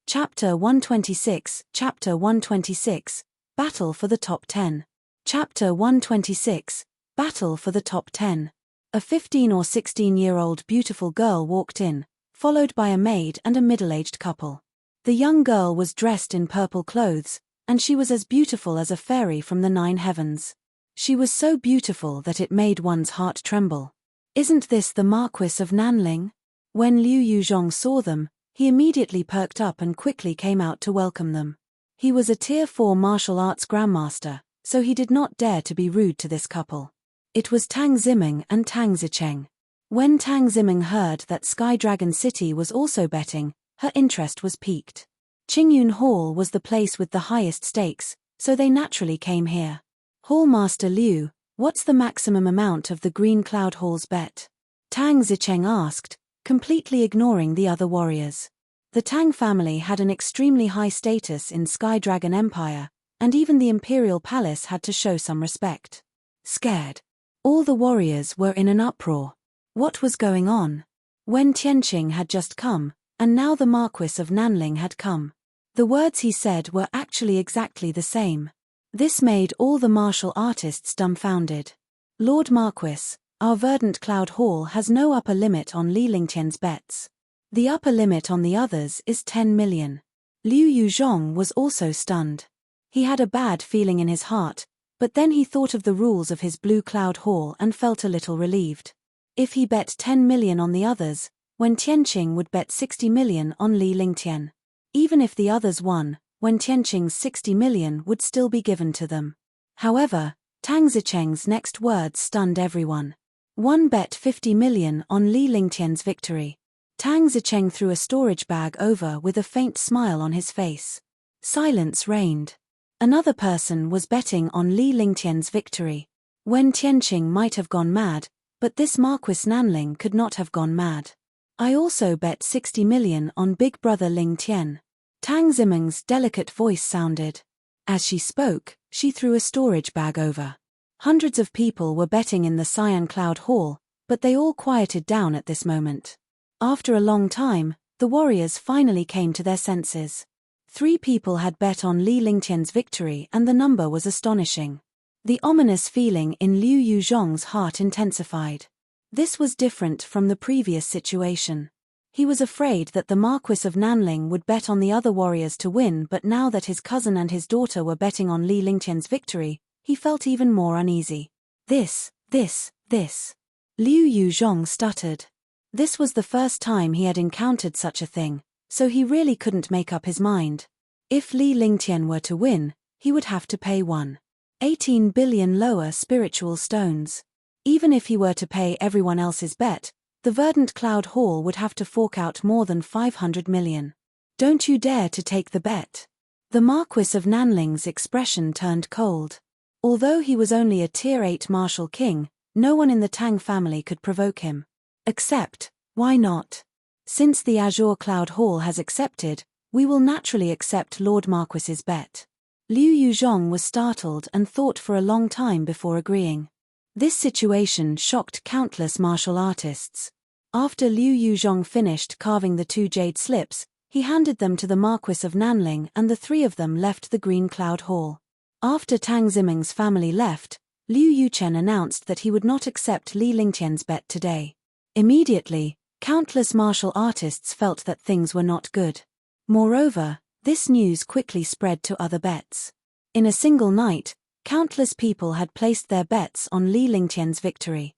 Chapter 126, Battle for the Top 10. Chapter 126, Battle for the Top 10. A 15 or 16-year-old beautiful girl walked in, followed by a maid and a middle-aged couple. The young girl was dressed in purple clothes, and she was as beautiful as a fairy from the 9 heavens. She was so beautiful that it made one's heart tremble. Isn't this the Marquis of Nanling? When Liu Yuzhong saw them, he immediately perked up and quickly came out to welcome them. He was a Tier 4 martial arts grandmaster, so he did not dare to be rude to this couple. It was Tang Ziming and Tang Zicheng. When Tang Ziming heard that Sky Dragon City was also betting, her interest was piqued. Qingyun Hall was the place with the highest stakes, so they naturally came here. Hallmaster Liu, what's the maximum amount of the Green Cloud Hall's bet? Tang Zicheng asked, completely ignoring the other warriors. The Tang family had an extremely high status in Sky Dragon Empire, and even the imperial palace had to show some respect. Scared. All the warriors were in an uproar. What was going on? Wen Tianqing had just come, and now the Marquis of Nanling had come. The words he said were actually exactly the same. This made all the martial artists dumbfounded. Lord Marquis, our verdant cloud hall has no upper limit on Li Lingtian's bets. The upper limit on the others is 10 million. Liu Yuzhong was also stunned. He had a bad feeling in his heart, but then he thought of the rules of his blue cloud hall and felt a little relieved. If he bet 10 million on the others, Wen Tianqing would bet 60 million on Li Lingtian. Even if the others won, Wen Tianqing's 60 million would still be given to them. However, Tang Zicheng's next words stunned everyone. One bet 50 million on Li Lingtian's victory. Tang Zicheng threw a storage bag over with a faint smile on his face. Silence reigned. Another person was betting on Li Lingtian's victory. Wen Tianqing might have gone mad, but this Marquis Nanling could not have gone mad. I also bet 60 million on Big Brother Ling Tian. Tang Zimeng's delicate voice sounded. As she spoke, she threw a storage bag over. Hundreds of people were betting in the Cyan Cloud Hall, but they all quieted down at this moment. After a long time, the warriors finally came to their senses. 3 people had bet on Li Lingtian's victory and the number was astonishing. The ominous feeling in Liu Yuzhong's heart intensified. This was different from the previous situation. He was afraid that the Marquis of Nanling would bet on the other warriors to win, but now that his cousin and his daughter were betting on Li Lingtian's victory, he felt even more uneasy. This. Liu Yuzhong stuttered. This was the first time he had encountered such a thing, so he really couldn't make up his mind. If Li Lingtian were to win, he would have to pay 1.18 billion lower spiritual stones. Even if he were to pay everyone else's bet, the Verdant Cloud Hall would have to fork out more than 500 million. Don't you dare to take the bet. The Marquis of Nanling's expression turned cold. Although he was only a Tier 8 martial king, no one in the Tang family could provoke him. Accept, why not? Since the Azure Cloud Hall has accepted, we will naturally accept Lord Marquis's bet. Liu Yuzhong was startled and thought for a long time before agreeing. This situation shocked countless martial artists. After Liu Yuzhong finished carving the 2 jade slips, he handed them to the Marquis of Nanling and the 3 of them left the Green Cloud Hall. After Tang Zimeng's family left, Liu Yuchen announced that he would not accept Li Lingtian's bet today. Immediately, countless martial artists felt that things were not good. Moreover, this news quickly spread to other bets. In a single night, countless people had placed their bets on Li Lingtian's victory.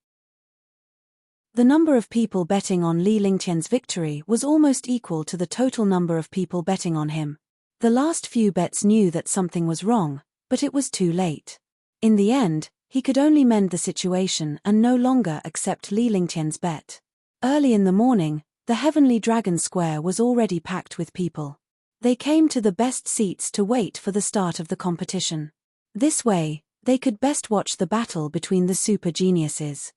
The number of people betting on Li Lingtian's victory was almost equal to the total number of people betting on him. The last few bets knew that something was wrong, but it was too late. In the end, he could only mend the situation and no longer accept Li Lingtian's bet. Early in the morning, the Heavenly Dragon Square was already packed with people. They came to the best seats to wait for the start of the competition. This way, they could best watch the battle between the super geniuses.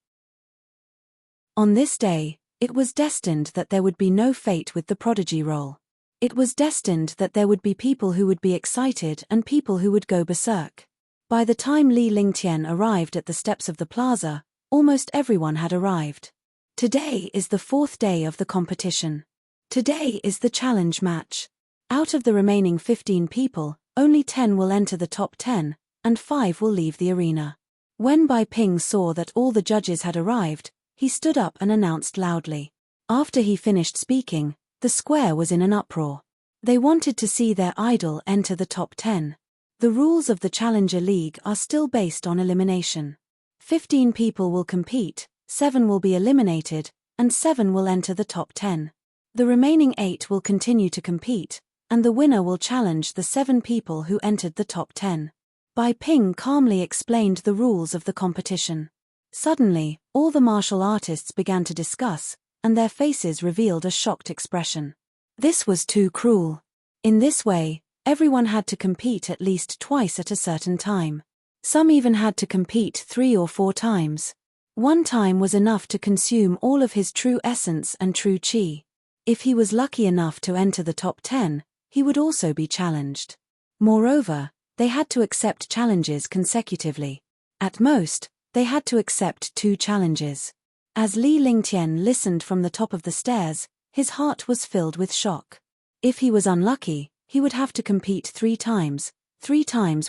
On this day, it was destined that there would be no fate with the prodigy role. It was destined that there would be people who would be excited and people who would go berserk. By the time Li Lingtian arrived at the steps of the plaza, almost everyone had arrived. Today is the 4th day of the competition. Today is the challenge match. Out of the remaining 15 people, only 10 will enter the top 10, and 5 will leave the arena. When Bai Ping saw that all the judges had arrived, he stood up and announced loudly. After he finished speaking, the square was in an uproar. They wanted to see their idol enter the top 10. The rules of the Challenger League are still based on elimination. 15 people will compete, 7 will be eliminated, and 7 will enter the top 10. The remaining 8 will continue to compete, and the winner will challenge the 7 people who entered the top 10. Bai Ping calmly explained the rules of the competition. Suddenly, all the martial artists began to discuss, and their faces revealed a shocked expression. This was too cruel. In this way, everyone had to compete at least twice at a certain time. Some even had to compete 3 or 4 times. One time was enough to consume all of his true essence and true chi. If he was lucky enough to enter the top 10, he would also be challenged. Moreover, They had to accept challenges consecutively. At most, they had to accept 2 challenges. As Li Lingtian listened from the top of the stairs, his heart was filled with shock. If he was unlucky, he would have to compete 3 times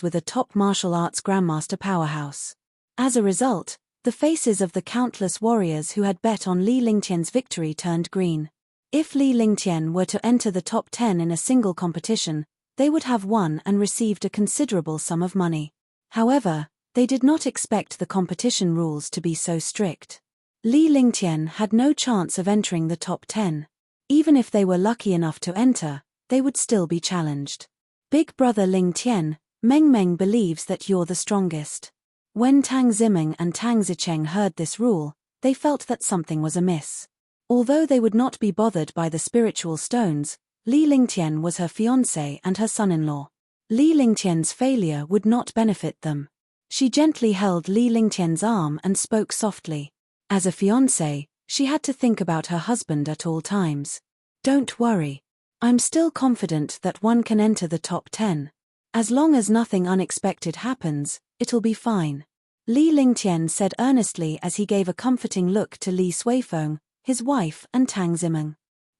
with a top martial arts grandmaster powerhouse. As a result, the faces of the countless warriors who had bet on Li Lingtian's victory turned green. If Li Lingtian were to enter the top 10 in a single competition, they would have won and received a considerable sum of money. However, they did not expect the competition rules to be so strict. Li Lingtian had no chance of entering the top 10. Even if they were lucky enough to enter, they would still be challenged. Big brother Lingtian, Meng believes that you're the strongest. When Tang Zimeng and Tang Zicheng heard this rule, they felt that something was amiss. Although they would not be bothered by the spiritual stones, Li Lingtian was her fiancé and her son-in-law. Li Lingtian's failure would not benefit them. She gently held Li Lingtian's arm and spoke softly. As a fiancé, she had to think about her husband at all times. Don't worry. I'm still confident that one can enter the top 10. As long as nothing unexpected happens, it'll be fine. Li Lingtian said earnestly as he gave a comforting look to Li Suifeng, his wife, and Tang Zimeng.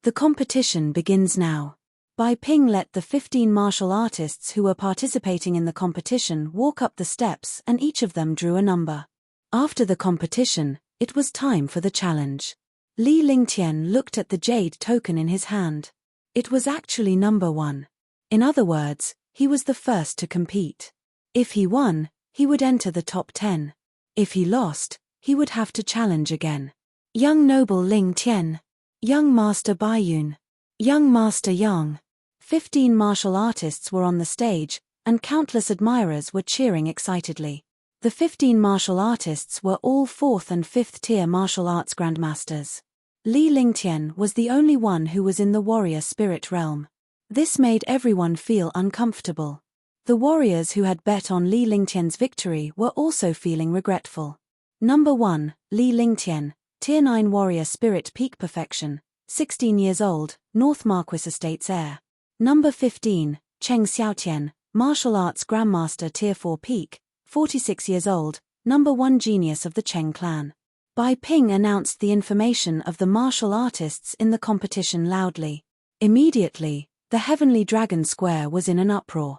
The competition begins now. Bai Ping let the 15 martial artists who were participating in the competition walk up the steps and each of them drew a number. After the competition, it was time for the challenge. Li Lingtian looked at the jade token in his hand. It was actually number 1. In other words, he was the first to compete. If he won, he would enter the top 10. If he lost, he would have to challenge again. Young noble Ling Tian. Young master Baiyun. Young master Yang. 15 martial artists were on the stage, and countless admirers were cheering excitedly. The 15 martial artists were all 4th and 5th tier martial arts grandmasters. Li Lingtian was the only one who was in the warrior spirit realm. This made everyone feel uncomfortable. The warriors who had bet on Li Lingtian's victory were also feeling regretful. Number 1, Li Lingtian, Tier 9 warrior spirit peak perfection, 16 years old, North Marquis Estates heir. Number 15, Cheng Xiaotian, martial arts grandmaster Tier 4 peak, 46 years old, number 1 genius of the Cheng clan. Bai Ping announced the information of the martial artists in the competition loudly. Immediately, the Heavenly Dragon Square was in an uproar.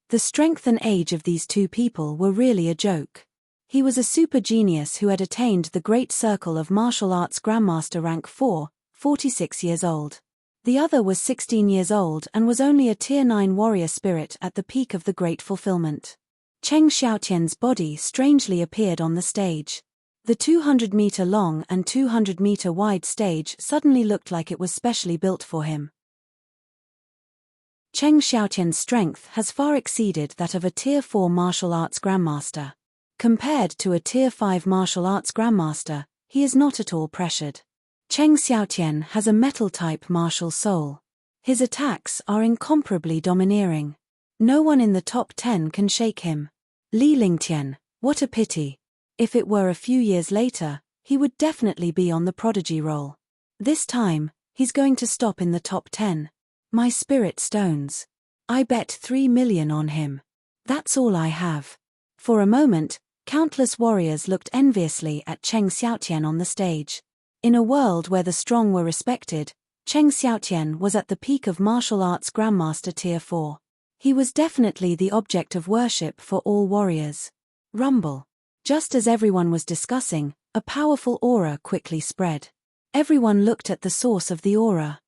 The strength and age of these 2 people were really a joke. He was a super genius who had attained the Great Circle of Martial Arts Grandmaster rank 4, 46 years old. The other was 16 years old and was only a Tier 9 warrior spirit at the peak of the Great Fulfillment. Cheng Xiaotian's body strangely appeared on the stage. The 200-meter long and 200-meter wide stage suddenly looked like it was specially built for him. Cheng Xiaotian's strength has far exceeded that of a Tier 4 martial arts grandmaster. Compared to a Tier 5 martial arts grandmaster, he is not at all pressured. Cheng Xiaotian has a metal-type martial soul. His attacks are incomparably domineering. No one in the top 10 can shake him. Li Lingtian, what a pity. If it were a few years later, he would definitely be on the prodigy roll. This time, he's going to stop in the top 10. My spirit stones. I bet 3 million on him. That's all I have. For a moment, countless warriors looked enviously at Cheng Xiaotian on the stage. In a world where the strong were respected, Cheng Xiaotian was at the peak of martial arts grandmaster Tier 4. He was definitely the object of worship for all warriors. Rumble. Just as everyone was discussing, a powerful aura quickly spread. Everyone looked at the source of the aura.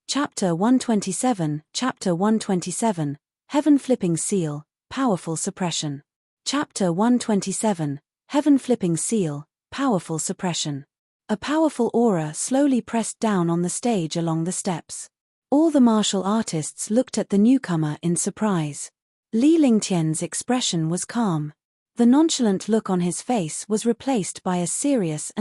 Chapter 127, Chapter 127, Heaven Flipping Seal, Powerful Suppression. Chapter 127, Heaven Flipping Seal, Powerful Suppression. A powerful aura slowly pressed down on the stage along the steps. All the martial artists looked at the newcomer in surprise. Li Lingtian's expression was calm. The nonchalant look on his face was replaced by a serious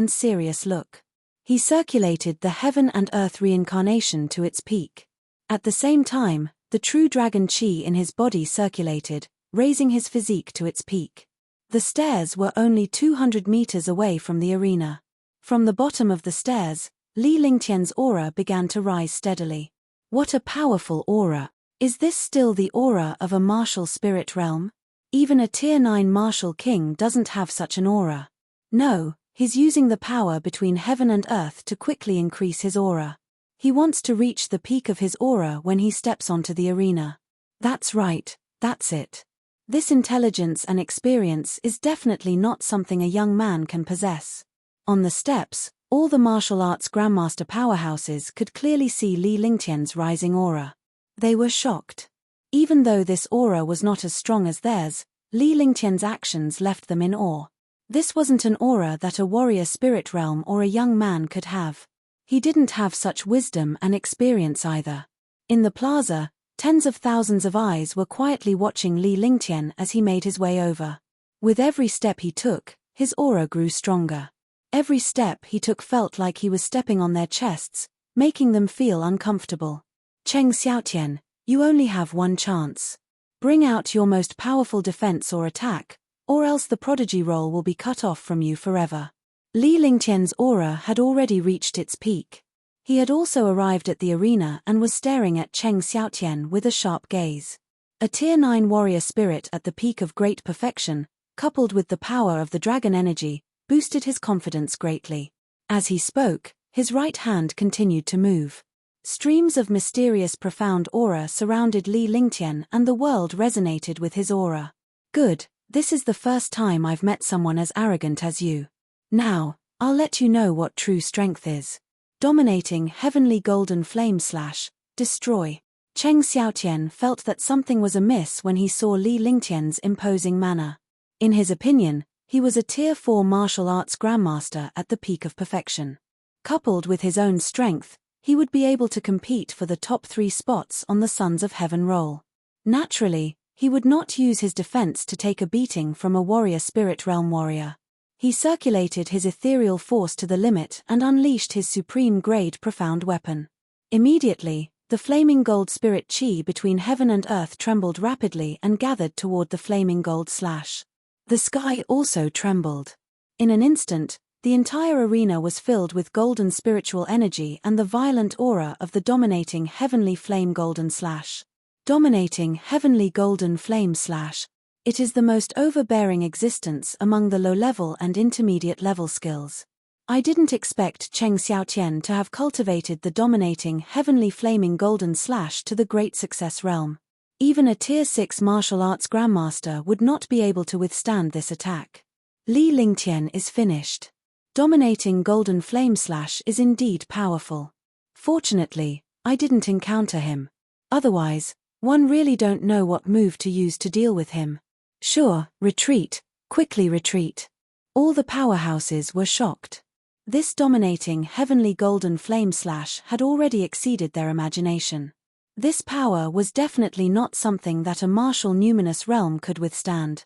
look. He circulated the heaven and earth reincarnation to its peak. At the same time, the true dragon qi in his body circulated, raising his physique to its peak. The stairs were only 200 meters away from the arena. From the bottom of the stairs, Li Lingtian's aura began to rise steadily. What a powerful aura. Is this still the aura of a martial spirit realm? Even a Tier 9 martial king doesn't have such an aura. No, he's using the power between heaven and earth to quickly increase his aura. He wants to reach the peak of his aura when he steps onto the arena. That's right, that's it. This intelligence and experience is definitely not something a young man can possess. On the steps, all the martial arts grandmaster powerhouses could clearly see Li Lingtian's rising aura. They were shocked. Even though this aura was not as strong as theirs, Li Lingtian's actions left them in awe. This wasn't an aura that a warrior spirit realm or a young man could have. He didn't have such wisdom and experience either. In the plaza, tens of thousands of eyes were quietly watching Li Lingtian as he made his way over. With every step he took, his aura grew stronger. Every step he took felt like he was stepping on their chests, making them feel uncomfortable. Cheng Xiaotian, you only have one chance. Bring out your most powerful defense or attack, or else the prodigy role will be cut off from you forever. Li Lingtian's aura had already reached its peak. He had also arrived at the arena and was staring at Cheng Xiaotian with a sharp gaze. A Tier 9 warrior spirit at the peak of great perfection, coupled with the power of the dragon energy, boosted his confidence greatly. As he spoke, his right hand continued to move. Streams of mysterious profound aura surrounded Li Lingtian and the world resonated with his aura. Good, this is the first time I've met someone as arrogant as you. Now, I'll let you know what true strength is. Dominating heavenly golden flame slash, destroy. Cheng Xiaotian felt that something was amiss when he saw Li Lingtian's imposing manner. In his opinion, he was a Tier 4 martial arts grandmaster at the peak of perfection. Coupled with his own strength, he would be able to compete for the top 3 spots on the Sons of Heaven roll. Naturally, he would not use his defense to take a beating from a warrior spirit realm warrior. He circulated his ethereal force to the limit and unleashed his supreme-grade profound weapon. Immediately, the flaming gold spirit chi between heaven and earth trembled rapidly and gathered toward the flaming gold slash. The sky also trembled. In an instant, the entire arena was filled with golden spiritual energy and the violent aura of the dominating heavenly flame golden slash. Dominating heavenly golden flame slash. It is the most overbearing existence among the low-level and intermediate-level skills. I didn't expect Cheng Xiaotian to have cultivated the dominating heavenly flaming golden slash to the great success realm. Even a Tier 6 martial arts grandmaster would not be able to withstand this attack. Li Lingtian is finished. Dominating golden flame slash is indeed powerful. Fortunately, I didn't encounter him. Otherwise, one really don't know what move to use to deal with him. Sure, retreat, quickly retreat. All the powerhouses were shocked. This dominating heavenly golden flame slash had already exceeded their imagination. This power was definitely not something that a martial numinous realm could withstand.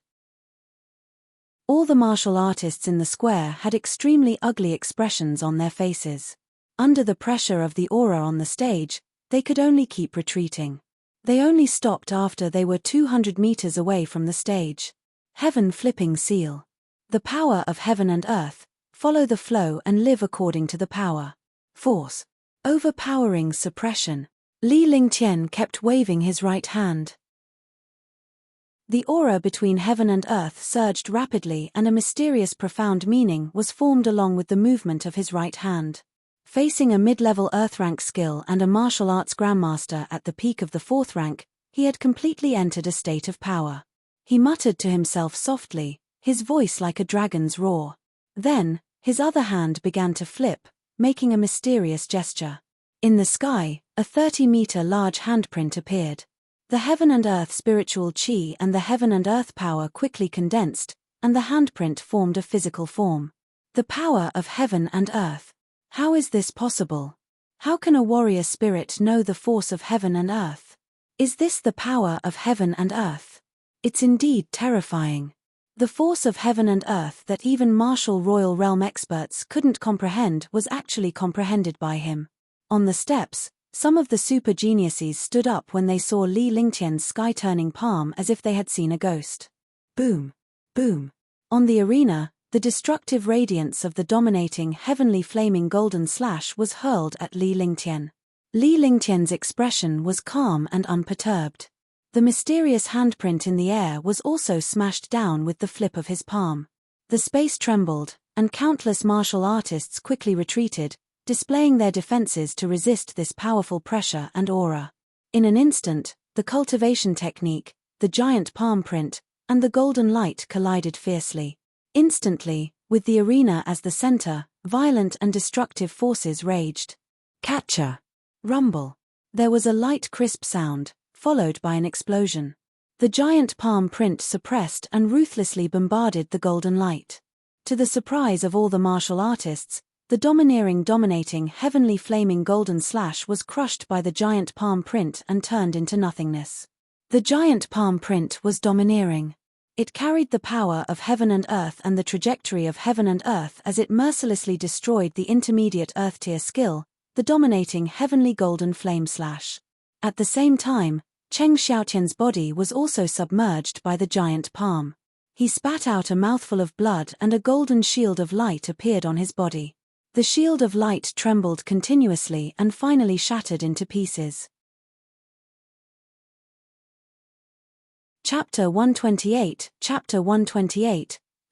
All the martial artists in the square had extremely ugly expressions on their faces. Under the pressure of the aura on the stage, they could only keep retreating. They only stopped after they were 200 meters away from the stage. Heaven flipping seal. The power of heaven and earth, follow the flow and live according to the power. Force. Overpowering suppression. Li Lingtian kept waving his right hand. The aura between heaven and earth surged rapidly and a mysterious profound meaning was formed along with the movement of his right hand. Facing a mid-level earth rank skill and a martial arts grandmaster at the peak of the 4th rank, he had completely entered a state of power. He muttered to himself softly, his voice like a dragon's roar. Then, his other hand began to flip, making a mysterious gesture. In the sky, a 30-meter large handprint appeared. The heaven and earth spiritual chi and the heaven and earth power quickly condensed, and the handprint formed a physical form. The power of heaven and earth. How is this possible? How can a warrior spirit know the force of heaven and earth? Is this the power of heaven and earth? It's indeed terrifying. The force of heaven and earth that even martial royal realm experts couldn't comprehend was actually comprehended by him. On the steps, some of the super geniuses stood up when they saw Li Lingtian's sky-turning palm as if they had seen a ghost. Boom! Boom! On the arena, the destructive radiance of the dominating heavenly flaming golden slash was hurled at Li Lingtian. Li Lingtian's expression was calm and unperturbed. The mysterious handprint in the air was also smashed down with the flip of his palm. The space trembled, and countless martial artists quickly retreated, displaying their defenses to resist this powerful pressure and aura. In an instant, the cultivation technique, the giant palm print, and the golden light collided fiercely. Instantly, with the arena as the center, violent and destructive forces raged. Catcher! Rumble! There was a light crisp sound, followed by an explosion. The giant palm print suppressed and ruthlessly bombarded the golden light. To the surprise of all the martial artists, the dominating heavenly flaming golden slash was crushed by the giant palm print and turned into nothingness. The giant palm print was domineering. It carried the power of heaven and earth and the trajectory of heaven and earth as it mercilessly destroyed the intermediate earth tier skill, the dominating heavenly golden flame slash. At the same time, Cheng Xiaotian's body was also submerged by the giant palm. He spat out a mouthful of blood and a golden shield of light appeared on his body. The shield of light trembled continuously and finally shattered into pieces. Chapter 128,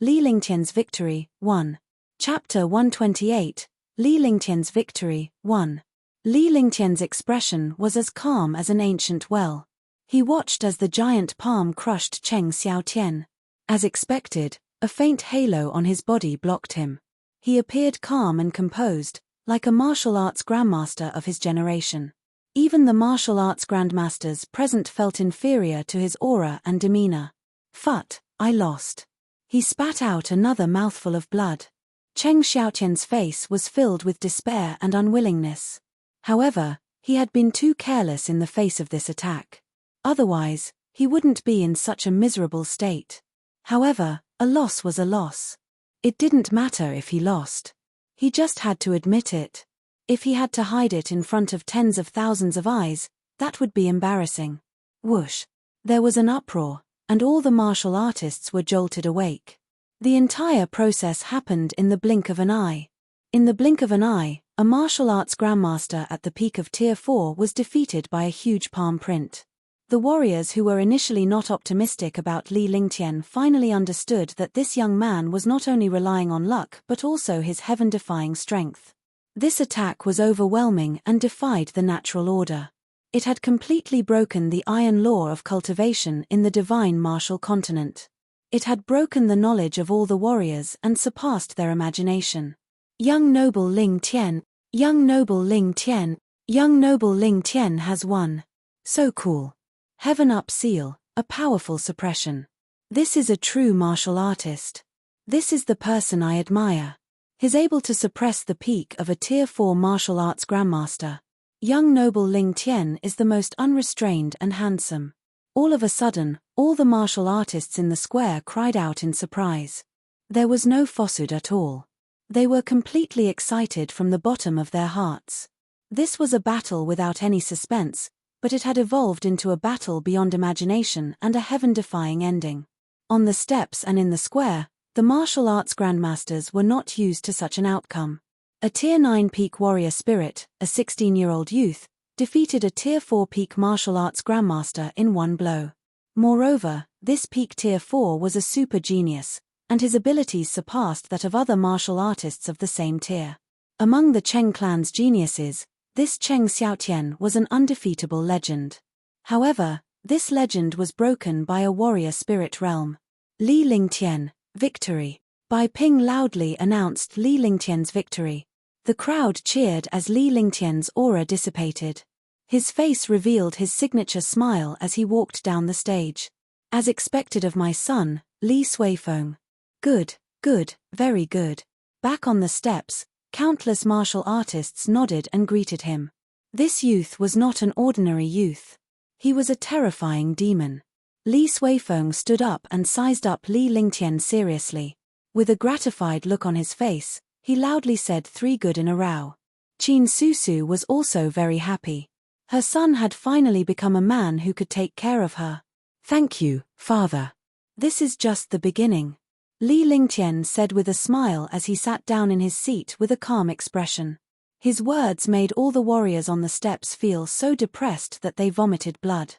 Li Lingtian's Victory, 1. Chapter 128, Li Lingtian's Victory, 1. Li Lingtian's expression was as calm as an ancient well. He watched as the giant palm crushed Cheng Xiaotian. As expected, a faint halo on his body blocked him. He appeared calm and composed, like a martial arts grandmaster of his generation. Even the martial arts grandmasters present felt inferior to his aura and demeanor. "Phut, I lost." He spat out another mouthful of blood. Cheng Xiaotian's face was filled with despair and unwillingness. However, he had been too careless in the face of this attack. Otherwise, he wouldn't be in such a miserable state. However, a loss was a loss. It didn't matter if he lost. He just had to admit it. If he had to hide it in front of tens of thousands of eyes, that would be embarrassing. Whoosh! There was an uproar, and all the martial artists were jolted awake. The entire process happened in the blink of an eye. In the blink of an eye, a martial arts grandmaster at the peak of Tier 4 was defeated by a huge palm print. The warriors who were initially not optimistic about Li Lingtian finally understood that this young man was not only relying on luck but also his heaven-defying strength. This attack was overwhelming and defied the natural order. It had completely broken the iron law of cultivation in the divine martial continent. It had broken the knowledge of all the warriors and surpassed their imagination. Young noble Ling Tian, young noble Ling Tian, young noble Ling Tian has won. So cool. Heaven up seal, a powerful suppression. This is a true martial artist. This is the person I admire. He's able to suppress the peak of a Tier 4 martial arts grandmaster. Young noble Ling Tian is the most unrestrained and handsome. All of a sudden, all the martial artists in the square cried out in surprise. There was no falsehood at all. They were completely excited from the bottom of their hearts. This was a battle without any suspense, but it had evolved into a battle beyond imagination and a heaven-defying ending. On the steps and in the square, the martial arts grandmasters were not used to such an outcome. A Tier 9 peak warrior spirit, a 16-year-old youth, defeated a Tier 4 peak martial arts grandmaster in one blow. Moreover, this peak Tier 4 was a super genius, and his abilities surpassed that of other martial artists of the same tier. Among the Cheng clan's geniuses, this Cheng Xiaotian was an undefeatable legend. However, this legend was broken by a warrior spirit realm. Li Lingtian, victory. Bai Ping loudly announced Li Lingtian's victory. The crowd cheered as Li Lingtian's aura dissipated. His face revealed his signature smile as he walked down the stage. As expected of my son, Li Suifeng. Good, good, very good. Back on the steps, countless martial artists nodded and greeted him. This youth was not an ordinary youth. He was a terrifying demon. Li Suifeng stood up and sized up Li Lingtian seriously. With a gratified look on his face, he loudly said 3 good in a row. Qin Susu was also very happy. Her son had finally become a man who could take care of her. Thank you, father. This is just the beginning. Li Lingtian said with a smile as he sat down in his seat with a calm expression. His words made all the warriors on the steps feel so depressed that they vomited blood.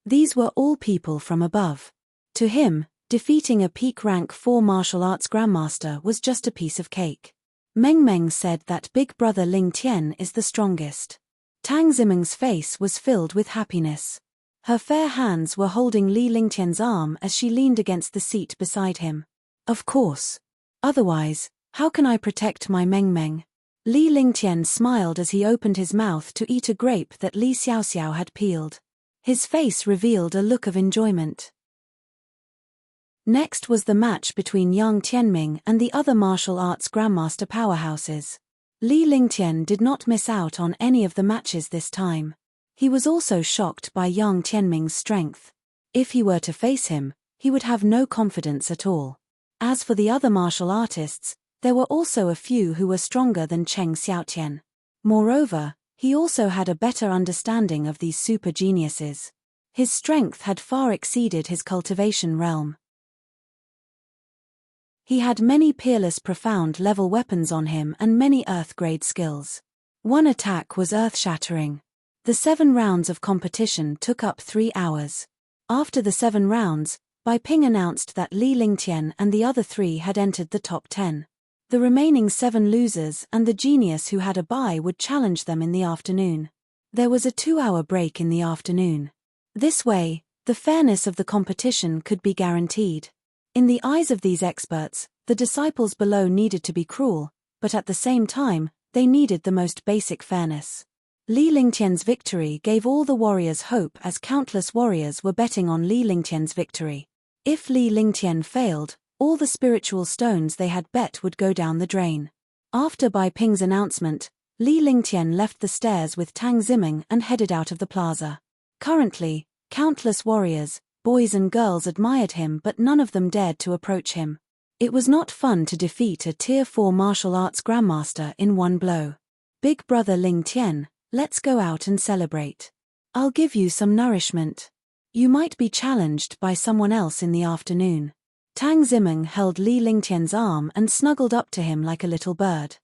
These were all people from above. To him, defeating a peak rank 4 martial arts grandmaster was just a piece of cake. Meng Meng said that big brother Ling Tian is the strongest. Tang Zimeng's face was filled with happiness. Her fair hands were holding Li Lingtian's arm as she leaned against the seat beside him. Of course. Otherwise, how can I protect my Meng Meng? Li Lingtian smiled as he opened his mouth to eat a grape that Li Xiaoxiao had peeled. His face revealed a look of enjoyment. Next was the match between Yang Tianming and the other martial arts grandmaster powerhouses. Li Lingtian did not miss out on any of the matches this time. He was also shocked by Yang Tianming's strength. If he were to face him, he would have no confidence at all. As for the other martial artists, there were also a few who were stronger than Cheng Xiaotian. Moreover, he also had a better understanding of these super geniuses. His strength had far exceeded his cultivation realm. He had many peerless profound level weapons on him and many earth-grade skills. One attack was earth-shattering. The 7 rounds of competition took up 3 hours. After the 7 rounds, Bai Ping announced that Li Lingtian and the other 3 had entered the top 10. The remaining 7 losers and the genius who had a bye would challenge them in the afternoon. There was a 2-hour break in the afternoon. This way, the fairness of the competition could be guaranteed. In the eyes of these experts, the disciples below needed to be cruel, but at the same time, they needed the most basic fairness. Li Lingtian's victory gave all the warriors hope as countless warriors were betting on Li Lingtian's victory. If Li Lingtian failed, all the spiritual stones they had bet would go down the drain. After Bai Ping's announcement, Li Lingtian left the stairs with Tang Zimeng and headed out of the plaza. Currently, countless warriors, boys and girls admired him, but none of them dared to approach him. It was not fun to defeat a Tier 4 martial arts grandmaster in one blow. Big brother Ling Tian, let's go out and celebrate. I'll give you some nourishment. You might be challenged by someone else in the afternoon. Tang Zimeng held Li Lingtian's arm and snuggled up to him like a little bird.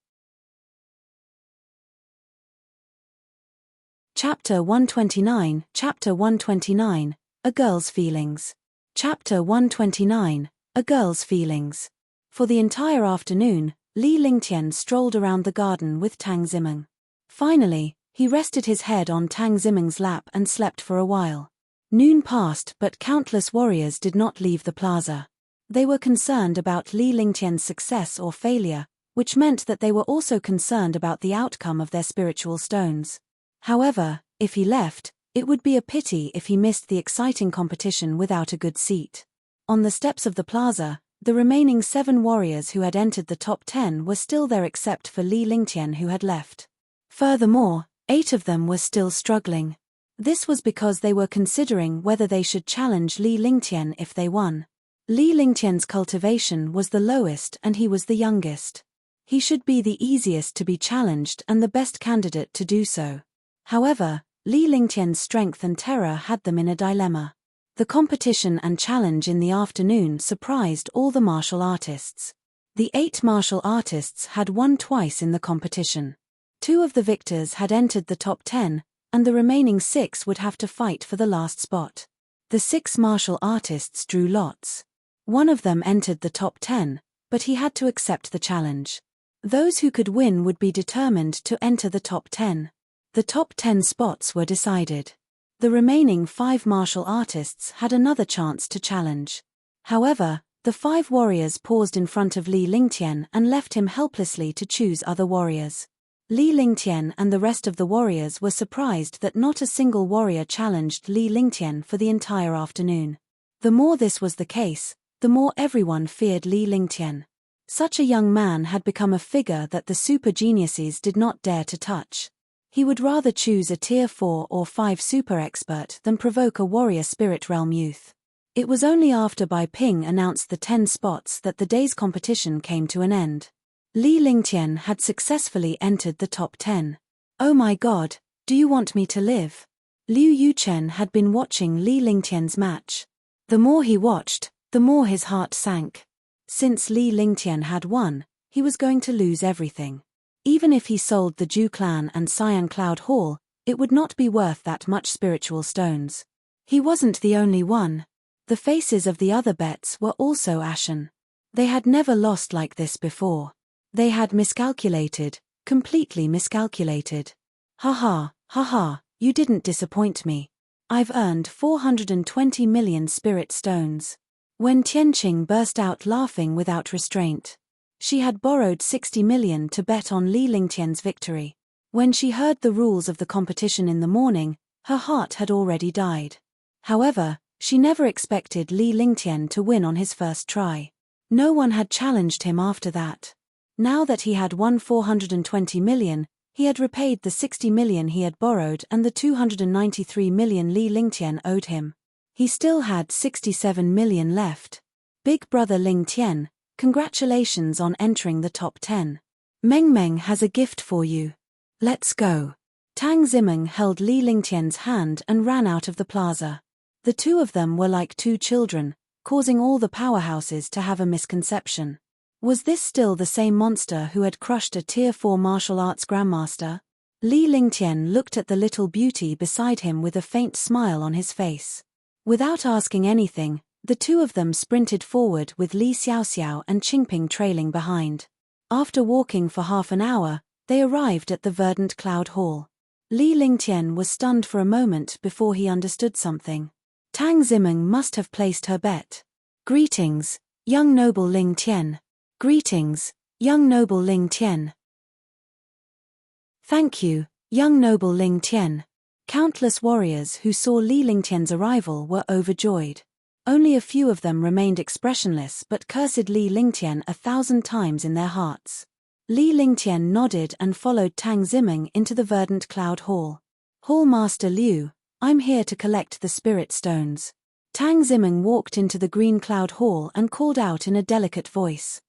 Chapter 129, Chapter 129, A Girl's Feelings. Chapter 129, A Girl's Feelings. For the entire afternoon, Li Lingtian strolled around the garden with Tang Zimeng. Finally, he rested his head on Tang Zimeng's lap and slept for a while. Noon passed, but countless warriors did not leave the plaza. They were concerned about Li Lingtian's success or failure, which meant that they were also concerned about the outcome of their spiritual stones. However, if he left, it would be a pity if he missed the exciting competition without a good seat. On the steps of the plaza, the remaining 7 warriors who had entered the top 10 were still there except for Li Lingtian who had left. Furthermore, 8 of them were still struggling. This was because they were considering whether they should challenge Li Lingtian if they won. Li Lingtian's cultivation was the lowest and he was the youngest. He should be the easiest to be challenged and the best candidate to do so. However, Li Lingtian's strength and terror had them in a dilemma. The competition and challenge in the afternoon surprised all the martial artists. The 8 martial artists had won twice in the competition. 2 of the victors had entered the top 10, and the remaining 6 would have to fight for the last spot. The 6 martial artists drew lots. One of them entered the top 10, but he had to accept the challenge. Those who could win would be determined to enter the top 10. The top 10 spots were decided. The remaining 5 martial artists had another chance to challenge. However, the 5 warriors paused in front of Li Lingtian and left him helplessly to choose other warriors. Li Lingtian and the rest of the warriors were surprised that not a single warrior challenged Li Lingtian for the entire afternoon. The more this was the case, the more everyone feared Li Lingtian. Such a young man had become a figure that the super geniuses did not dare to touch. He would rather choose a tier 4 or 5 super expert than provoke a warrior spirit realm youth. It was only after Bai Ping announced the 10 spots that the day's competition came to an end. Li Lingtian had successfully entered the top 10. Oh my god, do you want me to live? Liu Yuchen had been watching Li Lingtian's match. The more he watched, the more his heart sank. Since Li Lingtian had won, he was going to lose everything. Even if he sold the Ju clan and Cyan Cloud Hall, it would not be worth that much spiritual stones. He wasn't the only one. The faces of the other bets were also ashen. They had never lost like this before. They had miscalculated, completely miscalculated. Ha ha, you didn't disappoint me. I've earned 420 million spirit stones. Wen Tianqing burst out laughing without restraint. She had borrowed 60 million to bet on Li Lingtian's victory. When she heard the rules of the competition in the morning, her heart had already died. However, she never expected Li Lingtian to win on his first try. No one had challenged him after that. Now that he had won 420 million, he had repaid the 60 million he had borrowed and the 293 million Li Lingtian owed him. He still had 67 million left. Big brother Ling Tian, congratulations on entering the top 10. Meng Meng has a gift for you. Let's go. Tang Zimeng held Li Lingtian's hand and ran out of the plaza. The two of them were like two children, causing all the powerhouses to have a misconception. Was this still the same monster who had crushed a Tier 4 martial arts grandmaster? Li Lingtian looked at the little beauty beside him with a faint smile on his face. Without asking anything, the two of them sprinted forward with Li Xiaoxiao and Qingping trailing behind. After walking for half an hour, they arrived at the verdant cloud hall. Li Lingtian was stunned for a moment before he understood something. Tang Zimeng must have placed her bet. Greetings, young noble Ling Tian. Greetings, young noble Ling Tian. Thank you, young noble Ling Tian. Countless warriors who saw Li Lingtian's arrival were overjoyed. Only a few of them remained expressionless but cursed Li Lingtian 1,000 times in their hearts. Li Lingtian nodded and followed Tang Zimeng into the verdant cloud hall. Hall Master Liu, I'm here to collect the spirit stones. Tang Zimeng walked into the green cloud hall and called out in a delicate voice.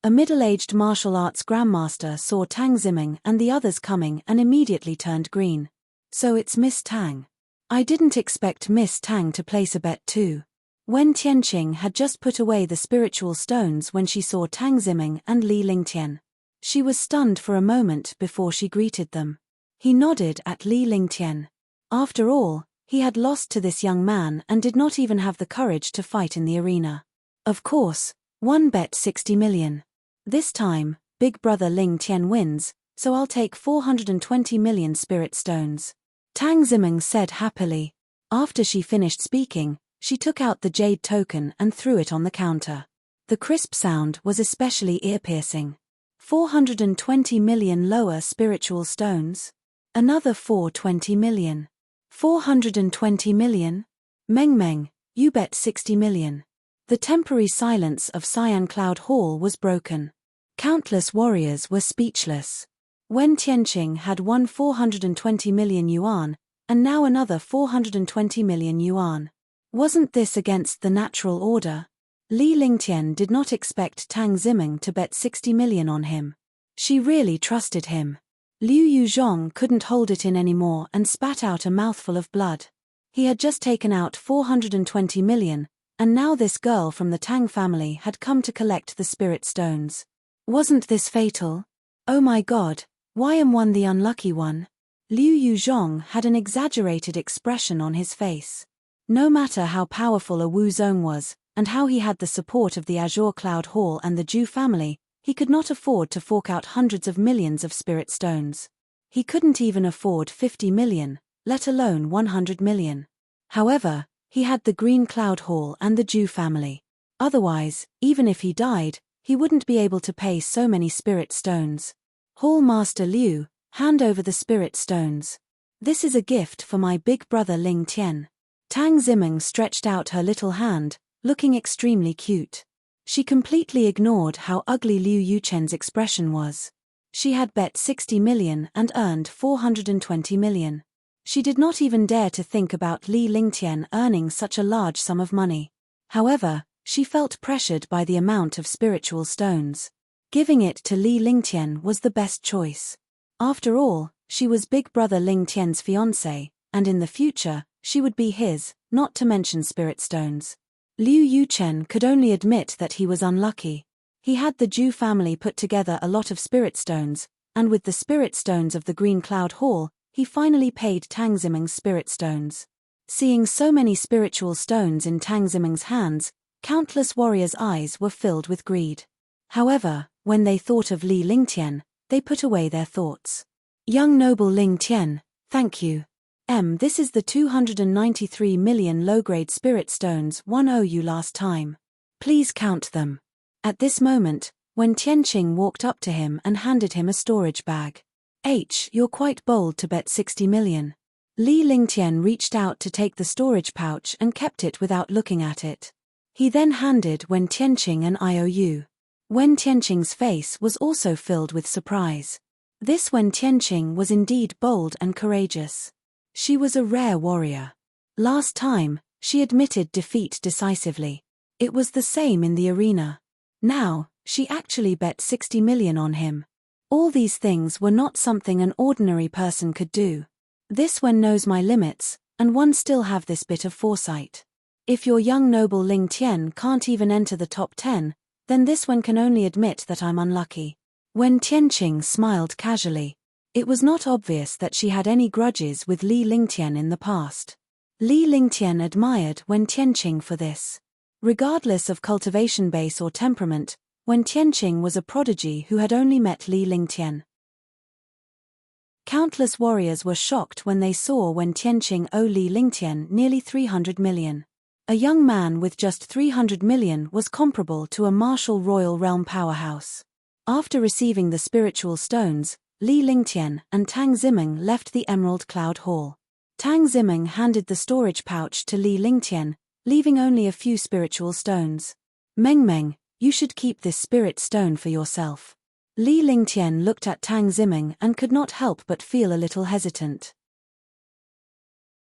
A middle-aged martial arts grandmaster saw Tang Zimeng and the others coming and immediately turned green. So it's Miss Tang. I didn't expect Miss Tang to place a bet too. Wen Tianqing had just put away the spiritual stones when she saw Tang Zimeng and Li Lingtian. She was stunned for a moment before she greeted them. He nodded at Li Lingtian. After all, he had lost to this young man and did not even have the courage to fight in the arena. Of course, one bet 60 million. This time, big brother Ling Tian wins, so I'll take 420 million spirit stones. Tang Zimeng said happily. After she finished speaking, she took out the jade token and threw it on the counter. The crisp sound was especially ear-piercing. 420 million lower spiritual stones? Another 420 million. 420 million? Meng Meng, you bet 60 million. The temporary silence of Cyan Cloud Hall was broken. Countless warriors were speechless. Wen Tianqing had won 420 million yuan, and now another 420 million yuan. Wasn't this against the natural order? Li Lingtian did not expect Tang Zimeng to bet 60 million on him. She really trusted him. Liu Yuzhong couldn't hold it in anymore and spat out a mouthful of blood. He had just taken out 420 million, and now this girl from the Tang family had come to collect the spirit stones. Wasn't this fatal? Oh my god, why am I the unlucky one? Liu Yuzhong had an exaggerated expression on his face. No matter how powerful a Wu Zong was, and how he had the support of the Azure Cloud Hall and the Ju family, he could not afford to fork out hundreds of millions of spirit stones. He couldn't even afford 50 million, let alone 100 million. However, he had the Green Cloud Hall and the Ju family. Otherwise, even if he died, he wouldn't be able to pay so many spirit stones. Hall Master Liu, hand over the spirit stones. This is a gift for my big brother Ling Tian. Tang Zimeng stretched out her little hand, looking extremely cute. She completely ignored how ugly Liu Yuchen's expression was. She had bet 60 million and earned 420 million. She did not even dare to think about Li Lingtian earning such a large sum of money. However, she felt pressured by the amount of spiritual stones. Giving it to Li Lingtian was the best choice. After all, she was big brother Ling Tian's fiancée, and in the future, she would be his, not to mention spirit stones. Liu Yuchen could only admit that he was unlucky. He had the Zhu family put together a lot of spirit stones, and with the spirit stones of the Green Cloud Hall, he finally paid Tang Ziming's spirit stones. Seeing so many spiritual stones in Tang Ziming's hands, countless warriors' eyes were filled with greed. However, when they thought of Li Lingtian, they put away their thoughts. Young noble Ling Tian, thank you. This is the 293 million low-grade spirit stones one owe you last time. Please count them. At this moment, when Tianqing walked up to him and handed him a storage bag. You're quite bold to bet 60 million. Li Lingtian reached out to take the storage pouch and kept it without looking at it. He then handed Wen Tianqing an IOU. Wen Tianqing's face was also filled with surprise. This Wen Tianqing was indeed bold and courageous. She was a rare warrior. Last time, she admitted defeat decisively. It was the same in the arena. Now, she actually bet 60 million on him. All these things were not something an ordinary person could do. This one knows my limits, and one still have this bit of foresight. If your young noble Ling Tian can't even enter the top 10, then this one can only admit that I'm unlucky. When Tianqing smiled casually, it was not obvious that she had any grudges with Li Lingtian in the past. Li Lingtian admired Wen Tianqing for this. Regardless of cultivation base or temperament, Wen Tianqing was a prodigy who had only met Li Lingtian. Countless warriors were shocked when they saw Wen Tianqing owe Li Lingtian nearly 300 million. A young man with just 300 million was comparable to a martial royal realm powerhouse. After receiving the spiritual stones, Li Lingtian and Tang Ziming left the Emerald Cloud Hall. Tang Ziming handed the storage pouch to Li Lingtian, leaving only a few spiritual stones. Meng, you should keep this spirit stone for yourself. Li Lingtian looked at Tang Ziming and could not help but feel a little hesitant.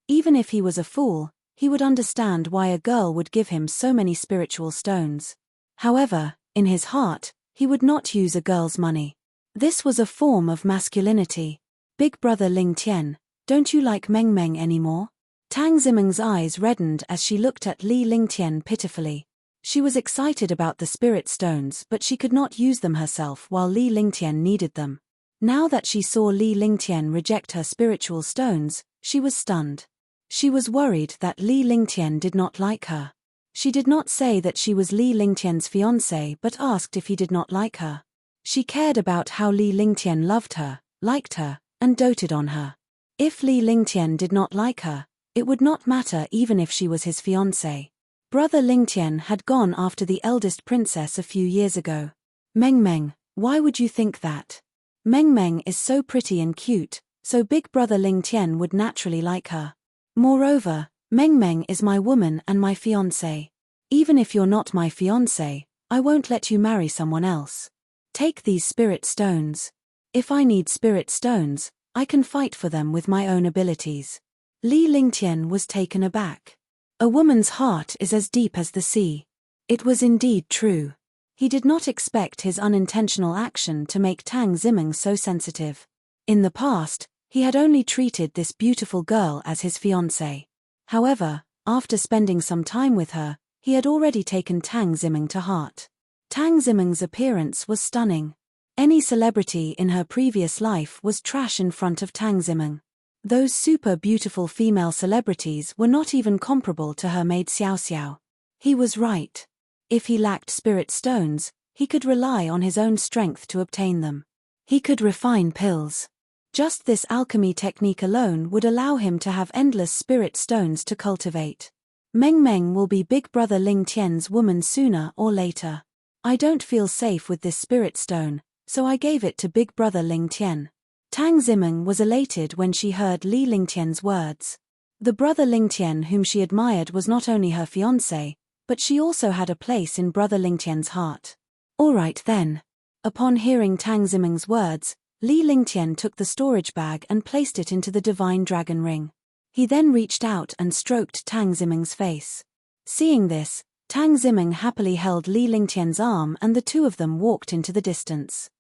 Even if he was a fool, he would understand why a girl would give him so many spiritual stones. However, in his heart, he would not use a girl's money. This was a form of masculinity. Big brother Ling Tian, don't you like Meng anymore? Tang Ziming's eyes reddened as she looked at Li Lingtian pitifully. She was excited about the spirit stones, but she could not use them herself while Li Lingtian needed them. Now that she saw Li Lingtian reject her spiritual stones, she was stunned. She was worried that Li Lingtian did not like her. She did not say that she was Li Lingtian's fiancé but asked if he did not like her. She cared about how Li Lingtian loved her, liked her, and doted on her. If Li Lingtian did not like her, it would not matter even if she was his fiancé. Brother Lingtian had gone after the eldest princess a few years ago. Meng, why would you think that? Meng is so pretty and cute, so big brother Lingtian would naturally like her. Moreover, Meng is my woman and my fiancé. Even if you're not my fiancé, I won't let you marry someone else. Take these spirit stones. If I need spirit stones, I can fight for them with my own abilities. Li Lingtian was taken aback. A woman's heart is as deep as the sea. It was indeed true. He did not expect his unintentional action to make Tang Ziming so sensitive. In the past, he had only treated this beautiful girl as his fiancée. However, after spending some time with her, he had already taken Tang Ziming to heart. Tang Ziming's appearance was stunning. Any celebrity in her previous life was trash in front of Tang Ziming. Those super beautiful female celebrities were not even comparable to her maid Xiao Xiao. He was right. If he lacked spirit stones, he could rely on his own strength to obtain them. He could refine pills. Just this alchemy technique alone would allow him to have endless spirit stones to cultivate. Meng will be big brother Ling Tian's woman sooner or later. I don't feel safe with this spirit stone, so I gave it to big brother Ling Tian. Tang Ziming was elated when she heard Li Lingtian's words. The brother Lingtian whom she admired was not only her fiancé, but she also had a place in brother Lingtian's heart. All right then. Upon hearing Tang Ziming's words, Li Lingtian took the storage bag and placed it into the divine dragon ring. He then reached out and stroked Tang Ziming's face. Seeing this, Tang Ziming happily held Li Lingtian's arm and the two of them walked into the distance.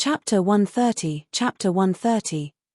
Chapter 130,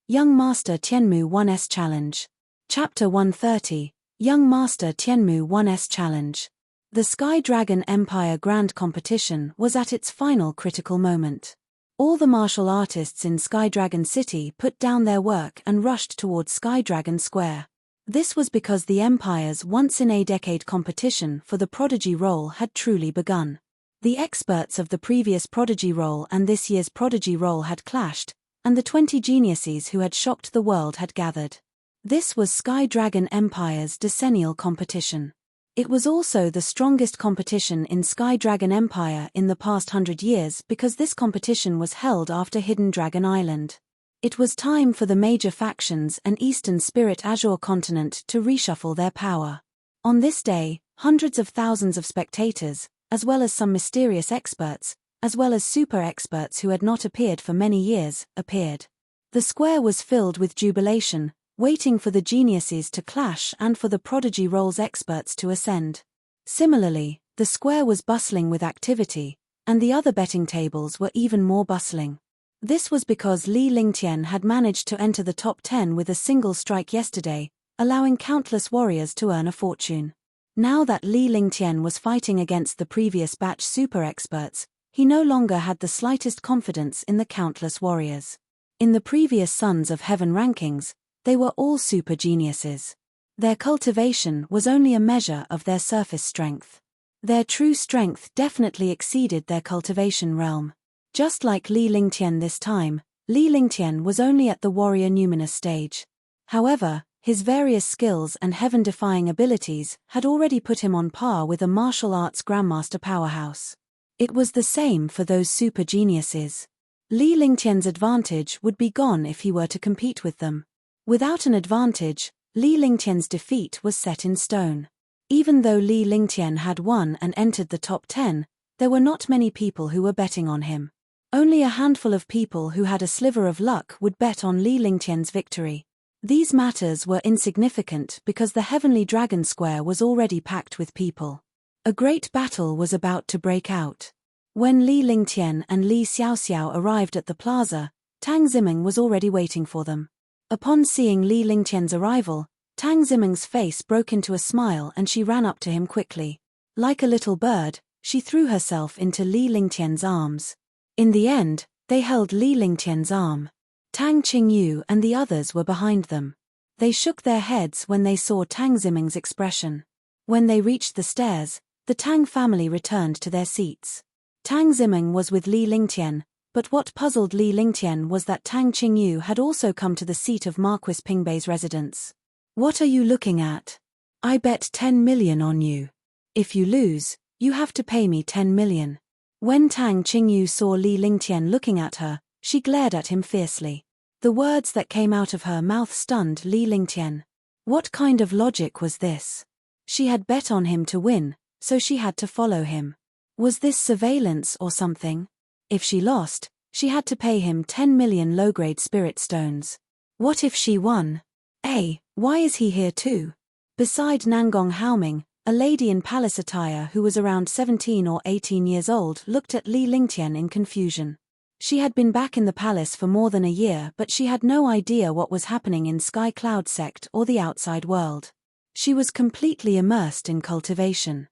Young Master Tianmu 1S Challenge. Chapter 130, Young Master Tianmu 1S Challenge. The Sky Dragon Empire Grand Competition was at its final critical moment. All the martial artists in Sky Dragon City put down their work and rushed towards Sky Dragon Square. This was because the Empire's once-in-a-decade competition for the Prodigy role had truly begun. The experts of the previous Prodigy role and this year's Prodigy role had clashed, and the 20 geniuses who had shocked the world had gathered. This was Sky Dragon Empire's decennial competition. It was also the strongest competition in Sky Dragon Empire in the past 100 years because this competition was held after Hidden Dragon Island. It was time for the major factions and Eastern Spirit Azure continent to reshuffle their power. On this day, hundreds of thousands of spectators, as well as some mysterious experts, as well as super experts who had not appeared for many years, appeared. The square was filled with jubilation, waiting for the geniuses to clash and for the Prodigy role's experts to ascend. Similarly, the square was bustling with activity, and the other betting tables were even more bustling. This was because Li Lingtian had managed to enter the top 10 with a single strike yesterday, allowing countless warriors to earn a fortune. Now that Li Lingtian was fighting against the previous batch super experts, he no longer had the slightest confidence in the countless warriors. In the previous Sons of Heaven rankings, they were all super geniuses. Their cultivation was only a measure of their surface strength. Their true strength definitely exceeded their cultivation realm. Just like Li Lingtian this time, Li Lingtian was only at the warrior numinous stage. However, his various skills and heaven-defying abilities had already put him on par with a martial arts grandmaster powerhouse. It was the same for those super geniuses. Li Lingtian's advantage would be gone if he were to compete with them. Without an advantage, Li Lingtian's defeat was set in stone. Even though Li Lingtian had won and entered the top 10, there were not many people who were betting on him. Only a handful of people who had a sliver of luck would bet on Li Lingtian's victory. These matters were insignificant because the Heavenly Dragon Square was already packed with people. A great battle was about to break out. When Li Lingtian and Li Xiaoxiao arrived at the plaza, Tang Ziming was already waiting for them. Upon seeing Li Lingtian's arrival, Tang Ziming's face broke into a smile and she ran up to him quickly. Like a little bird, she threw herself into Li Lingtian's arms. In the end, they held Li Lingtian's arm. Tang Qingyu and the others were behind them. They shook their heads when they saw Tang Ziming's expression. When they reached the stairs, the Tang family returned to their seats. Tang Ziming was with Li Lingtian, but what puzzled Li Lingtian was that Tang Qingyu had also come to the seat of Marquis Pingbei's residence. "What are you looking at? I bet 10 million on you. If you lose, you have to pay me 10 million. When Tang Qingyu saw Li Lingtian looking at her, she glared at him fiercely. The words that came out of her mouth stunned Li Lingtian. What kind of logic was this? She had bet on him to win, so she had to follow him. Was this surveillance or something? If she lost, she had to pay him 10 million low-grade spirit stones. What if she won? Why is he here too? Beside Nangong Haoming, a lady in palace attire who was around 17 or 18 years old looked at Li Lingtian in confusion. She had been back in the palace for more than a year but she had no idea what was happening in Sky Cloud Sect or the outside world. She was completely immersed in cultivation.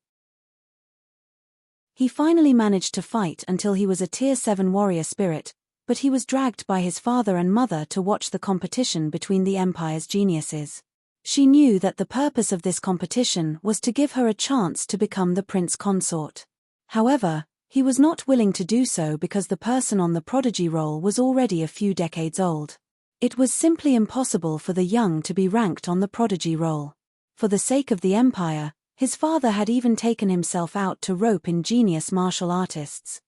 He finally managed to fight until he was a Tier 7 warrior spirit, but he was dragged by his father and mother to watch the competition between the Empire's geniuses. She knew that the purpose of this competition was to give her a chance to become the prince consort. However, he was not willing to do so because the person on the Prodigy role was already a few decades old. It was simply impossible for the young to be ranked on the Prodigy role. For the sake of the Empire, his father had even taken himself out to rope in genius martial artists.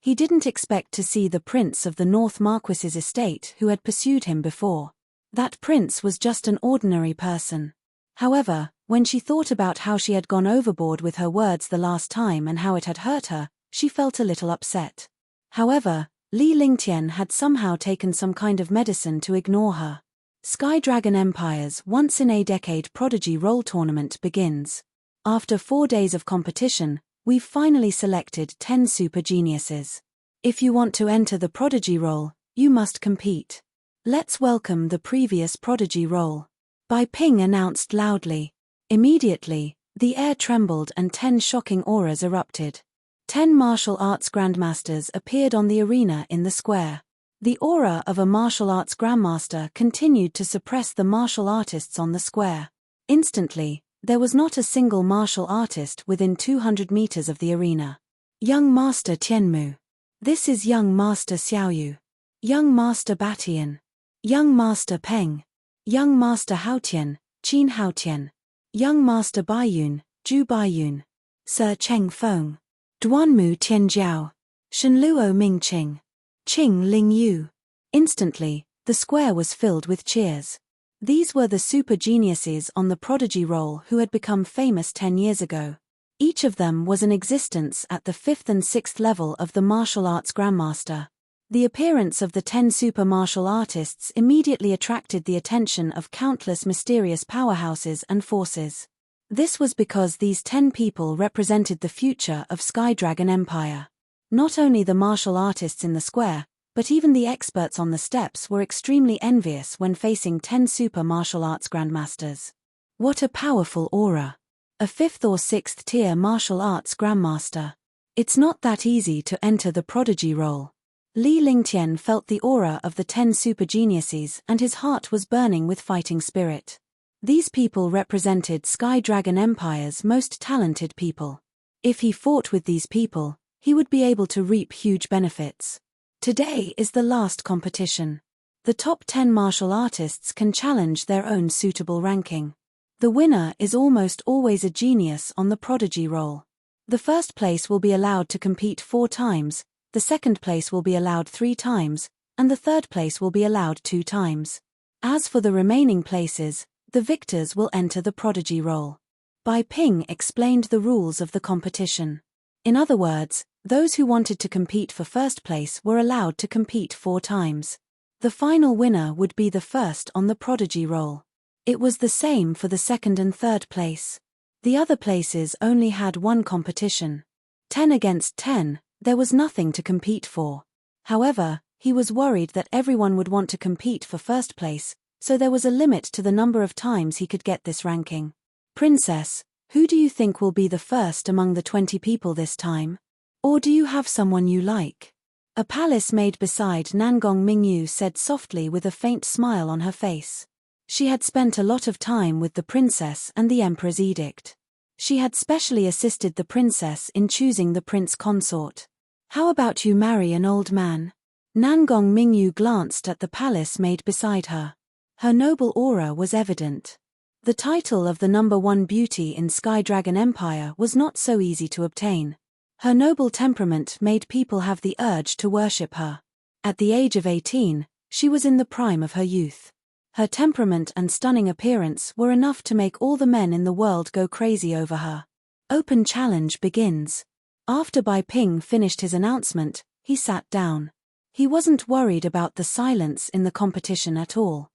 He didn't expect to see the prince of the North Marquis's estate who had pursued him before. That prince was just an ordinary person. However, when she thought about how she had gone overboard with her words the last time and how it had hurt her, she felt a little upset. However, Li Lingtian had somehow taken some kind of medicine to ignore her. Sky Dragon Empire's once-in-a-decade Prodigy Role Tournament begins. After 4 days of competition, we've finally selected 10 super geniuses. If you want to enter the Prodigy role, you must compete. Let's welcome the previous Prodigy role. Bai Ping announced loudly. Immediately, The air trembled and 10 shocking auras erupted. 10 martial arts grandmasters appeared on the arena in the square. The aura of a martial arts grandmaster continued to suppress the martial artists on the square. Instantly, there was not a single martial artist within 200 meters of the arena. Young Master Tianmu. This is Young Master Xiaoyu. Young Master Batian. Young Master Peng. Young Master Haotian, Qin Haotian. Young Master Baiyun, Zhu Baiyun. Sir Cheng Feng. Duanmu Tianjiao. Shenluo Mingqing. Qing Ling Yu. Instantly, the square was filled with cheers. These were the super geniuses on the prodigy roll who had become famous 10 years ago. Each of them was in existence at the 5th and 6th level of the martial arts grandmaster. The appearance of the 10 super martial artists immediately attracted the attention of countless mysterious powerhouses and forces. This was because these 10 people represented the future of Sky Dragon Empire. Not only the martial artists in the square, but even the experts on the steps were extremely envious when facing 10 super martial arts grandmasters. What a powerful aura! A 5th or 6th tier martial arts grandmaster. It's not that easy to enter the prodigy role. Li Lingtian felt the aura of the 10 super geniuses and his heart was burning with fighting spirit. These people represented Sky Dragon Empire's most talented people. If he fought with these people, he would be able to reap huge benefits. Today is the last competition. The top 10 martial artists can challenge their own suitable ranking. The winner is almost always a genius on the prodigy roll. The first place will be allowed to compete 4 times, the second place will be allowed 3 times, and the third place will be allowed 2 times. As for the remaining places, the victors will enter the prodigy roll. Bai Ping explained the rules of the competition. In other words, those who wanted to compete for first place were allowed to compete 4 times. The final winner would be the first on the prodigy roll. It was the same for the second and third place. The other places only had 1 competition. 10 against 10, there was nothing to compete for. However, he was worried that everyone would want to compete for first place, so there was a limit to the number of times he could get this ranking. Princess, who do you think will be the first among the 20 people this time? Or do you have someone you like? A palace maid beside Nangong Mingyu said softly with a faint smile on her face. She had spent a lot of time with the princess and the emperor's edict. She had specially assisted the princess in choosing the prince consort. How about you marry an old man? Nangong Mingyu glanced at the palace maid beside her. Her noble aura was evident. The title of the number 1 beauty in Sky Dragon Empire was not so easy to obtain. Her noble temperament made people have the urge to worship her. At the age of 18, she was in the prime of her youth. Her temperament and stunning appearance were enough to make all the men in the world go crazy over her. Open challenge begins. After Bai Ping finished his announcement, he sat down. He wasn't worried about the silence in the competition at all.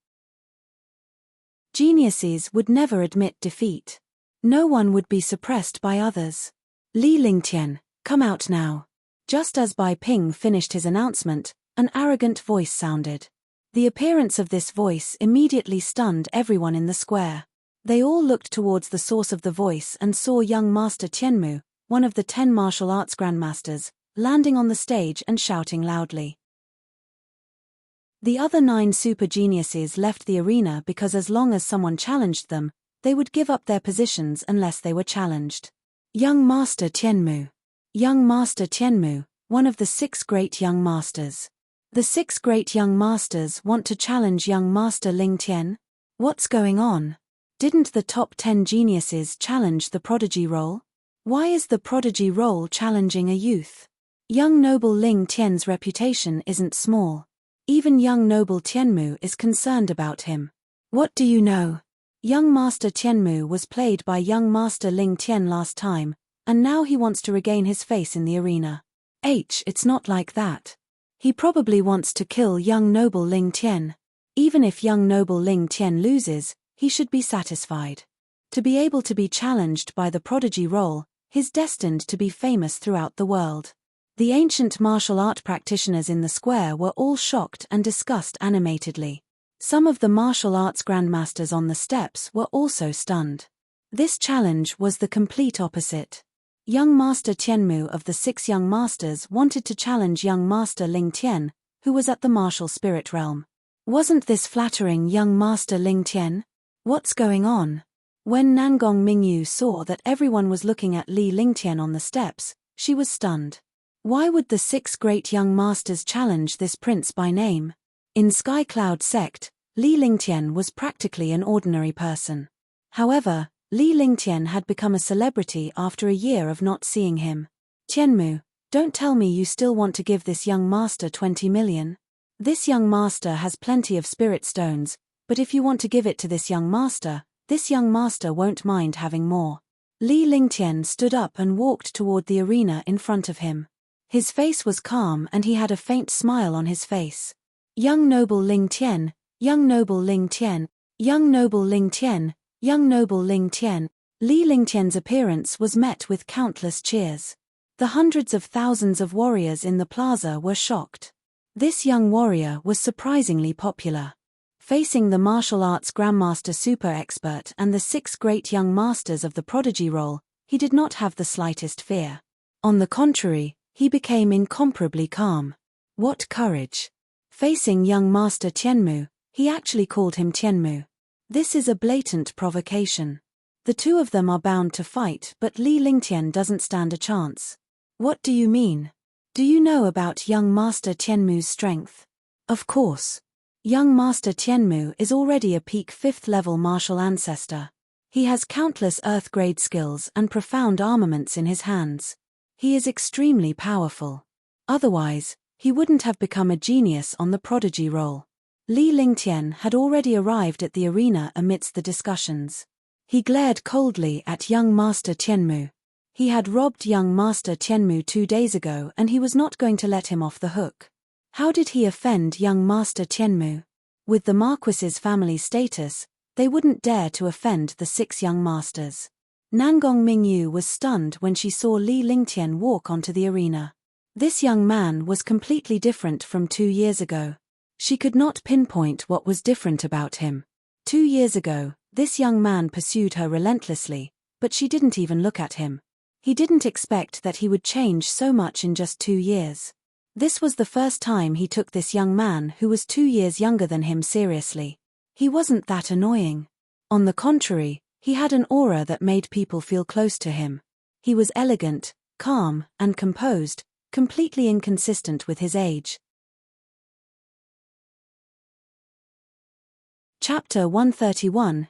Geniuses would never admit defeat. No one would be suppressed by others. Li Lingtian, come out now. Just as Bai Ping finished his announcement, an arrogant voice sounded. The appearance of this voice immediately stunned everyone in the square. They all looked towards the source of the voice and saw young Master Tianmu, one of the 10 martial arts grandmasters, landing on the stage and shouting loudly. The other 9 super geniuses left the arena because as long as someone challenged them, they would give up their positions unless they were challenged. Young Master Tianmu. Young Master Tianmu, one of the 6 great young masters. The 6 great young masters want to challenge young Master Ling Tian? What's going on? Didn't the top 10 geniuses challenge the prodigy role? Why is the prodigy role challenging a youth? Young noble Ling Tian's reputation isn't small. Even young noble Tianmu is concerned about him. What do you know? Young Master Tianmu was played by young Master Ling Tian last time, and now he wants to regain his face in the arena. It's not like that. He probably wants to kill young noble Ling Tian. Even if young noble Ling Tian loses, he should be satisfied. To be able to be challenged by the prodigy role, he's destined to be famous throughout the world. The ancient martial art practitioners in the square were all shocked and discussed animatedly. Some of the martial arts grandmasters on the steps were also stunned. This challenge was the complete opposite. Young Master Tianmu of the 6 Young Masters wanted to challenge young Master Ling Tian, who was at the martial spirit realm. Wasn't this flattering, young Master Ling Tian? What's going on? When Nangong Mingyu saw that everyone was looking at Li Lingtian on the steps, she was stunned. Why would the 6 great young masters challenge this prince by name? In Sky Cloud sect, Li Lingtian was practically an ordinary person. However, Li Lingtian had become a celebrity after a year of not seeing him. Tianmu, don't tell me you still want to give this young master 20 million. This young master has plenty of spirit stones, but if you want to give it to this young master won't mind having more. Li Lingtian stood up and walked toward the arena in front of him. His face was calm and he had a faint smile on his face. Young noble Ling Tian, young noble Ling Tian, young noble Ling Tian, young noble Ling Tian. Li Lingtian's appearance was met with countless cheers. The hundreds of thousands of warriors in the plaza were shocked. This young warrior was surprisingly popular. Facing the martial arts grandmaster super expert and the 6 great young masters of the prodigy role, he did not have the slightest fear. On the contrary, he became incomparably calm. What courage! Facing young Master Tianmu, he actually called him Tianmu. This is a blatant provocation. The 2 of them are bound to fight, but Li Lingtian doesn't stand a chance. What do you mean? Do you know about young Master Tianmu's strength? Of course. Young Master Tianmu is already a peak 5th level martial ancestor. He has countless earth-grade skills and profound armaments in his hands. He is extremely powerful. Otherwise, he wouldn't have become a genius on the prodigy role. Li Lingtian had already arrived at the arena amidst the discussions. He glared coldly at young Master Tianmu. He had robbed young Master Tianmu 2 days ago and he was not going to let him off the hook. How did he offend young Master Tianmu? With the Marquis's family status, they wouldn't dare to offend the 6 young masters. Nangong Mingyu was stunned when she saw Li Lingtian walk onto the arena. This young man was completely different from 2 years ago. She could not pinpoint what was different about him. 2 years ago, this young man pursued her relentlessly, but she didn't even look at him. He didn't expect that he would change so much in just 2 years. This was the first time he took this young man who was 2 years younger than him seriously. He wasn't that annoying. On the contrary, he had an aura that made people feel close to him. He was elegant, calm, and composed, completely inconsistent with his age. Chapter 131,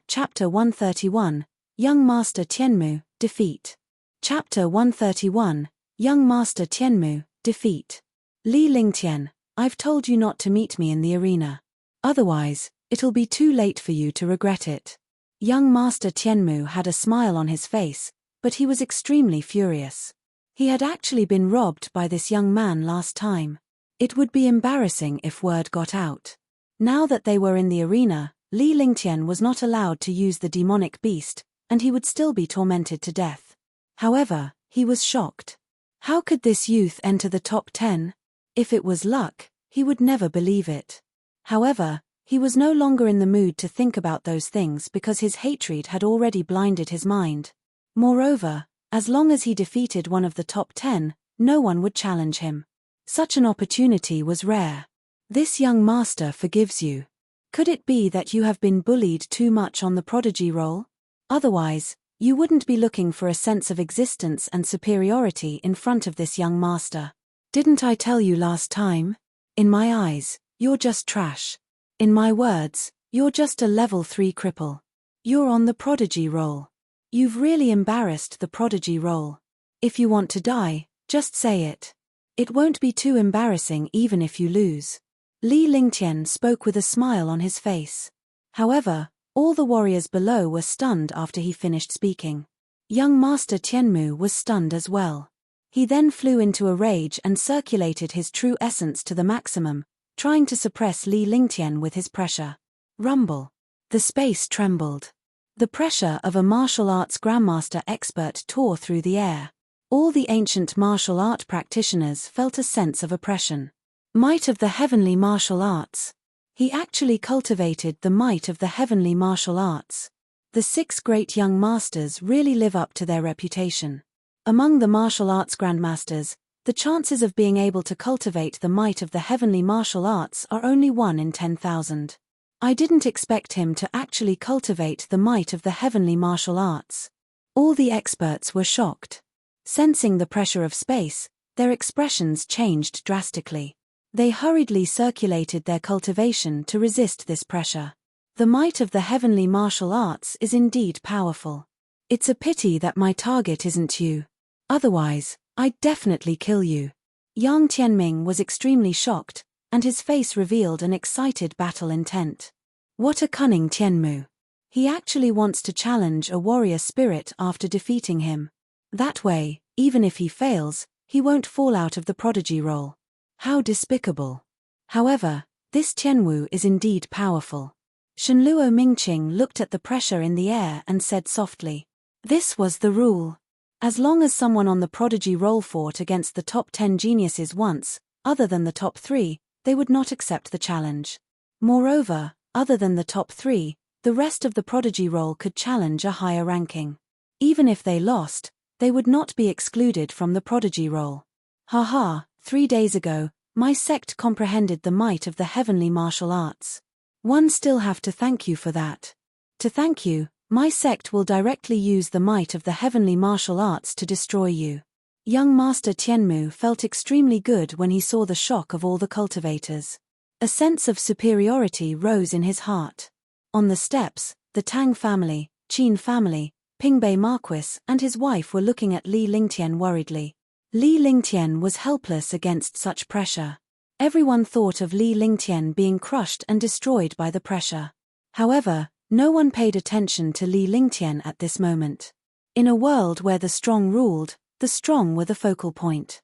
Young Master Tianmu, Defeat. Chapter 131, Young Master Tianmu, Defeat. Li Lingtian, I've told you not to meet me in the arena. Otherwise, it'll be too late for you to regret it. Young Master Tianmu had a smile on his face, but he was extremely furious. He had actually been robbed by this young man last time. It would be embarrassing if word got out. Now that they were in the arena, Li Lingtian was not allowed to use the demonic beast, and he would still be tormented to death. However, he was shocked. How could this youth enter the top 10? If it was luck, he would never believe it. However, he was no longer in the mood to think about those things because his hatred had already blinded his mind. Moreover, as long as he defeated one of the top 10, no one would challenge him. Such an opportunity was rare. This young master forgives you. Could it be that you have been bullied too much on the prodigy role? Otherwise, you wouldn't be looking for a sense of existence and superiority in front of this young master. Didn't I tell you last time? In my eyes, you're just trash. In my words, you're just a level 3 cripple. You're on the prodigy role. You've really embarrassed the prodigy role. If you want to die, just say it. It won't be too embarrassing even if you lose. Li Lingtian spoke with a smile on his face. However, all the warriors below were stunned after he finished speaking. Young Master Tianmu was stunned as well. He then flew into a rage and circulated his true essence to the maximum, trying to suppress Li Lingtian with his pressure. Rumble. The space trembled. The pressure of a martial arts grandmaster expert tore through the air. All the ancient martial art practitioners felt a sense of oppression. Might of the heavenly martial arts. He actually cultivated the might of the heavenly martial arts. The 6 great young masters really live up to their reputation. Among the martial arts grandmasters, the chances of being able to cultivate the might of the heavenly martial arts are only 1 in 10,000. I didn't expect him to actually cultivate the might of the heavenly martial arts. All the experts were shocked. Sensing the pressure of space, their expressions changed drastically. They hurriedly circulated their cultivation to resist this pressure. The might of the heavenly martial arts is indeed powerful. It's a pity that my target isn't you. Otherwise, I'd definitely kill you. Yang Tianming was extremely shocked, and his face revealed an excited battle intent. What a cunning Tianmu. He actually wants to challenge a warrior spirit after defeating him. That way, even if he fails, he won't fall out of the prodigy role. How despicable. However, this Tianwu is indeed powerful. Shenluo Mingqing looked at the pressure in the air and said softly, "This was the rule. As long as someone on the prodigy role fought against the top 10 geniuses once, other than the top 3, they would not accept the challenge. Moreover, other than the top 3, the rest of the prodigy role could challenge a higher ranking. Even if they lost, they would not be excluded from the prodigy role. Haha, 3 days ago, my sect comprehended the might of the heavenly martial arts. One still have to thank you for that. To thank you, my sect will directly use the might of the heavenly martial arts to destroy you." Young Master Tianmu felt extremely good when he saw the shock of all the cultivators. A sense of superiority rose in his heart. On the steps, the Tang family, Qin family, Pingbei Marquis and his wife were looking at Li Lingtian worriedly. Li Lingtian was helpless against such pressure. Everyone thought of Li Lingtian being crushed and destroyed by the pressure. However, no one paid attention to Li Lingtian at this moment. In a world where the strong ruled, the strong were the focal point.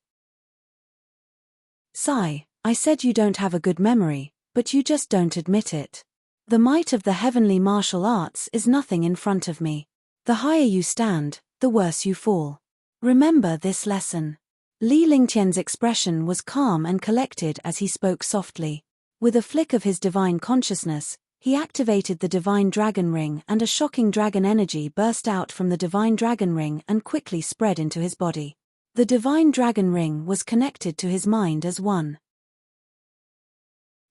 "Sigh, I said you don't have a good memory, but you just don't admit it. The might of the heavenly martial arts is nothing in front of me. The higher you stand, the worse you fall. Remember this lesson." Li Lingtian's expression was calm and collected as he spoke softly. With a flick of his divine consciousness, he activated the divine dragon ring and a shocking dragon energy burst out from the divine dragon ring and quickly spread into his body. The divine dragon ring was connected to his mind as one.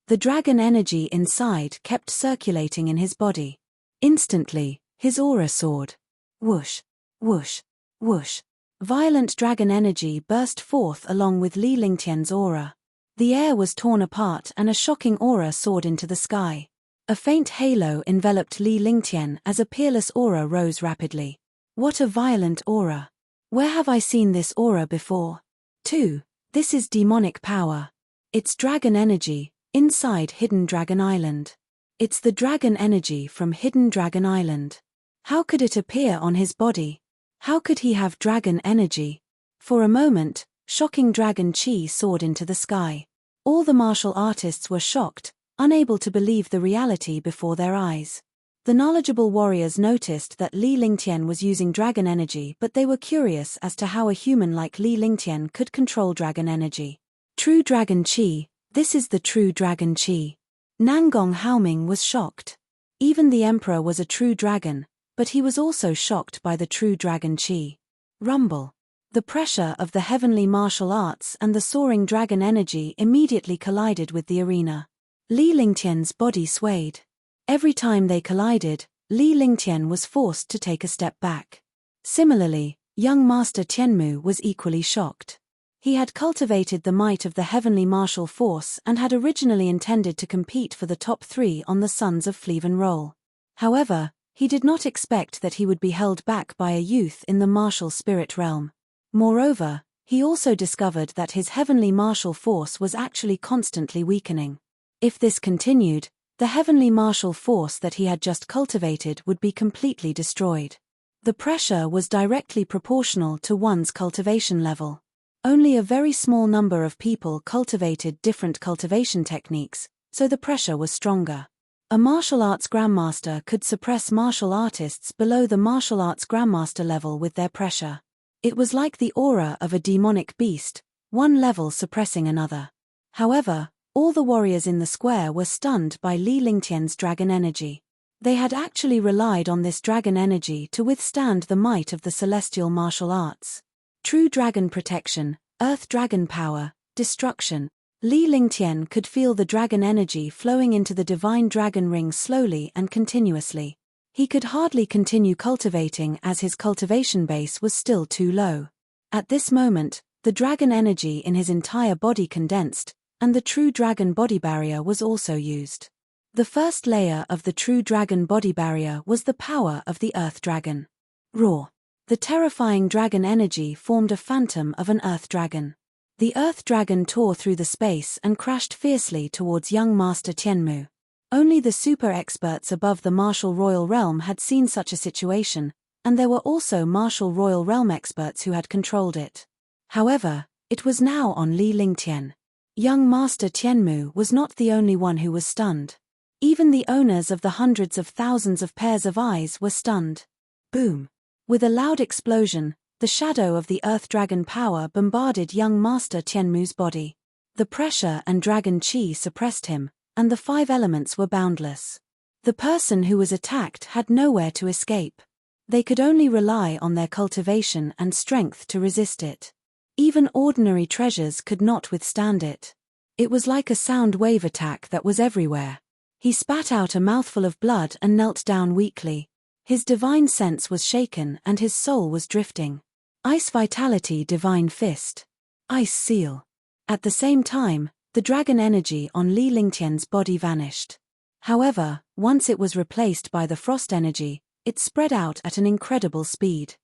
The dragon energy inside kept circulating in his body. Instantly, his aura soared. Whoosh, whoosh, whoosh. Violent dragon energy burst forth along with Li Lingtian's aura. The air was torn apart and a shocking aura soared into the sky. A faint halo enveloped Li Lingtian as a peerless aura rose rapidly. What a violent aura. Where have I seen this aura before? 2. This is demonic power. It's dragon energy, inside Hidden Dragon Island. It's the dragon energy from Hidden Dragon Island. How could it appear on his body? How could he have dragon energy? For a moment, shocking dragon chi soared into the sky. All the martial artists were shocked, unable to believe the reality before their eyes. The knowledgeable warriors noticed that Li Lingtian was using dragon energy, but they were curious as to how a human like Li Lingtian could control dragon energy. True dragon chi, this is the true dragon chi. Nangong Haoming was shocked. Even the emperor was a true dragon, but he was also shocked by the true dragon chi. Rumble. The pressure of the heavenly martial arts and the soaring dragon energy immediately collided with the arena. Li Lingtian's body swayed. Every time they collided, Li Lingtian was forced to take a step back. Similarly, young Master Tianmu was equally shocked. He had cultivated the might of the heavenly martial force and had originally intended to compete for the top 3 on the Sons of Fleven roll. However, he did not expect that he would be held back by a youth in the martial spirit realm. Moreover, he also discovered that his heavenly martial force was actually constantly weakening. If this continued, the heavenly martial force that he had just cultivated would be completely destroyed. The pressure was directly proportional to one's cultivation level. Only a very small number of people cultivated different cultivation techniques, so the pressure was stronger. A martial arts grandmaster could suppress martial artists below the martial arts grandmaster level with their pressure. It was like the aura of a demonic beast, one level suppressing another. However, all the warriors in the square were stunned by Li Lingtian's dragon energy. They had actually relied on this dragon energy to withstand the might of the celestial martial arts. True dragon protection, earth dragon power, destruction. Li Lingtian could feel the dragon energy flowing into the divine dragon ring slowly and continuously. He could hardly continue cultivating as his cultivation base was still too low. At this moment, the dragon energy in his entire body condensed, and the true dragon body barrier was also used. The first layer of the true dragon body barrier was the power of the earth dragon. Roar. The terrifying dragon energy formed a phantom of an earth dragon. The earth dragon tore through the space and crashed fiercely towards young Master Tianmu. Only the super experts above the martial royal realm had seen such a situation, and there were also martial royal realm experts who had controlled it. However, it was now on Li Lingtian. Young Master Tianmu was not the only one who was stunned. Even the owners of the hundreds of thousands of pairs of eyes were stunned. Boom! With a loud explosion, the shadow of the earth dragon power bombarded young Master Tianmu's body. The pressure and dragon chi suppressed him, and the 5 elements were boundless. The person who was attacked had nowhere to escape. They could only rely on their cultivation and strength to resist it. Even ordinary treasures could not withstand it. It was like a sound wave attack that was everywhere. He spat out a mouthful of blood and knelt down weakly. His divine sense was shaken and his soul was drifting. Ice vitality divine fist. Ice seal. At the same time, the dragon energy on Li Lingtian's body vanished. However, once it was replaced by the frost energy, it spread out at an incredible speed.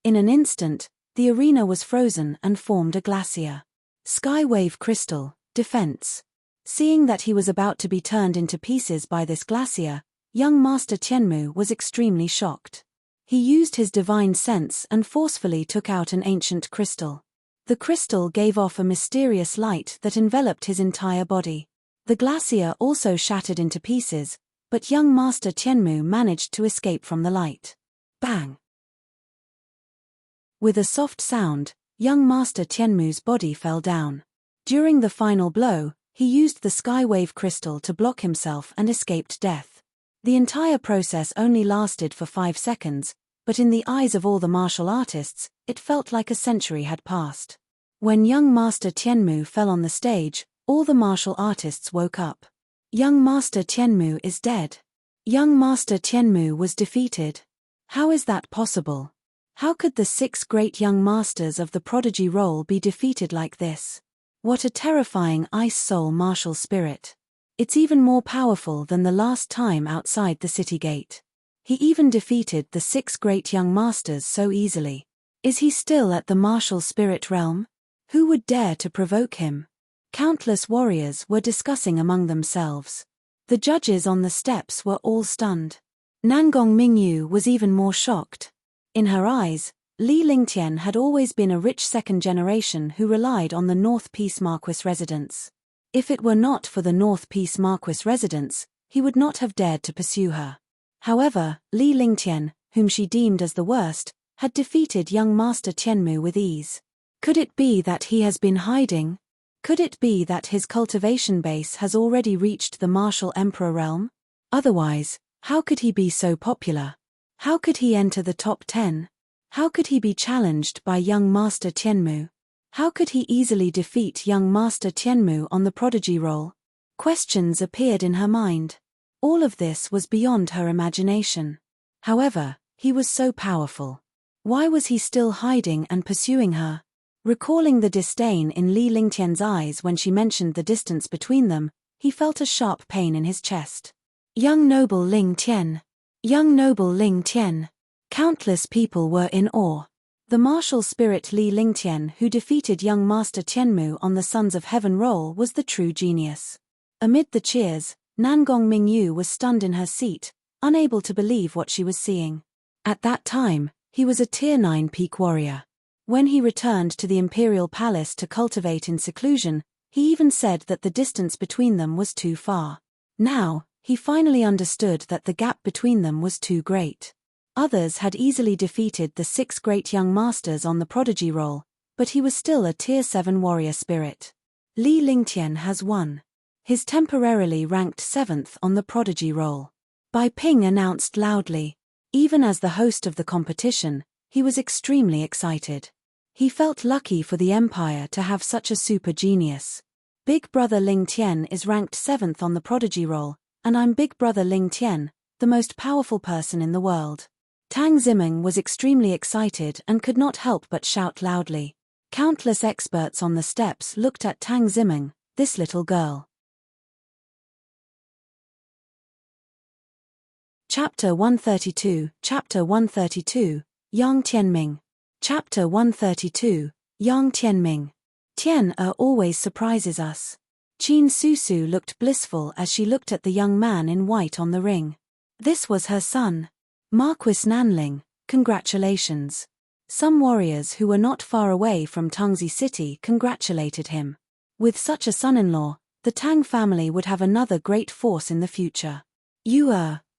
In an instant, the arena was frozen and formed a glacier. Skywave crystal, defense. Seeing that he was about to be turned into pieces by this glacier, young Master Tianmu was extremely shocked. He used his divine sense and forcefully took out an ancient crystal. The crystal gave off a mysterious light that enveloped his entire body. The glacier also shattered into pieces, but young Master Tianmu managed to escape from the light. Bang! With a soft sound, young Master Tianmu's body fell down. During the final blow, he used the skywave crystal to block himself and escaped death. The entire process only lasted for 5 seconds, but in the eyes of all the martial artists, it felt like a century had passed. When young Master Tianmu fell on the stage, all the martial artists woke up. Young Master Tianmu is dead. Young Master Tianmu was defeated. How is that possible? How could the 6 great young masters of the prodigy role be defeated like this? What a terrifying ice soul martial spirit. It's even more powerful than the last time outside the city gate. He even defeated the 6 great young masters so easily. Is he still at the martial spirit realm? Who would dare to provoke him? Countless warriors were discussing among themselves. The judges on the steps were all stunned. Nangong Mingyu was even more shocked. In her eyes, Li Lingtian had always been a rich second generation who relied on the North Peace Marquis residence. If it were not for the North Peace Marquis residence, he would not have dared to pursue her. However, Li Lingtian, whom she deemed as the worst, had defeated young Master Tianmu with ease. Could it be that he has been hiding? Could it be that his cultivation base has already reached the martial emperor realm? Otherwise, how could he be so popular? How could he enter the top 10? How could he be challenged by young Master Tianmu? How could he easily defeat young Master Tianmu on the prodigy role? Questions appeared in her mind. All of this was beyond her imagination. However, he was so powerful. Why was he still hiding and pursuing her? Recalling the disdain in Li Lingtian's eyes when she mentioned the distance between them, he felt a sharp pain in his chest. Young noble Ling Tian. Young noble Ling Tian. Countless people were in awe. The martial spirit Li Lingtian who defeated young Master Tianmu on the Sons of Heaven role was the true genius. Amid the cheers, Nangong Mingyu was stunned in her seat, unable to believe what she was seeing. At that time, he was a Tier 9 peak warrior. When he returned to the imperial palace to cultivate in seclusion, he even said that the distance between them was too far. Now, he finally understood that the gap between them was too great. Others had easily defeated the 6 great young masters on the prodigy role, but he was still a Tier 7 warrior spirit. Li Lingtian has won. His temporarily ranked 7th on the prodigy roll. Bai Ping announced loudly. Even as the host of the competition, he was extremely excited. He felt lucky for the empire to have such a super genius. Big brother Ling Tian is ranked 7th on the prodigy roll, and I'm big brother Ling Tian, the most powerful person in the world. Tang Zimeng was extremely excited and could not help but shout loudly. Countless experts on the steps looked at Tang Zimeng, this little girl. Chapter 132, Chapter 132, Yang Tianming. Chapter 132, Yang Tianming. Tian always surprises us. Qin Susu looked blissful as she looked at the young man in white on the ring. This was her son. Marquis Nanling, congratulations. Some warriors who were not far away from Tungzi City congratulated him. With such a son-in-law, the Tang family would have another great force in the future.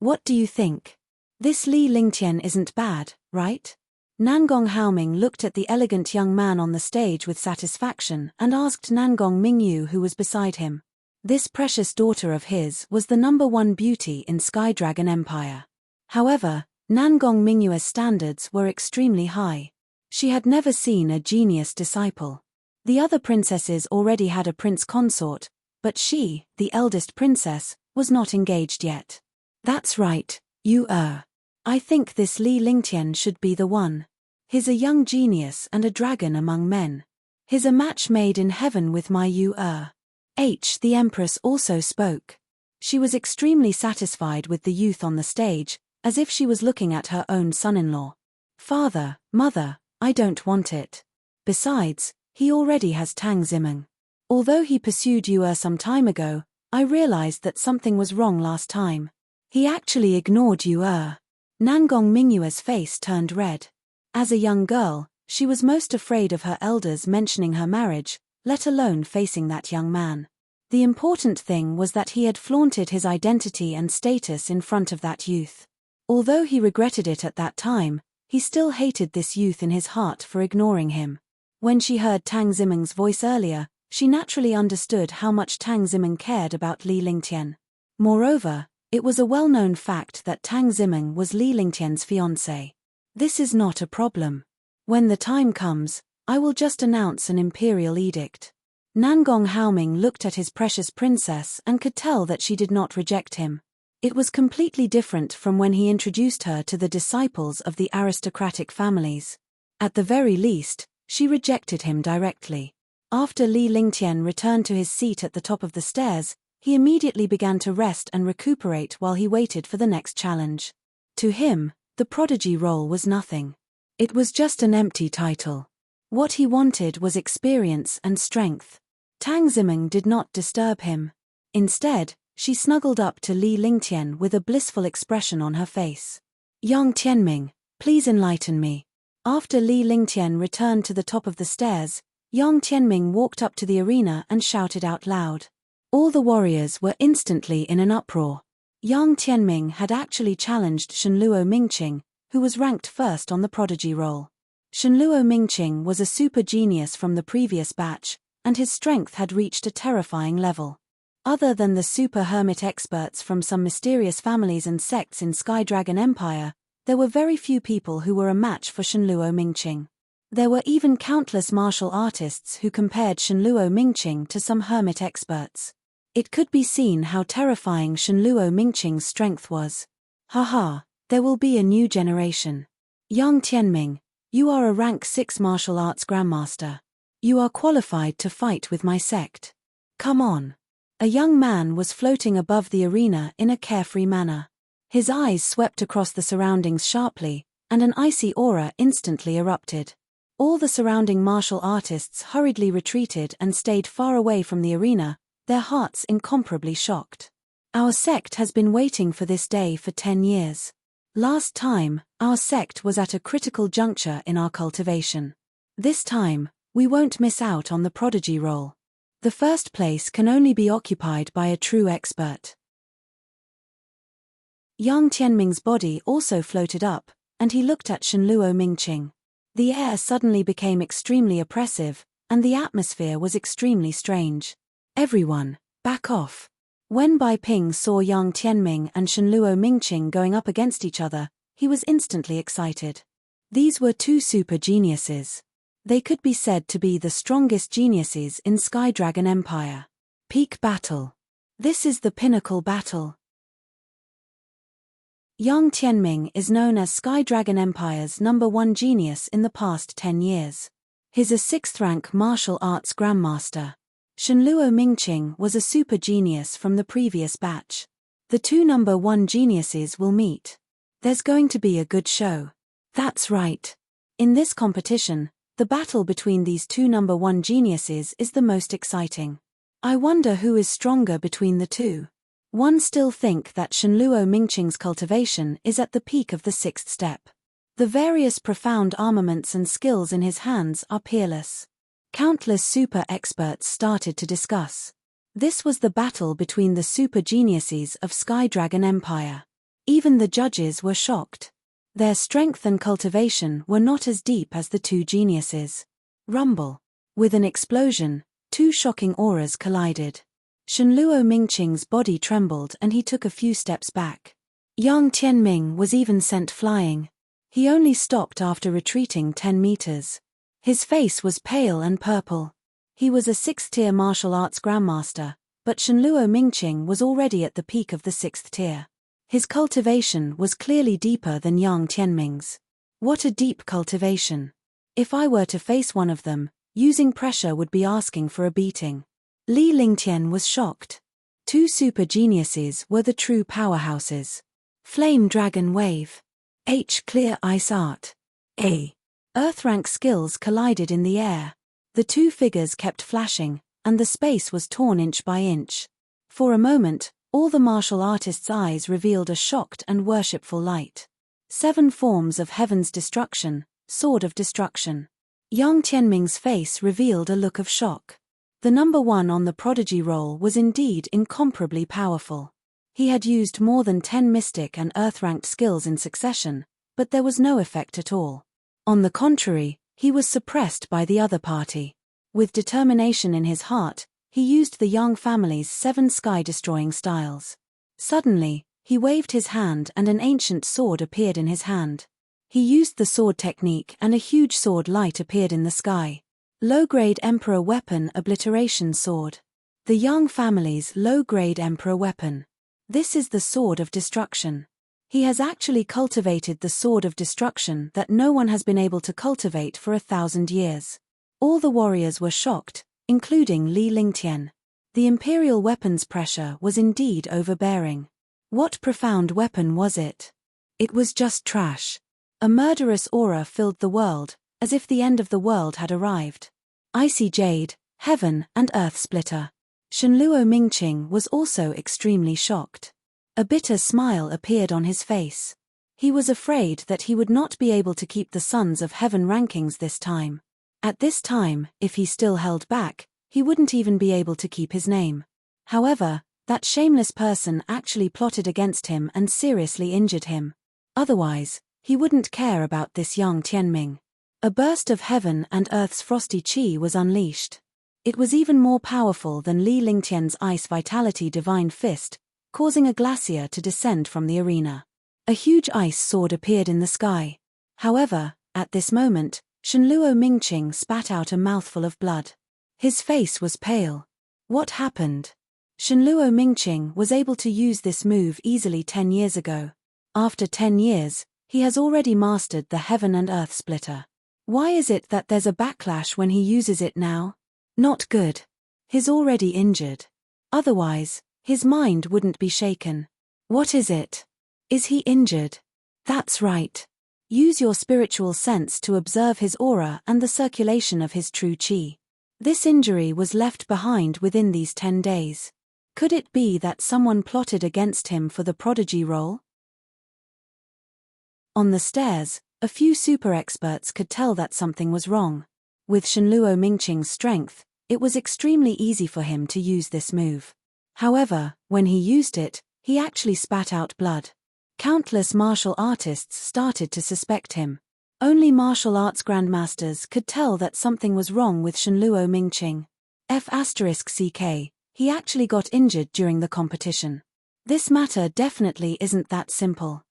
What do you think? This Li Lingtian isn't bad, right? Nangong Haoming looked at the elegant young man on the stage with satisfaction and asked Nangong Mingyu who was beside him. This precious daughter of his was the #1 beauty in Sky Dragon Empire. However, Nangong Mingyu's standards were extremely high. She had never seen a genius disciple. The other princesses already had a prince consort, but she, the eldest princess, was not engaged yet. That's right, I think this Li Lingtian should be the one. He's a young genius and a dragon among men. He's a match made in heaven with my The Empress also spoke. She was extremely satisfied with the youth on the stage, as if she was looking at her own son-in-law. Father, mother, I don't want it. Besides, he already has Tang Zimeng. Although he pursued some time ago, I realized that something was wrong last time. He actually ignored Nangong Mingyu's face turned red. As a young girl, she was most afraid of her elders mentioning her marriage, let alone facing that young man. The important thing was that he had flaunted his identity and status in front of that youth. Although he regretted it at that time, he still hated this youth in his heart for ignoring him. When she heard Tang Zimeng's voice earlier, she naturally understood how much Tang Zimeng cared about Li Lingtian. Moreover, it was a well-known fact that Tang Zimeng was Li Lingtian's fiancé. This is not a problem. When the time comes, I will just announce an imperial edict. Nangong Haoming looked at his precious princess and could tell that she did not reject him. It was completely different from when he introduced her to the disciples of the aristocratic families. At the very least, she rejected him directly. After Li Lingtian returned to his seat at the top of the stairs, he immediately began to rest and recuperate while he waited for the next challenge. To him, the prodigy role was nothing. It was just an empty title. What he wanted was experience and strength. Tang Zimeng did not disturb him. Instead, she snuggled up to Li Lingtian with a blissful expression on her face. Yang Tianming, please enlighten me. After Li Lingtian returned to the top of the stairs, Yang Tianming walked up to the arena and shouted out loud. All the warriors were instantly in an uproar. Yang Tianming had actually challenged Shenluo Mingqing, who was ranked first on the prodigy roll. Shenluo Mingqing was a super genius from the previous batch, and his strength had reached a terrifying level. Other than the super hermit experts from some mysterious families and sects in Sky Dragon Empire, there were very few people who were a match for Shenluo Mingqing. There were even countless martial artists who compared Shenluo Mingqing to some hermit experts. It could be seen how terrifying Shenluo Mingqing's strength was. Haha, there will be a new generation. Yang Tianming, you are a rank 6 martial arts grandmaster. You are qualified to fight with my sect. Come on. A young man was floating above the arena in a carefree manner. His eyes swept across the surroundings sharply, and an icy aura instantly erupted. All the surrounding martial artists hurriedly retreated and stayed far away from the arena, their hearts incomparably shocked. Our sect has been waiting for this day for 10 years. Last time, our sect was at a critical juncture in our cultivation. This time, we won't miss out on the prodigy role. The first place can only be occupied by a true expert. Yang Tianming's body also floated up, and he looked at Shenluo Mingqing. The air suddenly became extremely oppressive, and the atmosphere was extremely strange. Everyone, Back off. When Bai Ping saw Yang Tianming and Shenluo Mingqing going up against each other, he was instantly excited. These were two super geniuses. They could be said to be the strongest geniuses in Sky Dragon Empire. Peak battle. This is the pinnacle battle. Yang Tianming is known as Sky Dragon Empire's #1 genius in the past 10 years. He's a 6th rank martial arts grandmaster. Shenluo Mingqing was a super genius from the previous batch. The two #1 geniuses will meet. There's going to be a good show. That's right. In this competition, the battle between these two #1 geniuses is the most exciting. I wonder who is stronger between the two. One still think that Shenluo Mingqing's cultivation is at the peak of the 6th step. The various profound armaments and skills in his hands are peerless. Countless super experts started to discuss. This was the battle between the super geniuses of Sky Dragon Empire. Even the judges were shocked. Their strength and cultivation were not as deep as the two geniuses. Rumble. With an explosion, two shocking auras collided. Shenluo Mingqing's body trembled and he took a few steps back. Yang Tianming was even sent flying. He only stopped after retreating 10 meters. His face was pale and purple. He was a 6th-tier martial arts grandmaster, but Shenluo Mingqing was already at the peak of the 6th tier. His cultivation was clearly deeper than Yang Tianming's. What a deep cultivation. If I were to face one of them, using pressure would be asking for a beating. Li Lingtian was shocked. Two super geniuses were the true powerhouses. Flame Dragon Wave. H. Clear Ice Art. A. Earth rank skills collided in the air. The two figures kept flashing, and the space was torn inch by inch. For a moment, all the martial artist's eyes revealed a shocked and worshipful light. 7 forms of heaven's destruction, sword of destruction. Yang Tianming's face revealed a look of shock. The #1 on the prodigy roll was indeed incomparably powerful. He had used more than 10 mystic and earth-ranked skills in succession, but there was no effect at all. On the contrary, he was suppressed by the other party. With determination in his heart, he used the Yang family's 7 sky-destroying styles. Suddenly, he waved his hand and an ancient sword appeared in his hand. He used the sword technique and a huge sword light appeared in the sky. Low-grade Emperor Weapon Obliteration Sword. The Yang family's low-grade Emperor Weapon. This is the Sword of Destruction. He has actually cultivated the Sword of Destruction that no one has been able to cultivate for 1,000 years. All the warriors were shocked, including Li Lingtian. The Imperial weapon's pressure was indeed overbearing. What profound weapon was it? It was just trash. A murderous aura filled the world, as if the end of the world had arrived. Icy Jade, Heaven and Earth Splitter. Shenluo Mingqing was also extremely shocked. A bitter smile appeared on his face. He was afraid that he would not be able to keep the Sons of Heaven rankings this time. At this time, if he still held back, he wouldn't even be able to keep his name. However, that shameless person actually plotted against him and seriously injured him. Otherwise, he wouldn't care about this Yang Tianming. A burst of heaven and earth's frosty chi was unleashed. It was even more powerful than Li Lingtian's Ice Vitality Divine Fist, causing a glacier to descend from the arena. A huge ice sword appeared in the sky. However, at this moment, Shenluo Mingqing spat out a mouthful of blood. His face was pale. What happened? Shenluo Mingqing was able to use this move easily 10 years ago. After 10 years, he has already mastered the Heaven and Earth Splitter. Why is it that there's a backlash when he uses it now? Not good. He's already injured. Otherwise, his mind wouldn't be shaken. What is it? Is he injured? That's right. Use your spiritual sense to observe his aura and the circulation of his true chi. This injury was left behind within these 10 days. Could it be that someone plotted against him for the prodigy role? On the stairs, a few super experts could tell that something was wrong. With Shenluo Mingqing's strength, it was extremely easy for him to use this move. However, when he used it, he actually spat out blood. Countless martial artists started to suspect him. Only martial arts grandmasters could tell that something was wrong with Shenluo Mingqing. F*CK, He actually got injured during the competition. This matter definitely isn't that simple.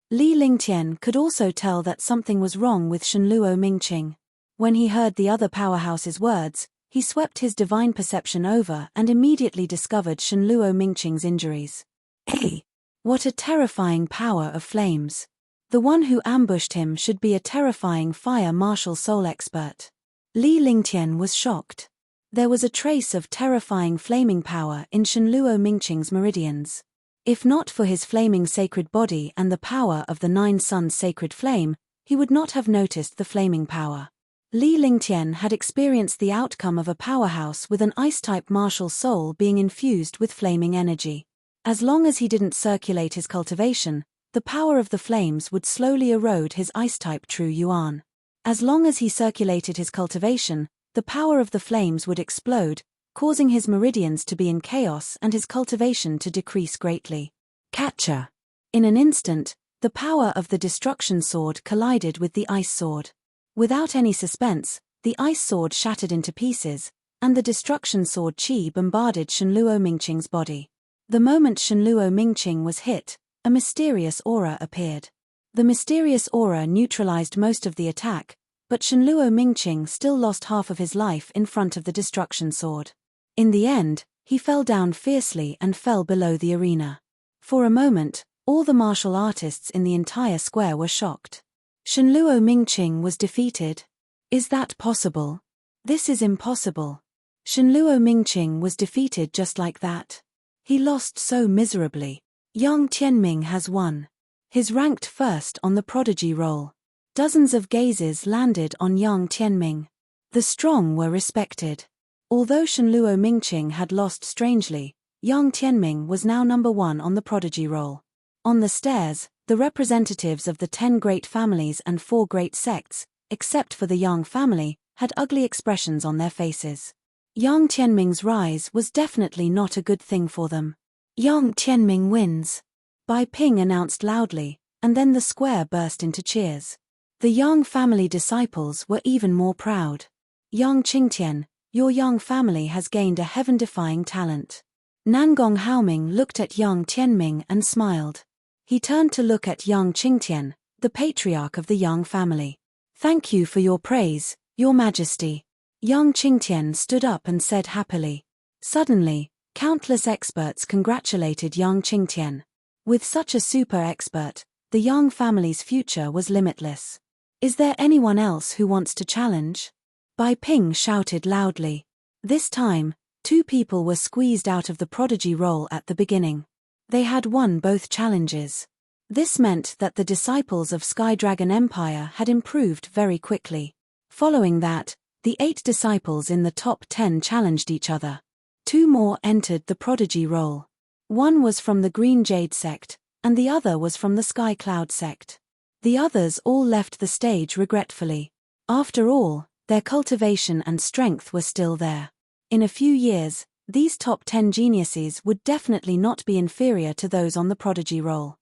Li Lingtian could also tell that something was wrong with Shenluo Mingqing. When he heard the other powerhouse's words, he swept his divine perception over and immediately discovered Shenluo Mingqing's injuries. Hey! What a terrifying power of flames. The one who ambushed him should be a terrifying fire martial soul expert. Li Lingtian was shocked. There was a trace of terrifying flaming power in Shenluo Mingqing's meridians. If not for his flaming sacred body and the power of the 9 suns sacred flame, he would not have noticed the flaming power. Li Lingtian had experienced the outcome of a powerhouse with an ice-type martial soul being infused with flaming energy. As long as he didn't circulate his cultivation, the power of the flames would slowly erode his ice-type true yuan. As long as he circulated his cultivation, the power of the flames would explode, causing his meridians to be in chaos and his cultivation to decrease greatly. Catcher! In an instant, the power of the destruction sword collided with the ice sword. Without any suspense, the ice sword shattered into pieces, and the destruction sword qi bombarded Shenluo Mingqing's body. The moment Shenluo Mingqing was hit, a mysterious aura appeared. The mysterious aura neutralized most of the attack, but Shenluo Mingqing still lost half of his life in front of the destruction sword. In the end, he fell down fiercely and fell below the arena. For a moment, all the martial artists in the entire square were shocked. Shenluo Mingqing was defeated. Is that possible? This is impossible. Shenluo Mingqing was defeated just like that. He lost so miserably. Yang Tianming has won. He's ranked first on the prodigy roll. Dozens of gazes landed on Yang Tianming. The strong were respected. Although Shenluo Mingqing had lost strangely, Yang Tianming was now number 1 on the prodigy roll. On the stairs, the representatives of the 10 great families and 4 great sects, except for the Yang family, had ugly expressions on their faces. Yang Tianming's rise was definitely not a good thing for them. Yang Tianming wins. Bai Ping announced loudly, and then the square burst into cheers. The Yang family disciples were even more proud. Yang Qingtian, your Yang family has gained a heaven-defying talent. Nangong Haoming looked at Yang Tianming and smiled. He turned to look at Yang Qingtian, the patriarch of the Yang family. Thank you for your praise, Your Majesty. Yang Qingtian stood up and said happily. Suddenly, countless experts congratulated Yang Qingtian. With such a super expert, the Yang family's future was limitless. Is there anyone else who wants to challenge? Bai Ping shouted loudly. This time, 2 people were squeezed out of the prodigy role at the beginning. They had won both challenges. This meant that the disciples of Sky Dragon Empire had improved very quickly. Following that, the 8 disciples in the top 10 challenged each other. 2 more entered the prodigy role. One was from the Green Jade sect, and the other was from the Sky Cloud sect. The others all left the stage regretfully. After all, their cultivation and strength were still there. In a few years, these top 10 geniuses would definitely not be inferior to those on the prodigy roll.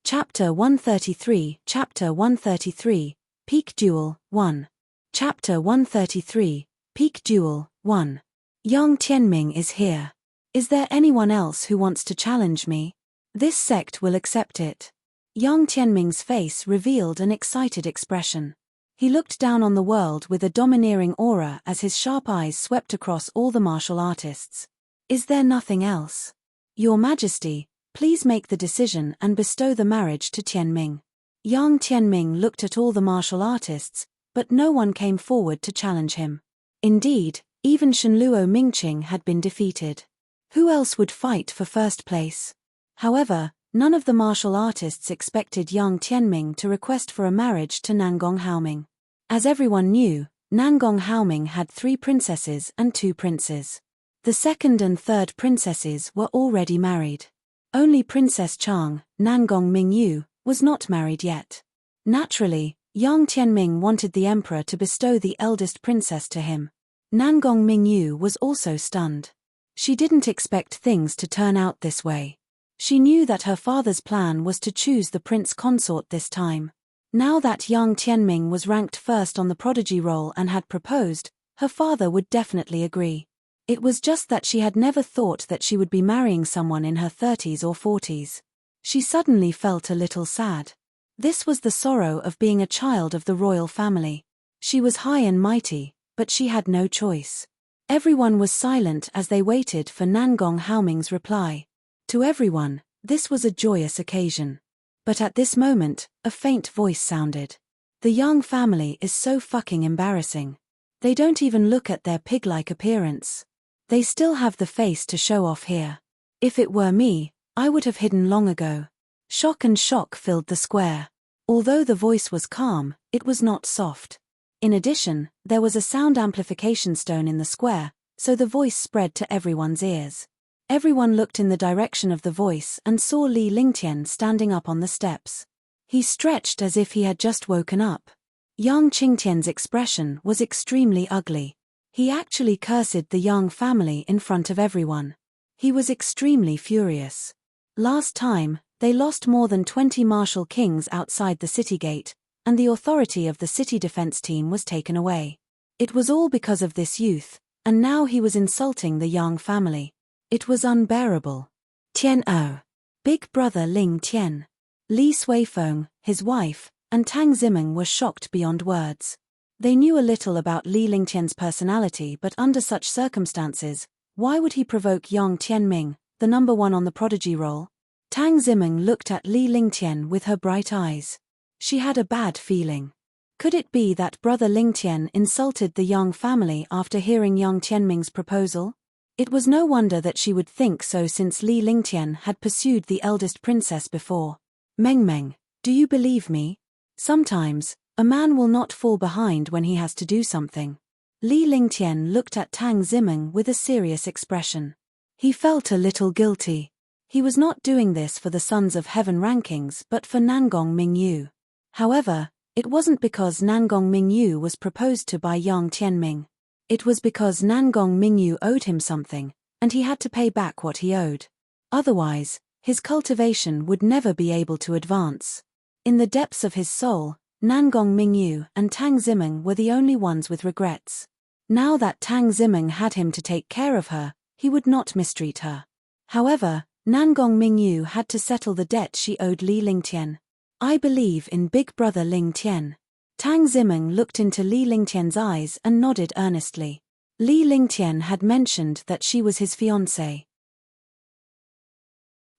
Chapter 133, Chapter 133, Peak Duel, 1. Chapter 133, Peak Duel, 1. Yang Tianming is here. Is there anyone else who wants to challenge me? This sect will accept it. Yang Tianming's face revealed an excited expression. He looked down on the world with a domineering aura as his sharp eyes swept across all the martial artists. Is there nothing else? Your Majesty, please make the decision and bestow the marriage to Tianming. Yang Tianming looked at all the martial artists, but no one came forward to challenge him. Indeed, even Shenluo Mingqing had been defeated. Who else would fight for first place? However, none of the martial artists expected Yang Tianming to request for a marriage to Nangong Haoming. As everyone knew, Nangong Haoming had 3 princesses and 2 princes. The second and third princesses were already married. Only Princess Chang, Nangong Mingyu, was not married yet. Naturally, Yang Tianming wanted the emperor to bestow the eldest princess to him. Nangong Mingyu was also stunned. She didn't expect things to turn out this way. She knew that her father's plan was to choose the prince consort this time. Now that young Tianming was ranked first on the prodigy roll and had proposed, her father would definitely agree. It was just that she had never thought that she would be marrying someone in her 30s or 40s. She suddenly felt a little sad. This was the sorrow of being a child of the royal family. She was high and mighty, but she had no choice. Everyone was silent as they waited for Nangong Haoming's reply. To everyone, this was a joyous occasion. But at this moment, a faint voice sounded. The young family is so fucking embarrassing. They don't even look at their pig-like appearance. They still have the face to show off here. If it were me, I would have hidden long ago. Shock and shock filled the square. Although the voice was calm, it was not soft. In addition, there was a sound amplification stone in the square, so the voice spread to everyone's ears. Everyone looked in the direction of the voice and saw Li Lingtian standing up on the steps. He stretched as if he had just woken up. Young Qingtian's expression was extremely ugly. He actually cursed the young family in front of everyone. He was extremely furious. Last time, they lost more than 20 martial kings outside the city gate, and the authority of the city defense team was taken away. It was all because of this youth, and now he was insulting the young family. It was unbearable. Tian-O. Big brother Ling Tian. Li Suifeng, his wife, and Tang Zimeng were shocked beyond words. They knew a little about Li Lingtian's personality, but under such circumstances, why would he provoke young Tianming, the number one on the prodigy roll? Tang Zimeng looked at Li Lingtian with her bright eyes. She had a bad feeling. Could it be that brother Lingtian insulted the young family after hearing young Tianming's proposal? It was no wonder that she would think so, since Li Lingtian had pursued the eldest princess before. Meng, do you believe me? Sometimes, a man will not fall behind when he has to do something. Li Lingtian looked at Tang Zimeng with a serious expression. He felt a little guilty. He was not doing this for the Sons of Heaven rankings but for Nangong Mingyu. However, it wasn't because Nangong Mingyu was proposed to by young Tianming. It was because Nangong Mingyu owed him something, and he had to pay back what he owed. Otherwise, his cultivation would never be able to advance. In the depths of his soul, Nangong Mingyu and Tang Zimeng were the only ones with regrets. Now that Tang Zimeng had him to take care of her, he would not mistreat her. However, Nangong Mingyu had to settle the debt she owed Li Lingtian. I believe in Big Brother Lingtian. Tang Zimeng looked into Li Lingtian's eyes and nodded earnestly. Li Lingtian had mentioned that she was his fiancée.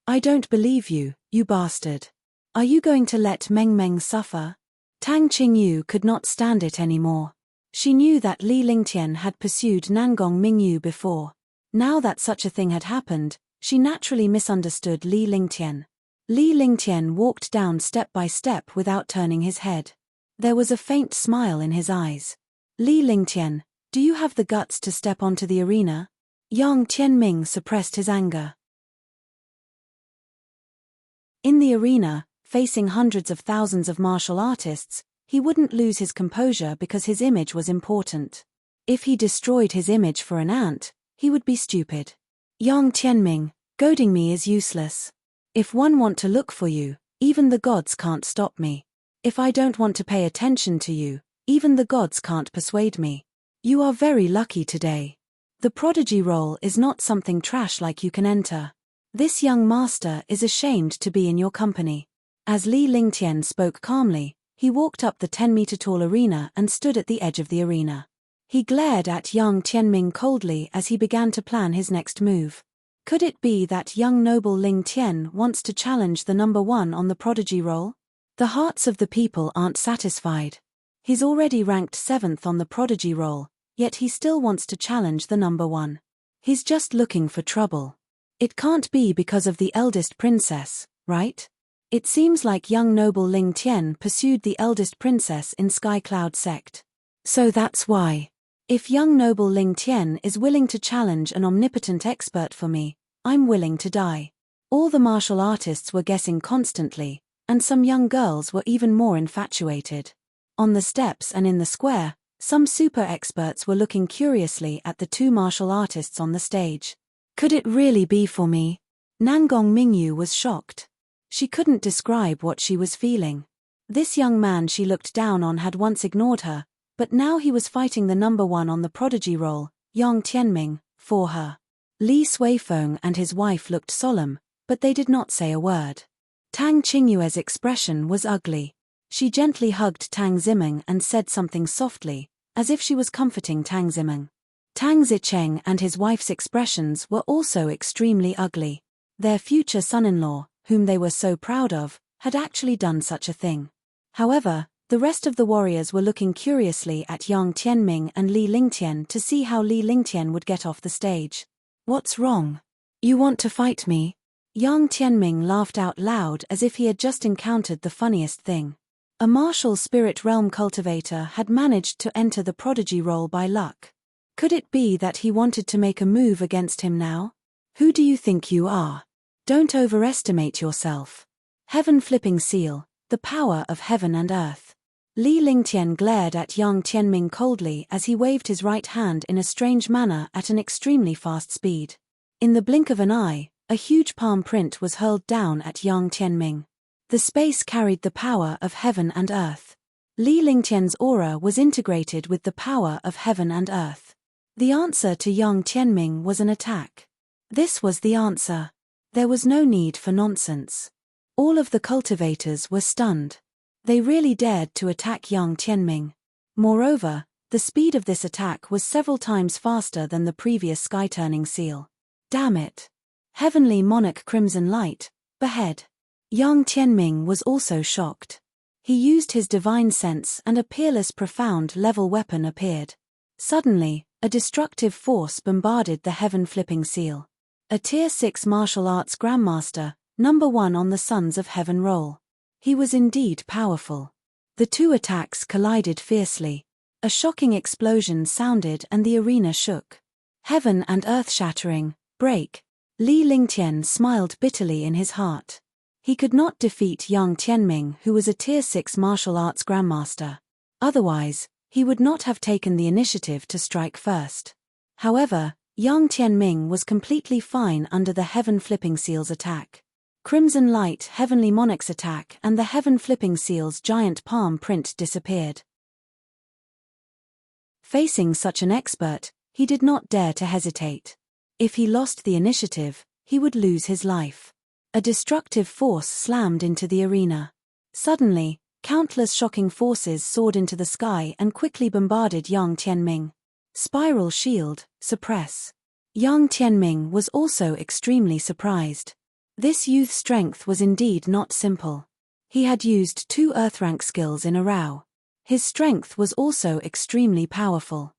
I don't believe you, you bastard. Are you going to let Meng suffer? Tang Qingyu could not stand it anymore. She knew that Li Lingtian had pursued Nangong Mingyu before. Now that such a thing had happened, she naturally misunderstood Li Lingtian. Li Lingtian walked down step by step without turning his head. There was a faint smile in his eyes. Li Lingtian, do you have the guts to step onto the arena? Yang Tianming suppressed his anger. In the arena, facing hundreds of thousands of martial artists, he wouldn't lose his composure because his image was important. If he destroyed his image for an ant, he would be stupid. Yang Tianming, goading me is useless. If one want to look for you, even the gods can't stop me. If I don't want to pay attention to you, even the gods can't persuade me. You are very lucky today. The prodigy role is not something trash like you can enter. This young master is ashamed to be in your company. As Li Lingtian spoke calmly, he walked up the 10-meter-tall arena and stood at the edge of the arena. He glared at young Tianming coldly as he began to plan his next move. Could it be that young noble Ling Tian wants to challenge the number one on the prodigy roll? The hearts of the people aren't satisfied. He's already ranked 7th on the prodigy roll, yet he still wants to challenge the number one. He's just looking for trouble. It can't be because of the eldest princess, right? It seems like young noble Ling Tian pursued the eldest princess in Sky Cloud sect. So that's why. If young noble Ling Tian is willing to challenge an omnipotent expert for me, I'm willing to die. All the martial artists were guessing constantly, and some young girls were even more infatuated. On the steps and in the square, some super experts were looking curiously at the two martial artists on the stage. Could it really be for me? Nangong Mingyu was shocked. She couldn't describe what she was feeling. This young man she looked down on had once ignored her, but now he was fighting the number one on the prodigy roll, Yang Tianming, for her. Li Suifeng and his wife looked solemn, but they did not say a word. Tang Qingyue's expression was ugly. She gently hugged Tang Zimeng and said something softly, as if she was comforting Tang Zimeng. Tang Zicheng and his wife's expressions were also extremely ugly. Their future son-in-law, whom they were so proud of, had actually done such a thing. However, the rest of the warriors were looking curiously at Yang Tianming and Li Lingtian to see how Li Lingtian would get off the stage. "What's wrong? You want to fight me?" Yang Tianming laughed out loud as if he had just encountered the funniest thing. A martial spirit realm cultivator had managed to enter the prodigy role by luck. Could it be that he wanted to make a move against him now? "Who do you think you are? Don't overestimate yourself." Heaven flipping seal, the power of heaven and earth. Li Lingtian glared at Yang Tianming coldly as he waved his right hand in a strange manner at an extremely fast speed. In the blink of an eye, a huge palm print was hurled down at Yang Tianming. The space carried the power of heaven and earth. Li Lingtian's aura was integrated with the power of heaven and earth. The answer to Yang Tianming was an attack. This was the answer. There was no need for nonsense. All of the cultivators were stunned. They really dared to attack Yang Tianming. Moreover, the speed of this attack was several times faster than the previous sky-turning seal. Damn it. Heavenly Monarch Crimson Light, behead. Yang Tianming was also shocked. He used his divine sense and a peerless profound level weapon appeared. Suddenly, a destructive force bombarded the heaven-flipping seal. A Tier 6 martial arts grandmaster, number 1 on the Sons of Heaven roll. He was indeed powerful. The two attacks collided fiercely. A shocking explosion sounded and the arena shook. Heaven and earth shattering, break. Li Lingtian smiled bitterly in his heart. He could not defeat Yang Tianming, who was a Tier 6 martial arts grandmaster. Otherwise, he would not have taken the initiative to strike first. However, Yang Tianming was completely fine under the heaven-flipping seal's attack. Crimson Light Heavenly Monarch's attack and the heaven-flipping seal's giant palm print disappeared. Facing such an expert, he did not dare to hesitate. If he lost the initiative, he would lose his life. A destructive force slammed into the arena. Suddenly, countless shocking forces soared into the sky and quickly bombarded Yang Tianming. Spiral shield, suppress. Yang Tianming was also extremely surprised. This youth's strength was indeed not simple. He had used 2 Earthrank skills in a row. His strength was also extremely powerful.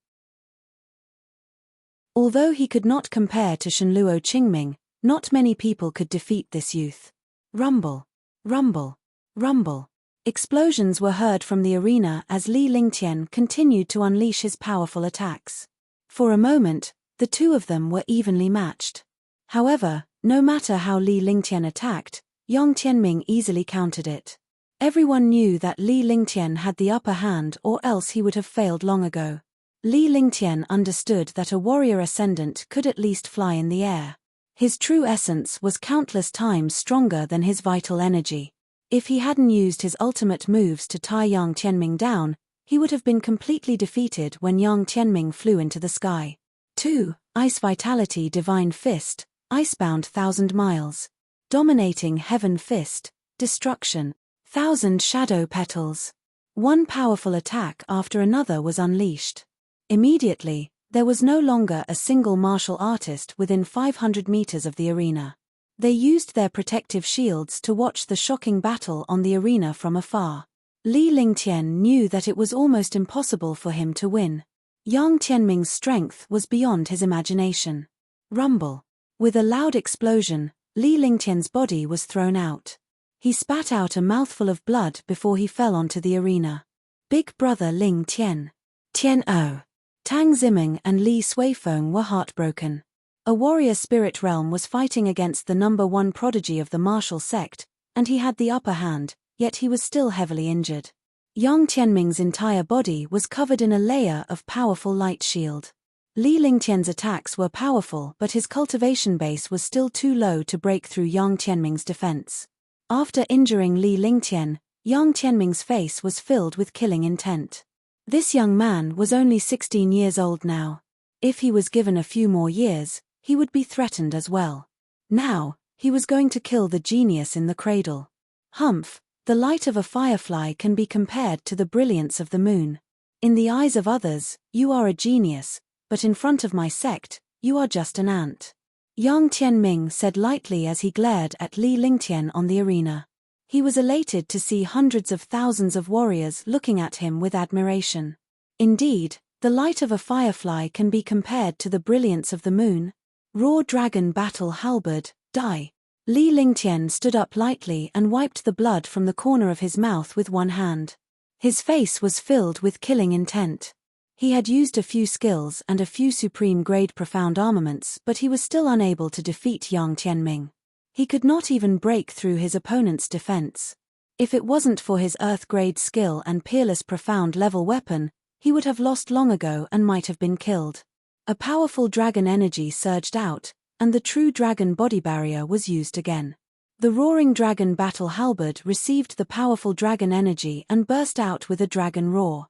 Although he could not compare to Shenluo Qingming, not many people could defeat this youth. Rumble, rumble, rumble. Explosions were heard from the arena as Li Lingtian continued to unleash his powerful attacks. For a moment, the two of them were evenly matched. However, no matter how Li Lingtian attacked, Yang Tianming easily countered it. Everyone knew that Li Lingtian had the upper hand, or else he would have failed long ago. Li Lingtian understood that a warrior ascendant could at least fly in the air. His true essence was countless times stronger than his vital energy. If he hadn't used his ultimate moves to tie Yang Tianming down, he would have been completely defeated when Yang Tianming flew into the sky. 2. Ice Vitality Divine Fist, Icebound 1,000 miles. Dominating Heaven Fist, Destruction, 1,000 Shadow Petals. One powerful attack after another was unleashed. Immediately, there was no longer a single martial artist within 500 meters of the arena. They used their protective shields to watch the shocking battle on the arena from afar. Li Lingtian knew that it was almost impossible for him to win. Yang Tianming's strength was beyond his imagination. Rumble. With a loud explosion, Li Lingtian's body was thrown out. He spat out a mouthful of blood before he fell onto the arena. Big brother Ling Tian. Tian-o. Tang Zimeng and Li Suifeng were heartbroken. A warrior spirit realm was fighting against the number 1 prodigy of the martial sect, and he had the upper hand, yet he was still heavily injured. Yang Tianming's entire body was covered in a layer of powerful light shield. Li Lingtian's attacks were powerful, but his cultivation base was still too low to break through Yang Tianming's defense. After injuring Li Lingtian, Yang Tianming's face was filled with killing intent. This young man was only 16 years old now. If he was given a few more years, he would be threatened as well. Now, he was going to kill the genius in the cradle. Humph, the light of a firefly can be compared to the brilliance of the moon. In the eyes of others, you are a genius, but in front of my sect, you are just an ant. Yang Tianming said lightly as he glared at Li Lingtian on the arena. He was elated to see hundreds of thousands of warriors looking at him with admiration. Indeed, the light of a firefly can be compared to the brilliance of the moon. Raw dragon battle halberd, die. Li Lingtian stood up lightly and wiped the blood from the corner of his mouth with one hand. His face was filled with killing intent. He had used a few skills and a few supreme-grade profound armaments, but he was still unable to defeat Yang Tianming. He could not even break through his opponent's defense. If it wasn't for his Earth-grade skill and peerless profound-level weapon, he would have lost long ago and might have been killed. A powerful dragon energy surged out, and the true dragon body barrier was used again. The roaring dragon battle halberd received the powerful dragon energy and burst out with a dragon roar.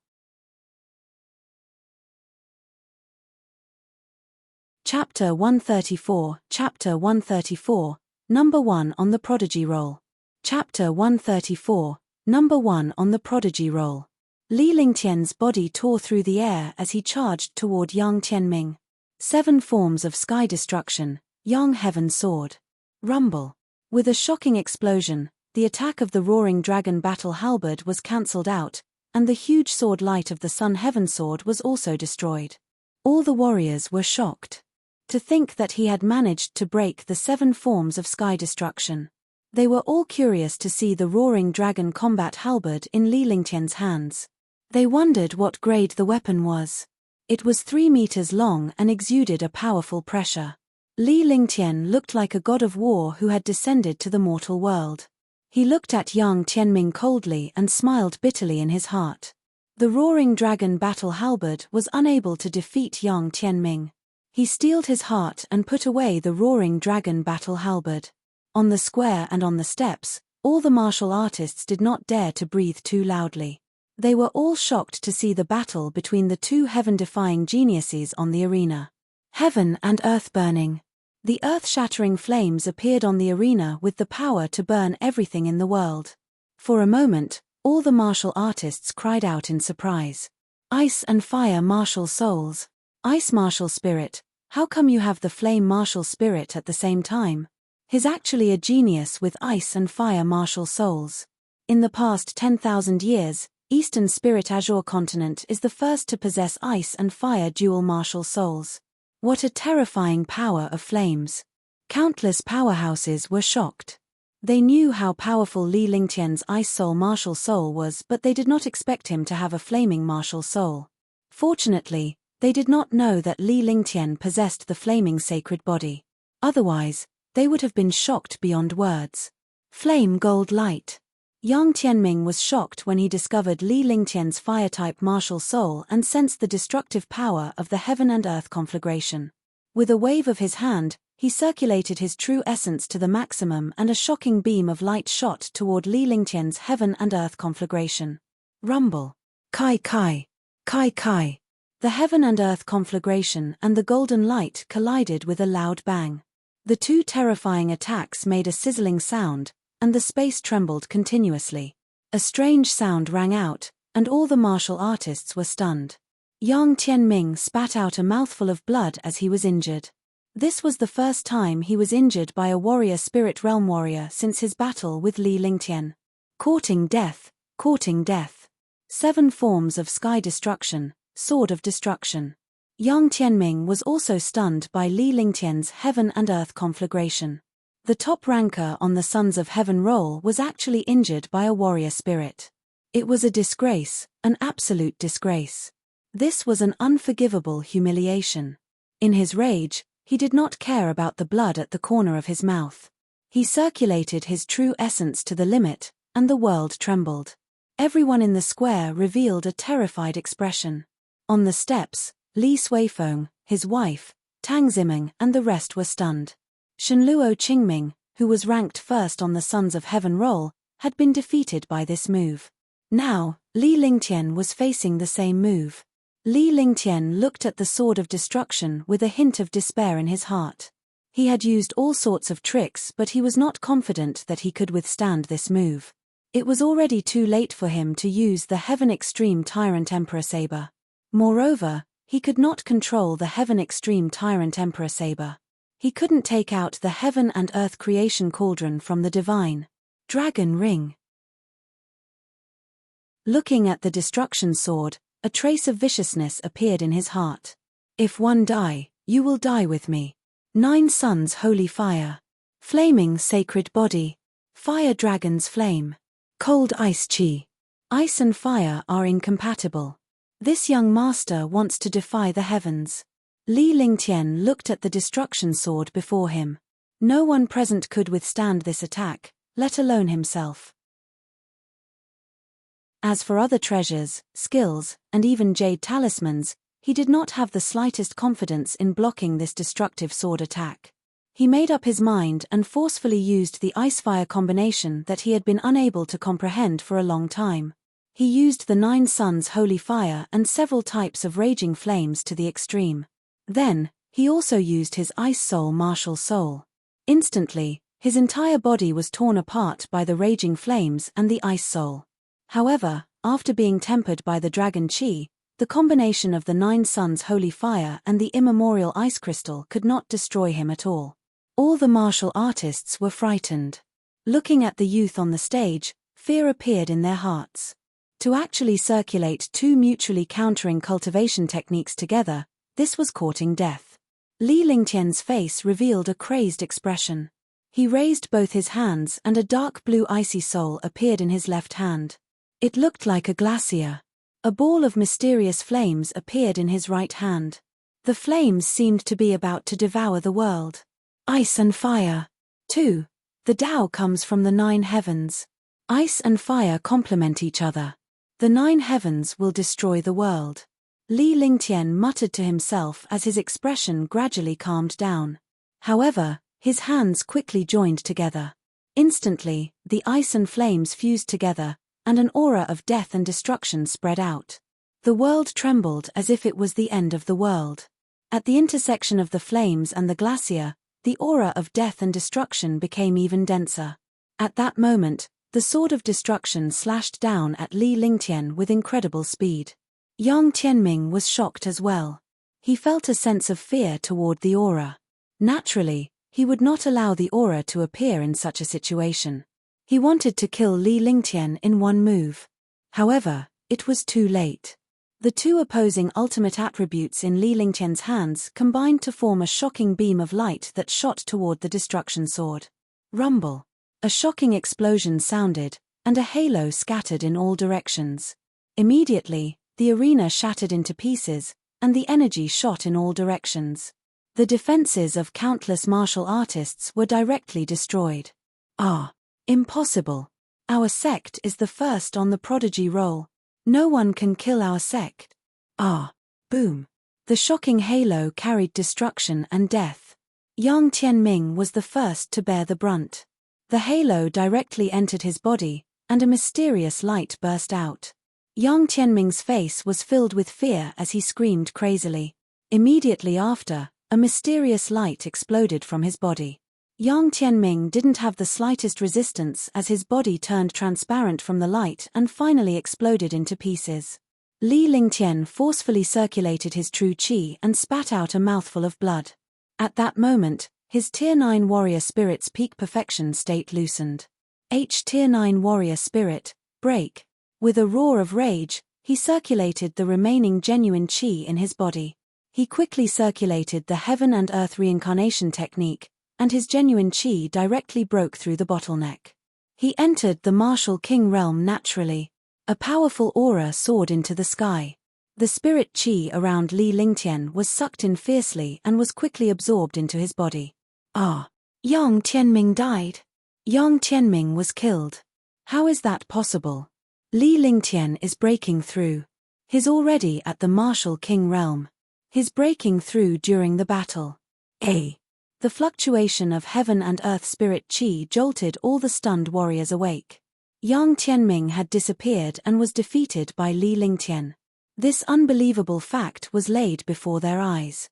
Chapter 134, Chapter 134, Number 1 on the Prodigy Roll. Chapter 134, Number 1 on the Prodigy Roll. Li Lingtian's body tore through the air as he charged toward Yang Tianming. 7 forms of sky destruction, Yang Heaven Sword. Rumble. With a shocking explosion, the attack of the roaring dragon battle halberd was cancelled out, and the huge sword light of the Sun Heaven Sword was also destroyed. All the warriors were shocked. To think that he had managed to break the 7 forms of sky destruction. They were all curious to see the roaring dragon combat halberd in Li Lingtian's hands. They wondered what grade the weapon was. It was 3 meters long and exuded a powerful pressure. Li Lingtian looked like a god of war who had descended to the mortal world. He looked at Yang Tianming coldly and smiled bitterly in his heart. The roaring dragon battle halberd was unable to defeat Yang Tianming. He steeled his heart and put away the roaring dragon battle halberd. On the square and on the steps, all the martial artists did not dare to breathe too loudly. They were all shocked to see the battle between the 2 heaven-defying geniuses on the arena. Heaven and earth burning. The earth-shattering flames appeared on the arena with the power to burn everything in the world. For a moment, all the martial artists cried out in surprise. Ice and fire martial souls. Ice martial spirit. How come you have the flame martial spirit at the same time? He's actually a genius with ice and fire martial souls. In the past 10,000 years, Eastern Spirit Azure continent is the first to possess ice and fire dual martial souls. What a terrifying power of flames. Countless powerhouses were shocked. They knew how powerful Li Lingtian's ice soul martial soul was, but they did not expect him to have a flaming martial soul. Fortunately, they did not know that Li Lingtian possessed the flaming sacred body. Otherwise, they would have been shocked beyond words. Flame gold light. Yang Tianming was shocked when he discovered Li Lingtian's fire-type martial soul and sensed the destructive power of the heaven and earth conflagration. With a wave of his hand, he circulated his true essence to the maximum and a shocking beam of light shot toward Li Lingtian's heaven and earth conflagration. Rumble. Kai Kai. Kai Kai. The heaven and earth conflagration and the golden light collided with a loud bang. The 2 terrifying attacks made a sizzling sound, and the space trembled continuously. A strange sound rang out, and all the martial artists were stunned. Yang Tianming spat out a mouthful of blood as he was injured. This was the first time he was injured by a warrior spirit realm warrior since his battle with Li Lingtian. Courting death, courting death. 7 forms of sky destruction. Sword of Destruction. Yang Tianming was also stunned by Li Lingtian's heaven and earth conflagration. The top ranker on the Sons of Heaven roll was actually injured by a warrior spirit. It was a disgrace, an absolute disgrace. This was an unforgivable humiliation. In his rage, he did not care about the blood at the corner of his mouth. He circulated his true essence to the limit, and the world trembled. Everyone in the square revealed a terrified expression. On the steps, Li Suifeng, his wife, Tang Ziming and the rest were stunned. Shenluo Qingming, who was ranked first on the Sons of Heaven roll, had been defeated by this move. Now, Li Lingtian was facing the same move. Li Lingtian looked at the sword of destruction with a hint of despair in his heart. He had used all sorts of tricks, but he was not confident that he could withstand this move. It was already too late for him to use the Heaven Extreme Tyrant Emperor Saber. Moreover, he could not control the Heaven Extreme Tyrant Emperor Saber. He couldn't take out the Heaven and Earth Creation Cauldron from the Divine Dragon Ring. Looking at the Destruction Sword, a trace of viciousness appeared in his heart. If one die, you will die with me. 9 Suns Holy Fire. Flaming Sacred Body. Fire Dragon's Flame. Cold Ice Chi. Ice and fire are incompatible. This young master wants to defy the heavens. Li Lingtian looked at the destruction sword before him. No one present could withstand this attack, let alone himself. As for other treasures, skills, and even jade talismans, he did not have the slightest confidence in blocking this destructive sword attack. He made up his mind and forcefully used the ice-fire combination that he had been unable to comprehend for a long time. He used the 9 Suns Holy Fire and several types of raging flames to the extreme. Then, he also used his Ice Soul Martial Soul. Instantly, his entire body was torn apart by the raging flames and the Ice Soul. However, after being tempered by the Dragon Chi, the combination of the 9 Suns Holy Fire and the immemorial Ice Crystal could not destroy him at all. All the martial artists were frightened. Looking at the youth on the stage, fear appeared in their hearts. To actually circulate 2 mutually countering cultivation techniques together, this was courting death. Li Lingtian's face revealed a crazed expression. He raised both his hands and a dark blue icy soul appeared in his left hand. It looked like a glacier. A ball of mysterious flames appeared in his right hand. The flames seemed to be about to devour the world. Ice and fire. 2. The Tao comes from the 9 heavens. Ice and fire complement each other. The 9 heavens will destroy the world. Li Lingtian muttered to himself as his expression gradually calmed down. However, his hands quickly joined together. Instantly, the ice and flames fused together, and an aura of death and destruction spread out. The world trembled as if it was the end of the world. At the intersection of the flames and the glacier, the aura of death and destruction became even denser. At that moment, the sword of destruction slashed down at Li Lingtian with incredible speed. Yang Tianming was shocked as well. He felt a sense of fear toward the aura. Naturally, he would not allow the aura to appear in such a situation. He wanted to kill Li Lingtian in one move. However, it was too late. The 2 opposing ultimate attributes in Li Lingtian's hands combined to form a shocking beam of light that shot toward the destruction sword. Rumble. A shocking explosion sounded, and a halo scattered in all directions. Immediately, the arena shattered into pieces, and the energy shot in all directions. The defenses of countless martial artists were directly destroyed. Impossible. Our sect is the first on the prodigy roll. No one can kill our sect. Boom. The shocking halo carried destruction and death. Yang Tianming was the first to bear the brunt. The halo directly entered his body, and a mysterious light burst out. Yang Tianming's face was filled with fear as he screamed crazily. Immediately after, a mysterious light exploded from his body. Yang Tianming didn't have the slightest resistance as his body turned transparent from the light and finally exploded into pieces. Li Lingtian forcefully circulated his true qi and spat out a mouthful of blood. At that moment, his Tier 9 warrior spirit's peak perfection state loosened. Tier 9 warrior spirit, break. With a roar of rage, he circulated the remaining genuine qi in his body. He quickly circulated the Heaven and Earth reincarnation technique, and his genuine qi directly broke through the bottleneck. He entered the martial king realm naturally. A powerful aura soared into the sky. The spirit qi around Li Lingtian was sucked in fiercely and was quickly absorbed into his body. Yang Tianming died. Yang Tianming was killed. How is that possible? Li Lingtian is breaking through. He's already at the martial king realm. He's breaking through during the battle. The fluctuation of heaven and earth spirit qi jolted all the stunned warriors awake. Yang Tianming had disappeared and was defeated by Li Lingtian. This unbelievable fact was laid before their eyes.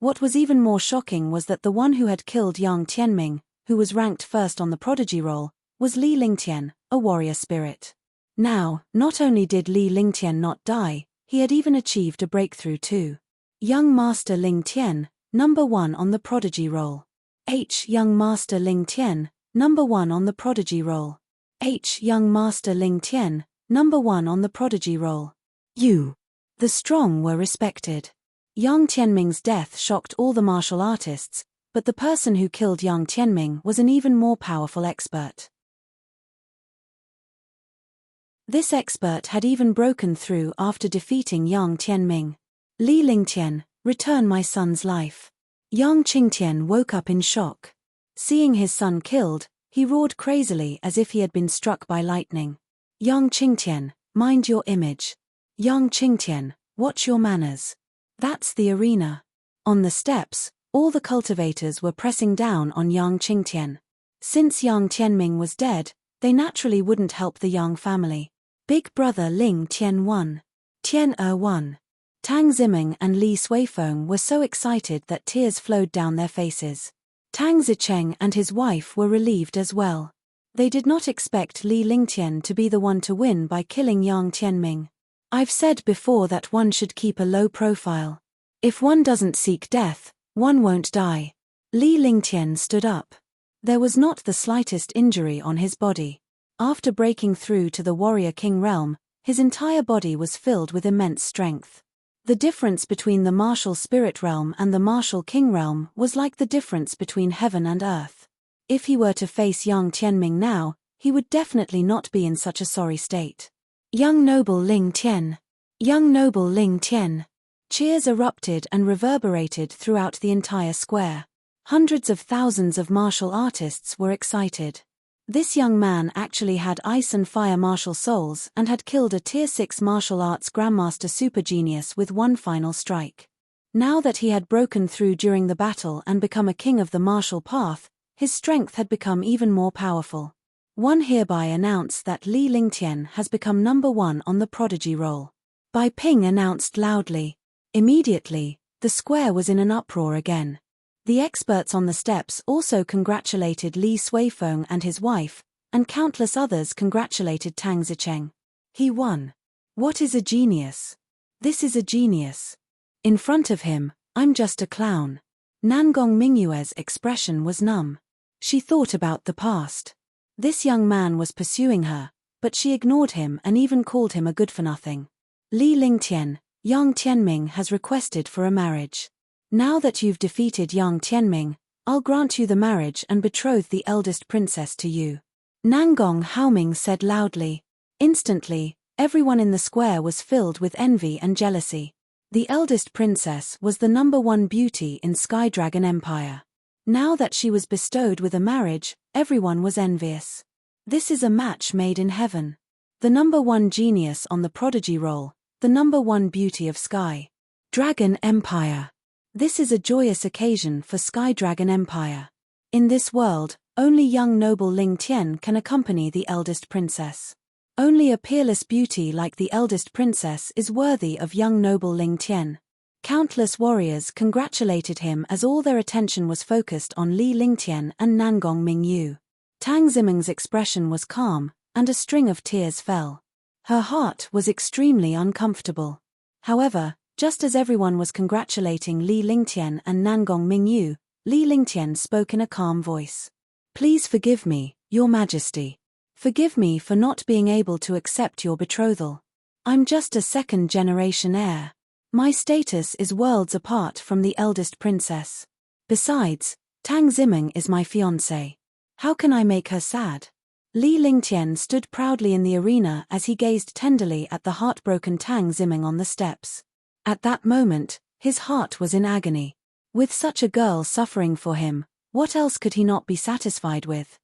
What was even more shocking was that the one who had killed Yang Tianming, who was ranked first on the prodigy roll, was Li Lingtian, a warrior spirit. Now, not only did Li Lingtian not die, he had even achieved a breakthrough too. Young Master Ling Tian, number 1 on the prodigy roll. Young Master Ling Tian, number 1 on the prodigy roll. Young Master Ling Tian, number 1 on the prodigy roll. The strong were respected. Yang Tianming's death shocked all the martial artists, but the person who killed Yang Tianming was an even more powerful expert. This expert had even broken through after defeating Yang Tianming. Li Lingtian, return my son's life. Yang Qingtian woke up in shock. Seeing his son killed, he roared crazily as if he had been struck by lightning. Yang Qingtian, mind your image. Yang Qingtian, watch your manners. That's the arena. On the steps, all the cultivators were pressing down on Yang Qingtian. Since Yang Tianming was dead, they naturally wouldn't help the Yang family. Big brother Ling Tian won. Tian won. Tang Ziming and Li Suifeng were so excited that tears flowed down their faces. Tang Zicheng and his wife were relieved as well. They did not expect Li Lingtian to be the one to win by killing Yang Tianming. I've said before that one should keep a low profile. If one doesn't seek death, one won't die. Li Lingtian stood up. There was not the slightest injury on his body. After breaking through to the warrior king realm, his entire body was filled with immense strength. The difference between the martial spirit realm and the martial king realm was like the difference between heaven and earth. If he were to face Yang Tianming now, he would definitely not be in such a sorry state. Young noble Ling Tian! Young noble Ling Tian! Cheers erupted and reverberated throughout the entire square. Hundreds of thousands of martial artists were excited. This young man actually had ice and fire martial souls and had killed a Tier 6 martial arts grandmaster super genius with one final strike. Now that he had broken through during the battle and become a king of the martial path, his strength had become even more powerful. One hereby announce that Li Lingtian has become number 1 on the prodigy roll. Bai Ping announced loudly. Immediately, the square was in an uproar again. The experts on the steps also congratulated Li Suifeng and his wife, and countless others congratulated Tang Zicheng. He won. What is a genius? This is a genius. In front of him, I'm just a clown. Nangong Mingyue's expression was numb. She thought about the past. This young man was pursuing her, but she ignored him and even called him a good-for-nothing. Li Lingtian, Yang Tianming has requested for a marriage. Now that you've defeated Yang Tianming, I'll grant you the marriage and betroth the eldest princess to you. Nangong Haoming said loudly. Instantly, everyone in the square was filled with envy and jealousy. The eldest princess was the number 1 beauty in Sky Dragon Empire. Now that she was bestowed with a marriage, everyone was envious. This is a match made in heaven. The number 1 genius on the prodigy roll, the number 1 beauty of Sky Dragon Empire. This is a joyous occasion for Sky Dragon Empire. In this world, only young noble Ling Tian can accompany the eldest princess. Only a peerless beauty like the eldest princess is worthy of young noble Ling Tian. Countless warriors congratulated him as all their attention was focused on Li Lingtian and Nangong Mingyu. Tang Ziming's expression was calm, and a string of tears fell. Her heart was extremely uncomfortable. However, just as everyone was congratulating Li Lingtian and Nangong Mingyu, Li Lingtian spoke in a calm voice. Please forgive me, Your Majesty. Forgive me for not being able to accept your betrothal. I'm just a second-generation heir. My status is worlds apart from the eldest princess. Besides, Tang Ziming is my fiancé. How can I make her sad? Li Lingtian stood proudly in the arena as he gazed tenderly at the heartbroken Tang Ziming on the steps. At that moment, his heart was in agony. With such a girl suffering for him, what else could he not be satisfied with?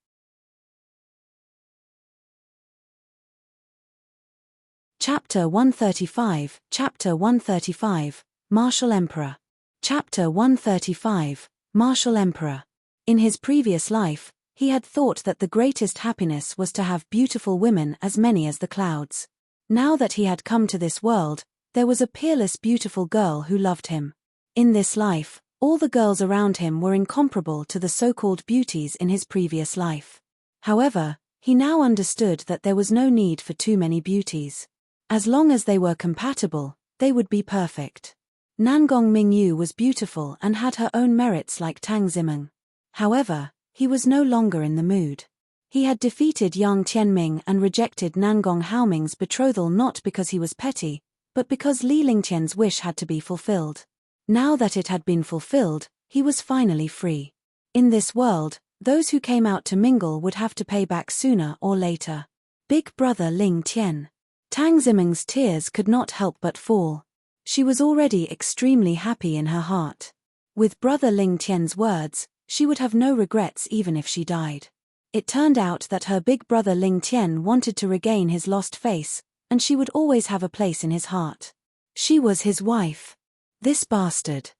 Chapter 135, Chapter 135, Martial Emperor. Chapter 135, Martial Emperor. In his previous life, He had thought that the greatest happiness was to have beautiful women as many as the clouds. Now that he had come to this world, there was a peerless beautiful girl who loved him. In this life, all the girls around him were incomparable to the so-called beauties in his previous life. However, he now understood that there was no need for too many beauties. As long as they were compatible, they would be perfect. Nangong Mingyu was beautiful and had her own merits like Tang Zimeng. However, he was no longer in the mood. He had defeated Yang Tianming and rejected Nangong Haoming's betrothal not because he was petty, but because Li Lingtian's wish had to be fulfilled. Now that it had been fulfilled, he was finally free. In this world, those who came out to mingle would have to pay back sooner or later. Big brother Ling Tian. Tang Zimeng's tears could not help but fall. She was already extremely happy in her heart. With brother Ling Tian's words, she would have no regrets even if she died. It turned out that her big brother Ling Tian wanted to regain his lost face, and she would always have a place in his heart. She was his wife. This bastard.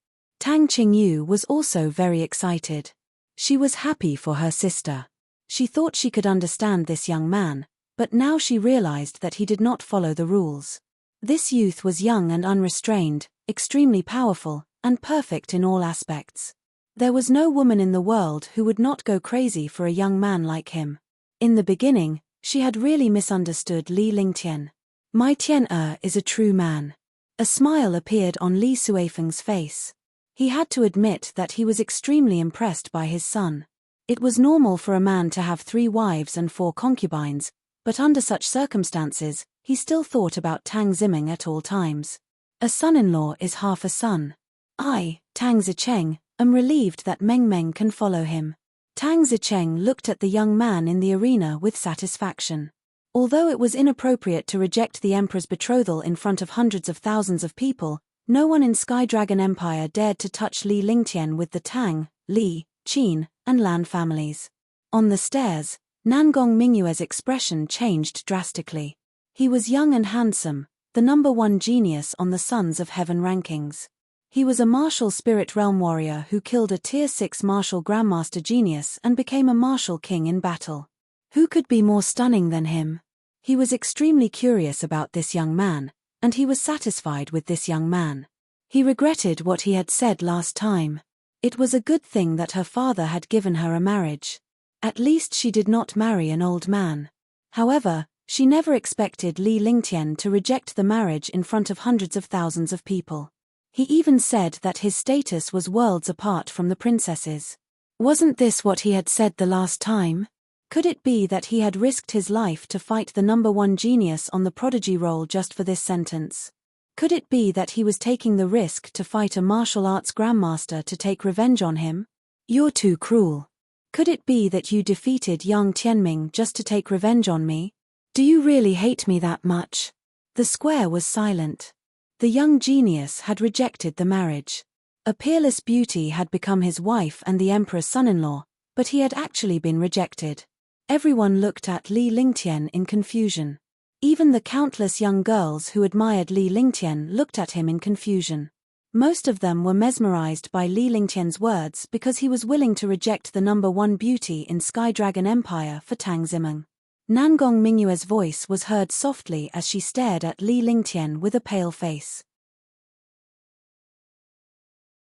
Tang Qingyu was also very excited. She was happy for her sister. She thought she could understand this young man, but now she realized that he did not follow the rules. This youth was young and unrestrained, extremely powerful, and perfect in all aspects. There was no woman in the world who would not go crazy for a young man like him. In the beginning, she had really misunderstood Li Lingtian. My Tian is a true man. A smile appeared on Li Suifeng's face. He had to admit that he was extremely impressed by his son. It was normal for a man to have 3 wives and 4 concubines, but under such circumstances, he still thought about Tang Zimeng at all times. A son-in-law is half a son. I, Tang Zicheng, am relieved that Meng Meng can follow him. Tang Zicheng looked at the young man in the arena with satisfaction. Although it was inappropriate to reject the emperor's betrothal in front of hundreds of thousands of people, no one in Sky Dragon Empire dared to touch Li Lingtian with the Tang, Li, Qin, and Lan families. On the stairs, Nangong Mingyue's expression changed drastically. He was young and handsome, the #1 genius on the Sons of Heaven rankings. He was a martial spirit realm warrior who killed a Tier 6 martial grandmaster genius and became a martial king in battle. Who could be more stunning than him? He was extremely curious about this young man, and he was satisfied with this young man. He regretted what he had said last time. It was a good thing that her father had given her a marriage. At least she did not marry an old man. However, she never expected Li Lingtian to reject the marriage in front of hundreds of thousands of people. He even said that his status was worlds apart from the princesses. Wasn't this what he had said the last time? Could it be that he had risked his life to fight the #1 genius on the prodigy roll just for this sentence? Could it be that he was taking the risk to fight a martial arts grandmaster to take revenge on him? You're too cruel. Could it be that you defeated Yang Tianming just to take revenge on me? Do you really hate me that much? The square was silent. The young genius had rejected the marriage. A peerless beauty had become his wife and the emperor's son-in-law, but he had actually been rejected. Everyone looked at Li Lingtian in confusion. Even the countless young girls who admired Li Lingtian looked at him in confusion. Most of them were mesmerized by Li Lingtian's words because he was willing to reject the #1 beauty in Sky Dragon Empire for Tang Zimeng. Nangong Mingyue's voice was heard softly as she stared at Li Lingtian with a pale face.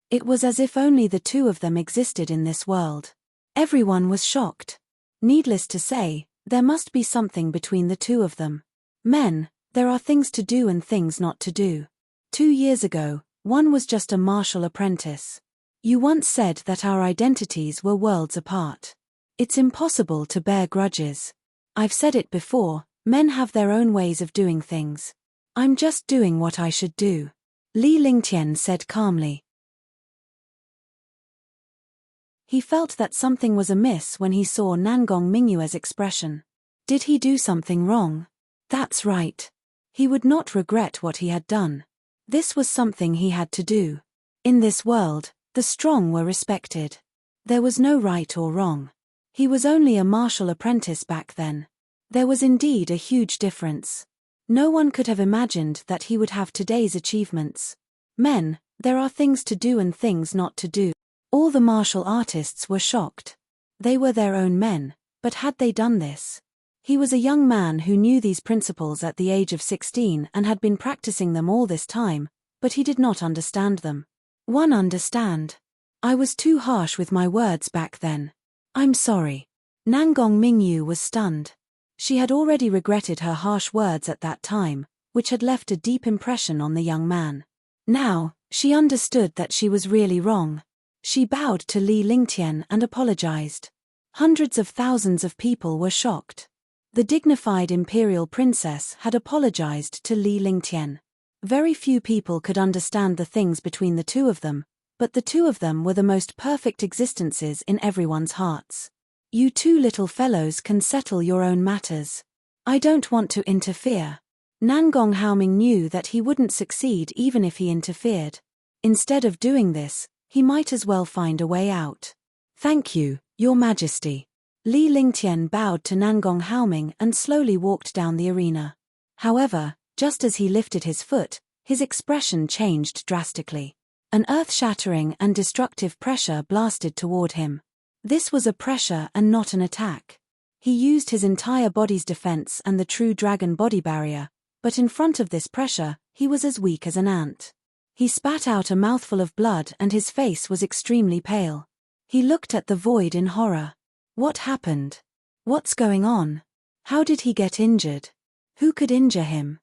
It was as if only the two of them existed in this world. Everyone was shocked. Needless to say, there must be something between the two of them. Men, there are things to do and things not to do. 2 years ago, one was just a martial apprentice. You once said that our identities were worlds apart. It's impossible to bear grudges. I've said it before, men have their own ways of doing things. I'm just doing what I should do. Li Lingtian said calmly. He felt that something was amiss when he saw Nangong Mingyue's expression. Did he do something wrong? That's right. He would not regret what he had done. This was something he had to do. In this world, the strong were respected. There was no right or wrong. He was only a martial apprentice back then. There was indeed a huge difference. No one could have imagined that he would have today's achievements. Men, there are things to do and things not to do. All the martial artists were shocked. They were their own men, but had they done this? He was a young man who knew these principles at the age of 16 and had been practicing them all this time, but he did not understand them. Understand. I was too harsh with my words back then. I'm sorry. Nangong Mingyu was stunned. She had already regretted her harsh words at that time, which had left a deep impression on the young man. Now, she understood that she was really wrong. She bowed to Li Lingtian and apologized. Hundreds of thousands of people were shocked. The dignified imperial princess had apologized to Li Lingtian. Very few people could understand the things between the two of them, but the two of them were the most perfect existences in everyone's hearts. You two little fellows can settle your own matters. I don't want to interfere. Nangong Haoming knew that he wouldn't succeed even if he interfered. Instead of doing this, he might as well find a way out. Thank you, Your Majesty. Li Lingtian bowed to Nangong Haoming and slowly walked down the arena. However, just as he lifted his foot, his expression changed drastically. An earth-shattering and destructive pressure blasted toward him. This was a pressure and not an attack. He used his entire body's defense and the true dragon body barrier, but in front of this pressure, he was as weak as an ant. He spat out a mouthful of blood and his face was extremely pale. He looked at the void in horror. What happened? What's going on? How did he get injured? Who could injure him?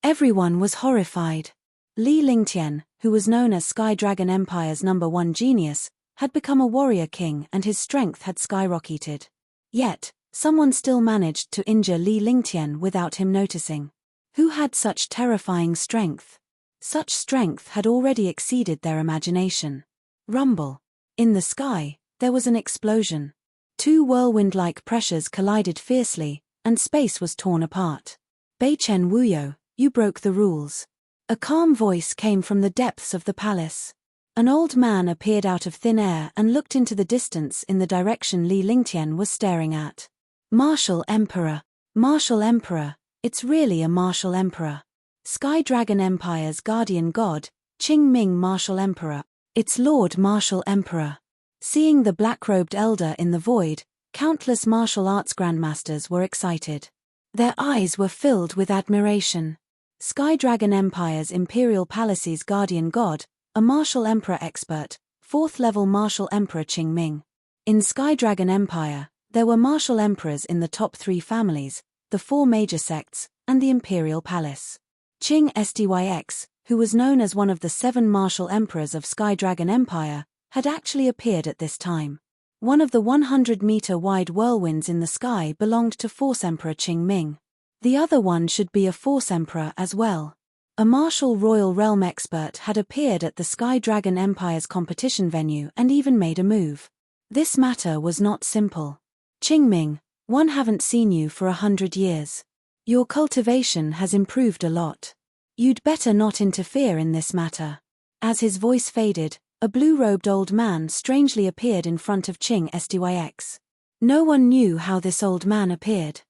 Everyone was horrified. Li Lingtian, who was known as Sky Dragon Empire's #1 genius, had become a warrior king and his strength had skyrocketed. Yet, someone still managed to injure Li Lingtian without him noticing. Who had such terrifying strength? Such strength had already exceeded their imagination. Rumble. In the sky, there was an explosion. Two whirlwind-like pressures collided fiercely, and space was torn apart. Beichen Wuyo, you broke the rules. A calm voice came from the depths of the palace. An old man appeared out of thin air and looked into the distance in the direction Li Lingtian was staring at. Martial Emperor. Martial Emperor, it's really a Martial Emperor. Sky Dragon Empire's guardian god, Qing Ming Martial Emperor. It's Lord Martial Emperor. Seeing the black-robed elder in the void, countless martial arts grandmasters were excited. Their eyes were filled with admiration. Sky Dragon Empire's Imperial Palace's guardian god, a martial emperor expert, 4th-level martial emperor Qing Ming. In Sky Dragon Empire, there were martial emperors in the top 3 families, the 4 major sects, and the Imperial Palace. Qing Styx, who was known as one of the 7 martial emperors of Sky Dragon Empire, had actually appeared at this time. One of the 100-meter-wide whirlwinds in the sky belonged to Force Emperor Qing Ming. The other one should be a Force Emperor as well. A martial royal realm expert had appeared at the Sky Dragon Empire's competition venue and even made a move. This matter was not simple. Qing Ming, one haven't seen you for 100 years. Your cultivation has improved a lot. You'd better not interfere in this matter. As his voice faded, a blue-robed old man strangely appeared in front of Qing Styx. No one knew how this old man appeared.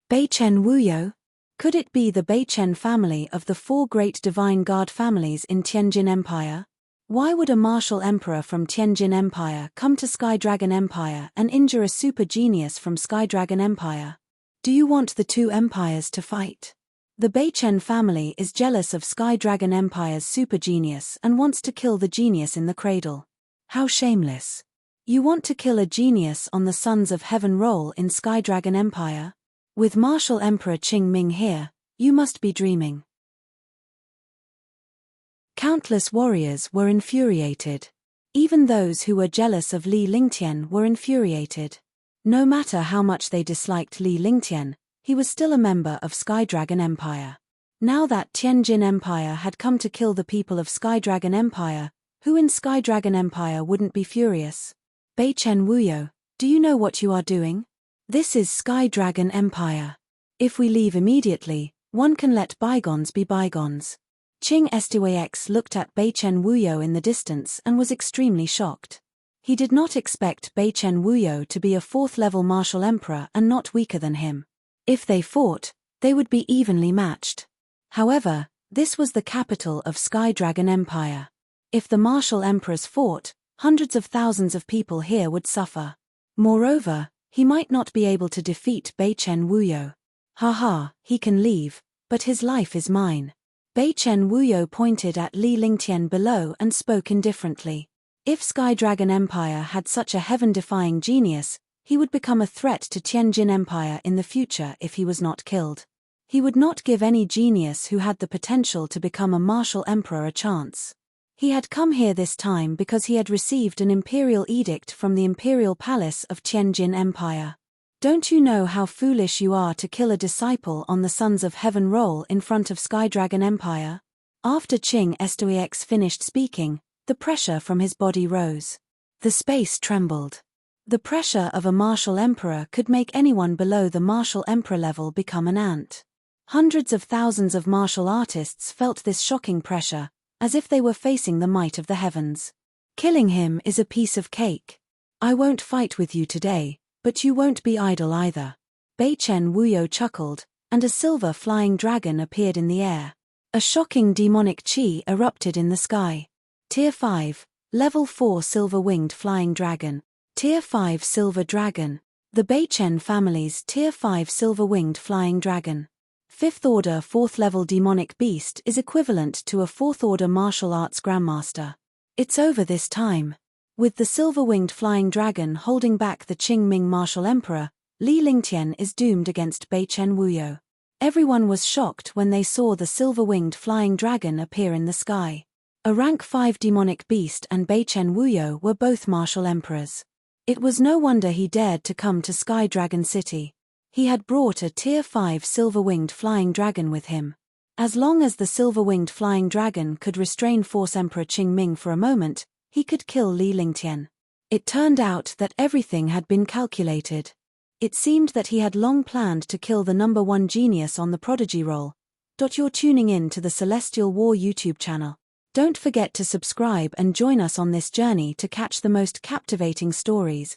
Beichen Wuyo? Could it be the Beichen family of the 4 great divine guard families in Tianjin Empire? Why would a martial emperor from Tianjin Empire come to Sky Dragon Empire and injure a super genius from Sky Dragon Empire? Do you want the 2 empires to fight? The Beichen family is jealous of Sky Dragon Empire's super genius and wants to kill the genius in the cradle. How shameless. You want to kill a genius on the Sons of Heaven role in Sky Dragon Empire? With Martial Emperor Qing Ming here, you must be dreaming. Countless warriors were infuriated. Even those who were jealous of Li Lingtian were infuriated. No matter how much they disliked Li Lingtian, he was still a member of Sky Dragon Empire. Now that Tianjin Empire had come to kill the people of Sky Dragon Empire, who in Sky Dragon Empire wouldn't be furious? Beichen Wuyo, do you know what you are doing? This is Sky Dragon Empire. If we leave immediately, one can let bygones be bygones. Qing Styx looked at Beichen Wuyo in the distance and was extremely shocked. He did not expect Beichen Wuyo to be a 4th-level martial emperor and not weaker than him. If they fought, they would be evenly matched. However, this was the capital of Sky Dragon Empire. If the martial emperors fought, hundreds of thousands of people here would suffer. Moreover, he might not be able to defeat Beichen Wuyo. Haha, he can leave, but his life is mine. Beichen Wuyo pointed at Li Lingtian below and spoke indifferently. If Sky Dragon Empire had such a heaven-defying genius, he would become a threat to Tianjin Empire in the future if he was not killed. He would not give any genius who had the potential to become a martial emperor a chance. He had come here this time because he had received an imperial edict from the imperial palace of Tianjin Empire. Don't you know how foolish you are to kill a disciple on the Sons of Heaven roll in front of Sky Dragon Empire? After Qing Stoix finished speaking, the pressure from his body rose. The space trembled. The pressure of a martial emperor could make anyone below the martial emperor level become an ant. Hundreds of thousands of martial artists felt this shocking pressure, as if they were facing the might of the heavens. Killing him is a piece of cake. I won't fight with you today, but you won't be idle either. Beichen Wuyo chuckled, and a silver flying dragon appeared in the air. A shocking demonic chi erupted in the sky. Tier 5, Level 4 Silver-Winged Flying Dragon. Tier 5 Silver Dragon. The Beichen family's Tier 5 Silver-Winged Flying Dragon. 5th Order 4th Level Demonic Beast is equivalent to a 4th Order Martial Arts Grandmaster. It's over this time. With the Silver-Winged Flying Dragon holding back the Qingming Martial Emperor, Li Lingtian is doomed against Beichen Wuyo. Everyone was shocked when they saw the Silver-Winged Flying Dragon appear in the sky. A rank 5 demonic beast and Beichen Wuyo were both martial emperors. It was no wonder he dared to come to Sky Dragon City. He had brought a Tier 5 Silver-Winged Flying Dragon with him. As long as the Silver-Winged Flying Dragon could restrain Force Emperor Qingming for a moment, he could kill Li Lingtian. It turned out that everything had been calculated. It seemed that he had long planned to kill the number 1 genius on the Prodigy roll. You're tuning in to the Celestial War YouTube channel. Don't forget to subscribe and join us on this journey to catch the most captivating stories.